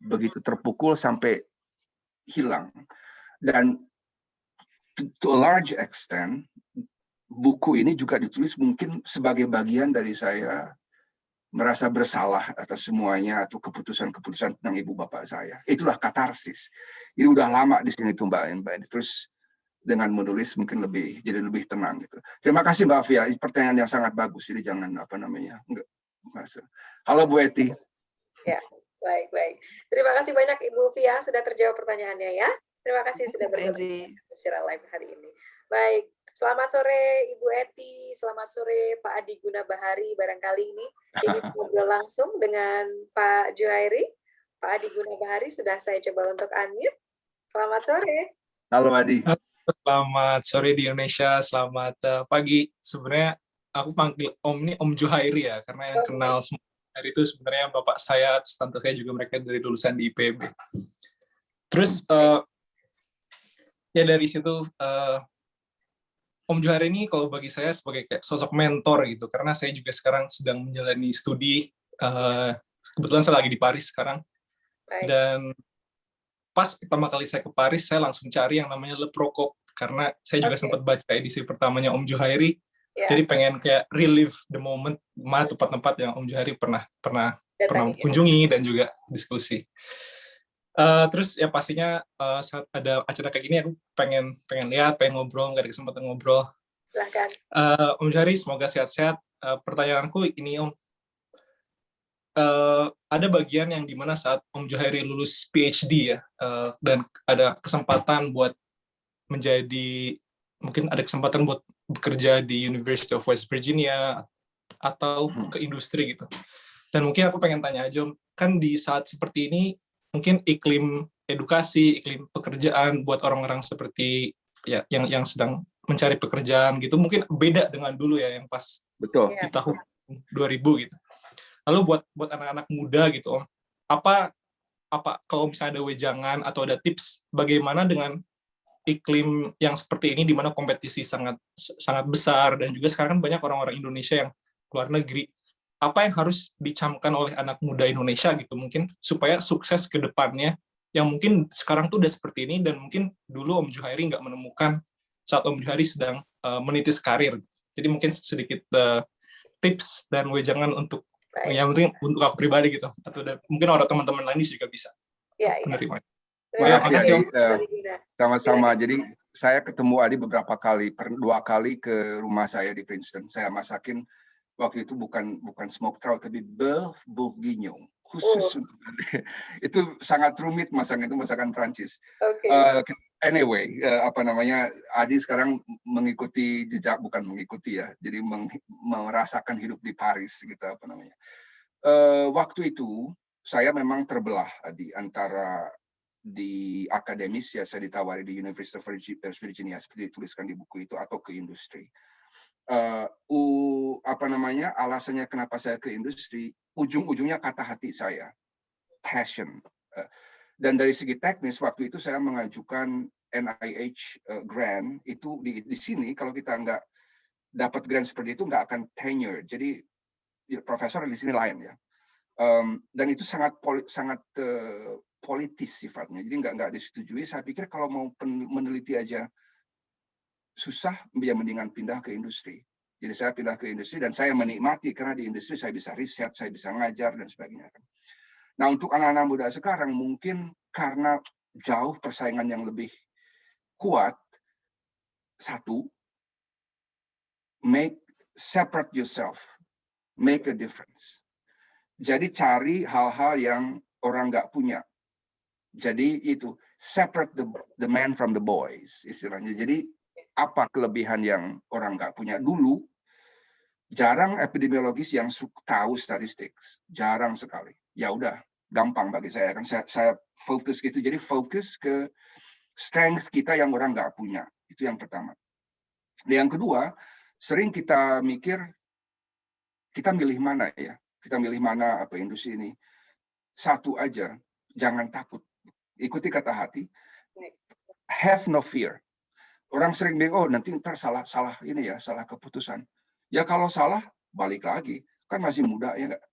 begitu terpukul sampai hilang. Dan to a large extent buku ini juga ditulis mungkin sebagai bagian dari saya merasa bersalah atas semuanya atau keputusan-keputusan tentang ibu bapak saya. Itulah katarsis. Ini udah lama di sini tuh Mbak. Terus dengan menulis mungkin jadi lebih tenang gitu. Terima kasih Mbak Fia. Pertanyaan yang sangat bagus. Jadi jangan Halo Bu Eti. Ya, baik. Terima kasih banyak Ibu Fia sudah terjawab pertanyaannya ya. Terima kasih sudah berbagi secara live hari ini. Baik. Selamat sore Ibu Eti, selamat sore Pak Adi Guna Bahari. Barangkali ini ingin ngobrol langsung dengan Pak Juhairi. Pak Adi Guna Bahari sudah saya coba untuk unmute. Selamat sore. Halo Adi. Selamat sore di Indonesia, selamat pagi. Sebenarnya aku panggil Om ini Om Juhairi ya, karena yang kenal semua hari itu sebenarnya bapak saya, tante saya juga mereka dari lulusan di IPB. Terus ya dari situ Om Juhairi ini kalau bagi saya sebagai kayak sosok mentor gitu, karena saya juga sekarang sedang menjalani studi, kebetulan saya lagi di Paris sekarang, dan pas pertama kali saya ke Paris, saya langsung cari yang namanya Le Procop, karena saya juga sempat baca edisi pertamanya Om Juhairi, jadi pengen kayak relive the moment, tempat-tempat yang Om Juhairi pernah kunjungi dan juga diskusi. Terus ya pastinya saat ada acara kayak gini aku pengen lihat, pengen ngobrol, nggak ada kesempatan ngobrol. Silakan. Om Juhairi semoga sehat-sehat. Pertanyaanku ini Om, ada bagian yang dimana saat Om Juhairi lulus PhD ya, dan ada kesempatan buat mungkin ada kesempatan buat bekerja di University of West Virginia atau ke industri gitu. Dan mungkin aku pengen tanya aja Om, kan di saat seperti ini mungkin iklim edukasi, iklim pekerjaan buat orang-orang seperti ya yang sedang mencari pekerjaan gitu mungkin beda dengan dulu ya yang pas di tahun 2000 gitu. Lalu buat anak-anak muda gitu Om, apa kalau misalnya ada wejangan atau ada tips bagaimana dengan iklim yang seperti ini di mana kompetisi sangat besar dan juga sekarang kan banyak orang-orang Indonesia yang keluar negeri. Apa yang harus dicamkan oleh anak muda Indonesia gitu mungkin supaya sukses ke depannya yang mungkin sekarang tuh udah seperti ini dan mungkin dulu Om Juhairi nggak menemukan saat Om Juhairi sedang menitis karir. Jadi mungkin sedikit tips dan wejangan untuk yang penting untuk aku pribadi gitu atau mungkin orang teman-teman lain juga bisa menerima. Terima kasih sama-sama. Jadi saya ketemu Adi beberapa kali, 2 kali ke rumah saya di Princeton. Saya masakin waktu itu bukan smoke trout tapi beef bourguignon khusus untuk itu sangat rumit masaknya, itu masakan Prancis. Anyway, Adi sekarang mengikuti jejak, bukan mengikuti ya, jadi merasakan hidup di Paris gitu waktu itu saya memang terbelah Adi antara di akademis ya saya ditawari di University of Virginia seperti dituliskan di buku itu atau ke industri. Alasannya kenapa saya ke industri, ujung-ujungnya kata hati saya, passion. Dan dari segi teknis waktu itu saya mengajukan NIH grant itu di sini kalau kita nggak dapat grant seperti itu nggak akan tenure. Jadi profesor di sini lain ya. Dan itu sangat politis sifatnya. Jadi nggak disetujui. Saya pikir kalau mau meneliti aja susah, dia mendingan pindah ke industri. Jadi saya pindah ke industri dan saya menikmati karena di industri saya bisa riset, saya bisa ngajar dan sebagainya. Nah untuk anak-anak muda sekarang mungkin karena jauh persaingan yang lebih kuat, satu, separate yourself, make a difference. Jadi cari hal-hal yang orang nggak punya. Jadi itu separate the man from the boys istilahnya. Jadi apa kelebihan yang orang nggak punya dulu? Jarang epidemiologis yang tahu statistik, jarang sekali. Ya udah, gampang bagi saya kan saya fokus gitu. Jadi fokus ke strength kita yang orang nggak punya. Itu yang pertama. Yang kedua, sering kita mikir kita milih mana ya? Kita milih mana apa industri ini? Satu aja, jangan takut. Ikuti kata hati. Have no fear. Orang sering bingung, oh nanti ntar salah ini ya, salah keputusan. Ya kalau salah, balik lagi. Kan masih muda ya nggak?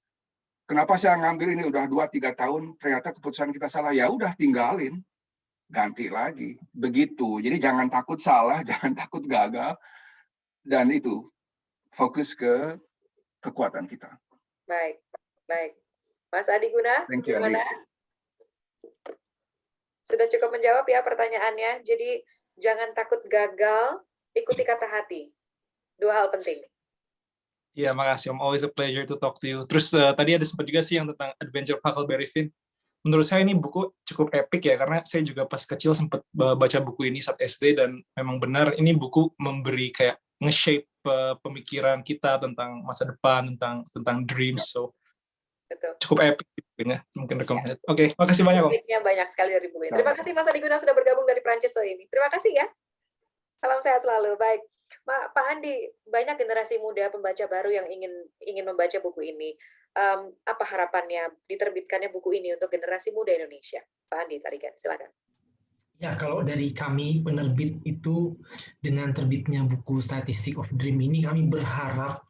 Kenapa saya ngambil ini udah 2-3 tahun, ternyata keputusan kita salah. Ya udah tinggalin, ganti lagi. Begitu. Jadi jangan takut salah, jangan takut gagal. Dan itu, fokus ke kekuatan kita. Baik, baik. Mas Adi Guna, gimana? Sudah cukup menjawab ya pertanyaannya. Jadi jangan takut gagal, ikuti kata hati. 2 hal penting. Ya, makasih Om. Always a pleasure to talk to you. Terus tadi ada sempat juga sih yang tentang Adventure of Huckleberry Finn. Menurut saya ini buku cukup epic ya, karena saya juga pas kecil sempat baca buku ini saat SD, dan memang benar ini buku memberi kayak nge-shape pemikiran kita tentang masa depan, tentang dreams. So betul. Cukup epic bukunya. Mungkin recommended. Oke, makasih banyak Om. Banyak sekali dari buku ini. Terima kasih Mas Adi Guna sudah bergabung dari Prancis ini. Terima kasih ya. Salam sehat selalu. Baik. Pak Andi, banyak generasi muda pembaca baru yang ingin membaca buku ini. Apa harapannya diterbitkannya buku ini untuk generasi muda Indonesia? Pak Andi Tarigan, silakan. Ya, kalau dari kami penerbit itu dengan terbitnya buku Statistic of Dream ini, kami berharap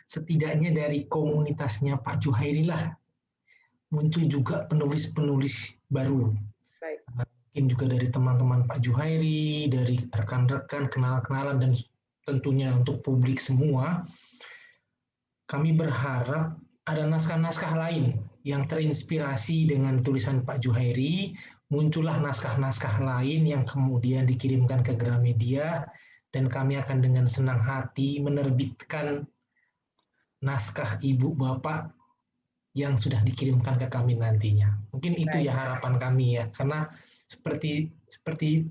setidaknya dari komunitasnya Pak Juhairi lah muncul juga penulis-penulis baru. Baik. Mungkin juga dari teman-teman Pak Juhairi, dari rekan-rekan, kenalan-kenalan, dan tentunya untuk publik semua. Kami berharap ada naskah-naskah lain yang terinspirasi dengan tulisan Pak Juhairi, muncullah naskah-naskah lain yang kemudian dikirimkan ke Gramedia, dan kami akan dengan senang hati menerbitkan naskah Ibu Bapak yang sudah dikirimkan ke kami nantinya. Mungkin itu ya harapan kami ya, karena seperti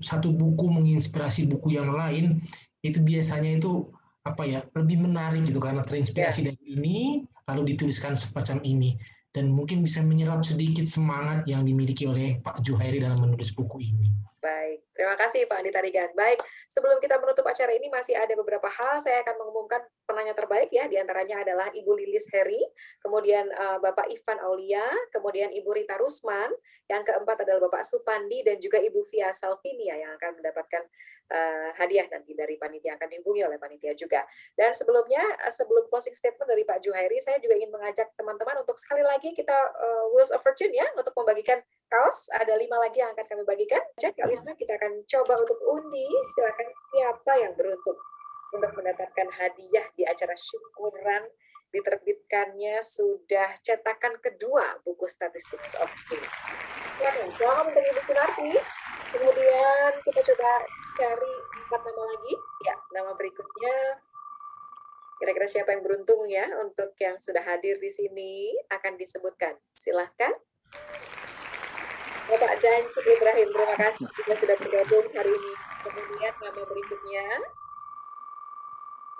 satu buku menginspirasi buku yang lain, itu biasanya itu apa ya, lebih menarik gitu karena terinspirasi dari ini lalu dituliskan semacam ini, dan mungkin bisa menyerap sedikit semangat yang dimiliki oleh Pak Juhairi dalam menulis buku ini. Baik, terima kasih Pak Andi Tarigan. Baik, sebelum kita menutup acara ini masih ada beberapa hal. Saya akan mengumumkan penanya terbaik ya, diantaranya adalah Ibu Lilis Heri, kemudian Bapak Ivan Aulia, kemudian Ibu Rita Rusman, yang keempat adalah Bapak Supandi, dan juga Ibu Via Salvinia yang akan mendapatkan hadiah nanti dari panitia, akan dihubungi oleh panitia juga. Dan sebelumnya, sebelum closing statement dari Pak Juhairi, saya juga ingin mengajak teman-teman untuk sekali lagi kita Wheels of Fortune ya, untuk membagikan kaos. Ada 5 lagi yang akan kami bagikan. Cek Kak Lisna, kita akan coba untuk undi. Silakan siapa yang beruntung untuk mendapatkan hadiah di acara syukuran diterbitkannya sudah cetakan kedua buku Statistics of Dream. Selamat untuk Ibu Sunarti. Kemudian kita coba cari 4 nama lagi. Ya, nama berikutnya. Kira-kira siapa yang beruntung ya untuk yang sudah hadir di sini akan disebutkan. Silahkan. Bapak Danci Ibrahim, terima kasih sudah bergabung hari ini. Kemudian nama berikutnya.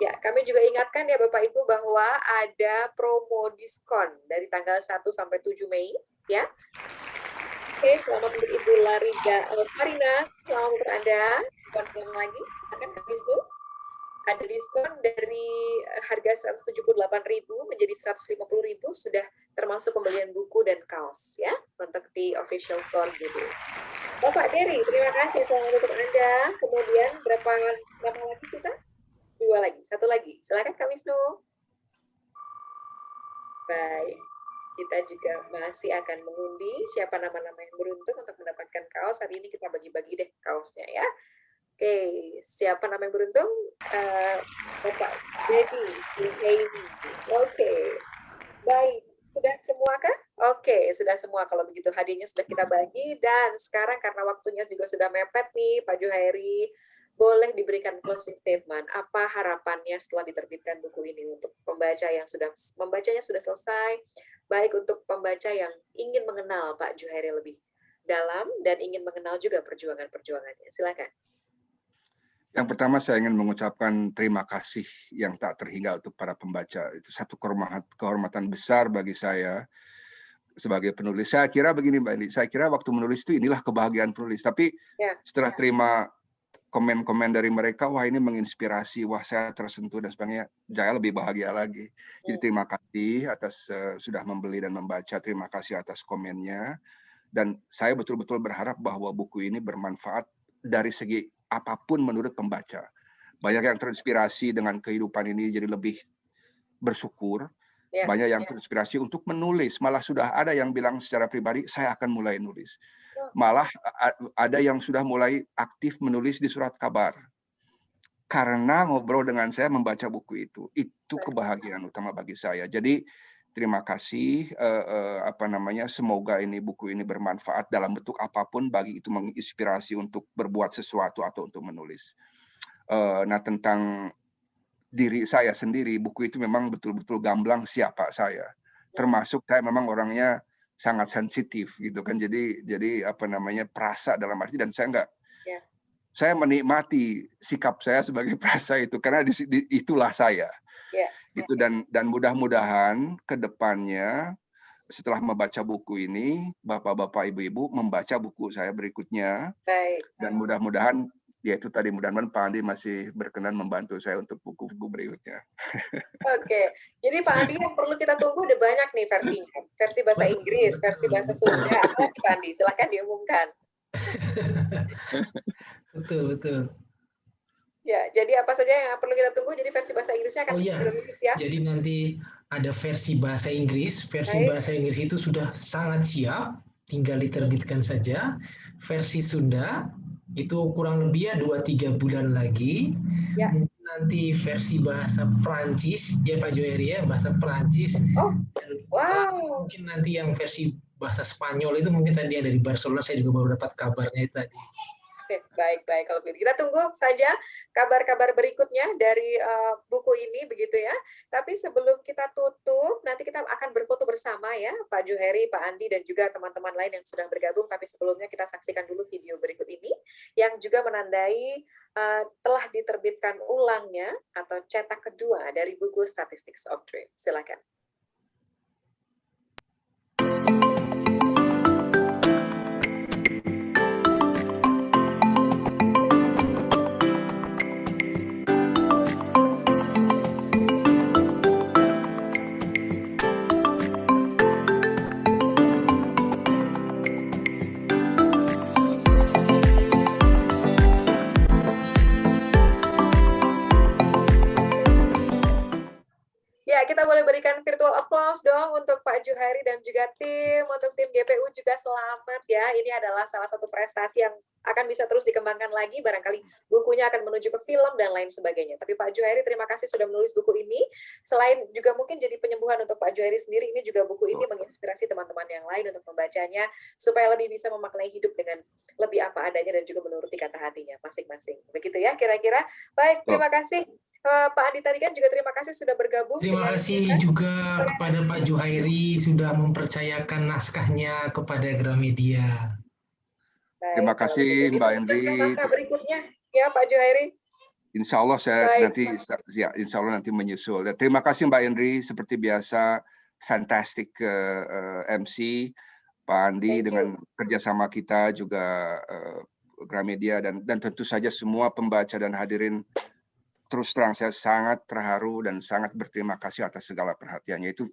Ya, kami juga ingatkan ya Bapak Ibu bahwa ada promo diskon dari tanggal 1 sampai 7 Mei ya. Oke, selamat untuk Ibu Karina, selamat untuk Anda. Buat yang lagi, silakan Kak Wisnu. Ada diskon dari harga 178.000 menjadi 150.000, sudah termasuk pembelian buku dan kaos ya. untuk di official store gitu. Bapak Dery, terima kasih selamat untuk Anda. Kemudian berapa lama lagi kita? 2 lagi, 1 lagi. Silakan Kak Wisnu. Baik, kita juga masih akan mengundi siapa nama-nama yang beruntung untuk mendapatkan kaos. Hari ini kita bagi-bagi deh kaosnya ya. Oke, siapa nama yang beruntung? Bapak Dedi, Oke, baik. Sudah semua kah? Oke, sudah semua. Kalau begitu hadiahnya sudah kita bagi. Dan sekarang karena waktunya juga sudah mepet nih, Pak Juhairi, boleh diberikan closing statement. Apa harapannya setelah diterbitkan buku ini untuk pembaca yang sudah membacanya sudah selesai, baik untuk pembaca yang ingin mengenal Pak Juhairi lebih dalam dan ingin mengenal juga perjuangan-perjuangannya. Silakan. Yang pertama saya ingin mengucapkan terima kasih yang tak terhingga untuk para pembaca. Itu satu kehormatan besar bagi saya sebagai penulis. Saya kira begini Mbak Eli, saya kira waktu menulis itu inilah kebahagiaan penulis. Tapi setelah terima komen-komen dari mereka, wah ini menginspirasi, wah saya tersentuh dan sebagainya, saya lebih bahagia lagi. Jadi terima kasih atas sudah membeli dan membaca, terima kasih atas komennya. Dan saya betul-betul berharap bahwa buku ini bermanfaat dari segi apapun menurut pembaca. Banyak yang terinspirasi dengan kehidupan ini jadi lebih bersyukur. Banyak yang terinspirasi untuk menulis. Malah sudah ada yang bilang secara pribadi, saya akan mulai nulis. Malah ada yang sudah mulai aktif menulis di surat kabar. Karena ngobrol dengan saya membaca buku itu. Itu kebahagiaan utama bagi saya. Jadi terima kasih. Semoga buku ini bermanfaat dalam bentuk apapun bagi itu menginspirasi untuk berbuat sesuatu atau untuk menulis. Nah tentang diri saya sendiri, buku itu memang betul-betul gamblang siapa saya. Termasuk saya memang orangnya sangat sensitif gitu kan. Jadi perasa dalam arti, dan saya menikmati sikap saya sebagai perasa itu karena itulah saya. Itu dan mudah-mudahan ke depannya setelah membaca buku ini, Bapak-bapak, Ibu-ibu membaca buku saya berikutnya. Dan mudah-mudahan yaitu tadi mudah-mudahan Pak Andi masih berkenan membantu saya untuk buku-buku berikutnya. Oke, jadi Pak Andi yang perlu kita tunggu udah banyak nih versinya. Versi bahasa Inggris, versi bahasa Sunda. Apa Pak Andi? Silahkan diumumkan. Betul. Ya, jadi apa saja yang perlu kita tunggu? Jadi versi bahasa Inggrisnya akan segera rilis ya. Jadi nanti ada versi bahasa Inggris. Versi bahasa Inggris itu sudah sangat siap, tinggal diterbitkan saja. Versi Sunda itu kurang lebih 2-3 bulan lagi. Nanti versi bahasa Perancis, ya Pak Juhairi ya, bahasa Perancis. Mungkin nanti yang versi bahasa Spanyol itu mungkin tadi ada di Barcelona, saya juga baru dapat kabarnya itu tadi. Oke, baik. Kalau begitu kita tunggu saja kabar-kabar berikutnya dari buku ini begitu ya. Tapi sebelum kita tutup, nanti kita akan berfoto bersama ya, Pak Juhairi, Pak Andi, dan juga teman-teman lain yang sudah bergabung. Tapi sebelumnya kita saksikan dulu video berikut ini yang juga menandai telah diterbitkan ulangnya atau cetak kedua dari buku Statistics of Dreams. Silakan. Kita boleh berikan virtual applause dong untuk Pak Juhairi dan juga tim. Untuk tim GPU juga selamat ya. Ini adalah salah satu prestasi yang akan bisa terus dikembangkan lagi. Barangkali bukunya akan menuju ke film dan lain sebagainya. Tapi Pak Juhairi, terima kasih sudah menulis buku ini. Selain juga mungkin jadi penyembuhan untuk Pak Juhairi sendiri, ini juga buku ini menginspirasi teman-teman yang lain untuk membacanya supaya lebih bisa memaknai hidup dengan lebih apa adanya dan juga menuruti kata hatinya masing-masing. Begitu ya kira-kira. Baik, terima kasih. Pak Andi tadi kan juga terima kasih sudah bergabung. Terima kasih juga kepada Pak Juhairi sudah mempercayakan naskahnya kepada Gramedia. Baik, terima kasih Mbak Hendri. Naskah berikutnya ya Pak Juhairi. Insya Allah insya Allah nanti menyusul. Terima kasih Mbak Hendri, seperti biasa fantastic MC Pak Andi dengan kerjasama kita juga Gramedia dan tentu saja semua pembaca dan hadirin. Terus terang saya sangat terharu dan sangat berterima kasih atas segala perhatiannya. Itu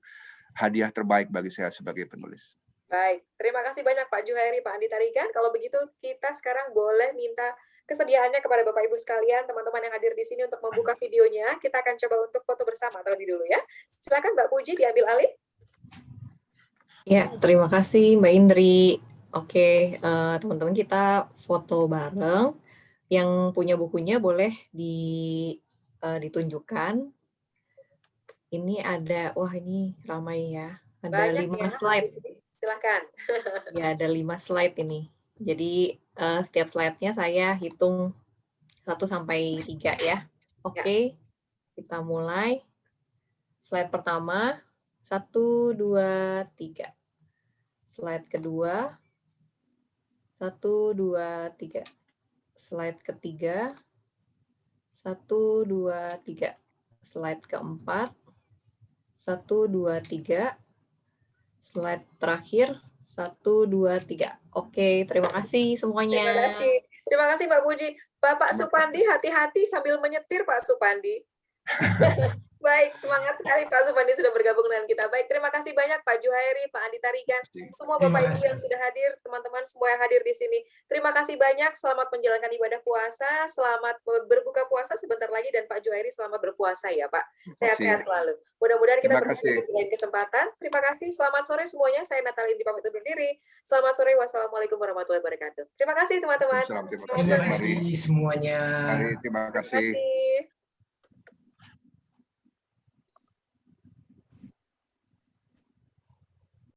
hadiah terbaik bagi saya sebagai penulis. Baik, terima kasih banyak Pak Juhairi, Pak Andi Tarigan. Kalau begitu kita sekarang boleh minta kesediaannya kepada Bapak Ibu sekalian, teman-teman yang hadir di sini untuk membuka videonya. Kita akan coba untuk foto bersama terlebih dulu ya. Silakan Mbak Puji diambil alih. Ya, terima kasih Mbak Indri. Oke, teman-teman kita foto bareng. Yang punya bukunya boleh ditunjukkan. Ini ada, wah ini ramai ya. Ada Banyak 5 ya. slide. Silakan. Ya, ada 5 slide ini. Jadi setiap slide-nya saya hitung 1 sampai 3 ya. Oke, kita mulai. Slide pertama, 1, 2, 3. Slide kedua, 1, 2, 3. Slide ketiga, 1, 2, 3. Slide keempat, 1, 2, 3. Slide terakhir, 1, 2, 3. Oke, terima kasih semuanya. Terima kasih. Terima kasih Mbak Puji. Bapak Supandi, hati-hati sambil menyetir Pak Supandi. Baik, semangat sekali Pak Supandi sudah bergabung dengan kita. Baik, terima kasih banyak Pak Juhairi, Pak Andi Tarigan, semua Bapak Ibu yang sudah hadir, teman-teman semua yang hadir di sini. Terima kasih banyak, selamat menjalankan ibadah puasa, selamat berbuka puasa sebentar lagi, dan Pak Juhairi selamat berpuasa ya Pak. Sehat-sehat selalu. Mudah-mudahan kita bertemu di lain kesempatan. Terima kasih, selamat sore semuanya. Saya Natalie di pamit undur diri. Selamat sore, wassalamualaikum warahmatullahi wabarakatuh. Terima kasih teman-teman. Terima Terima kasih semuanya. Terima kasih. Terima kasih.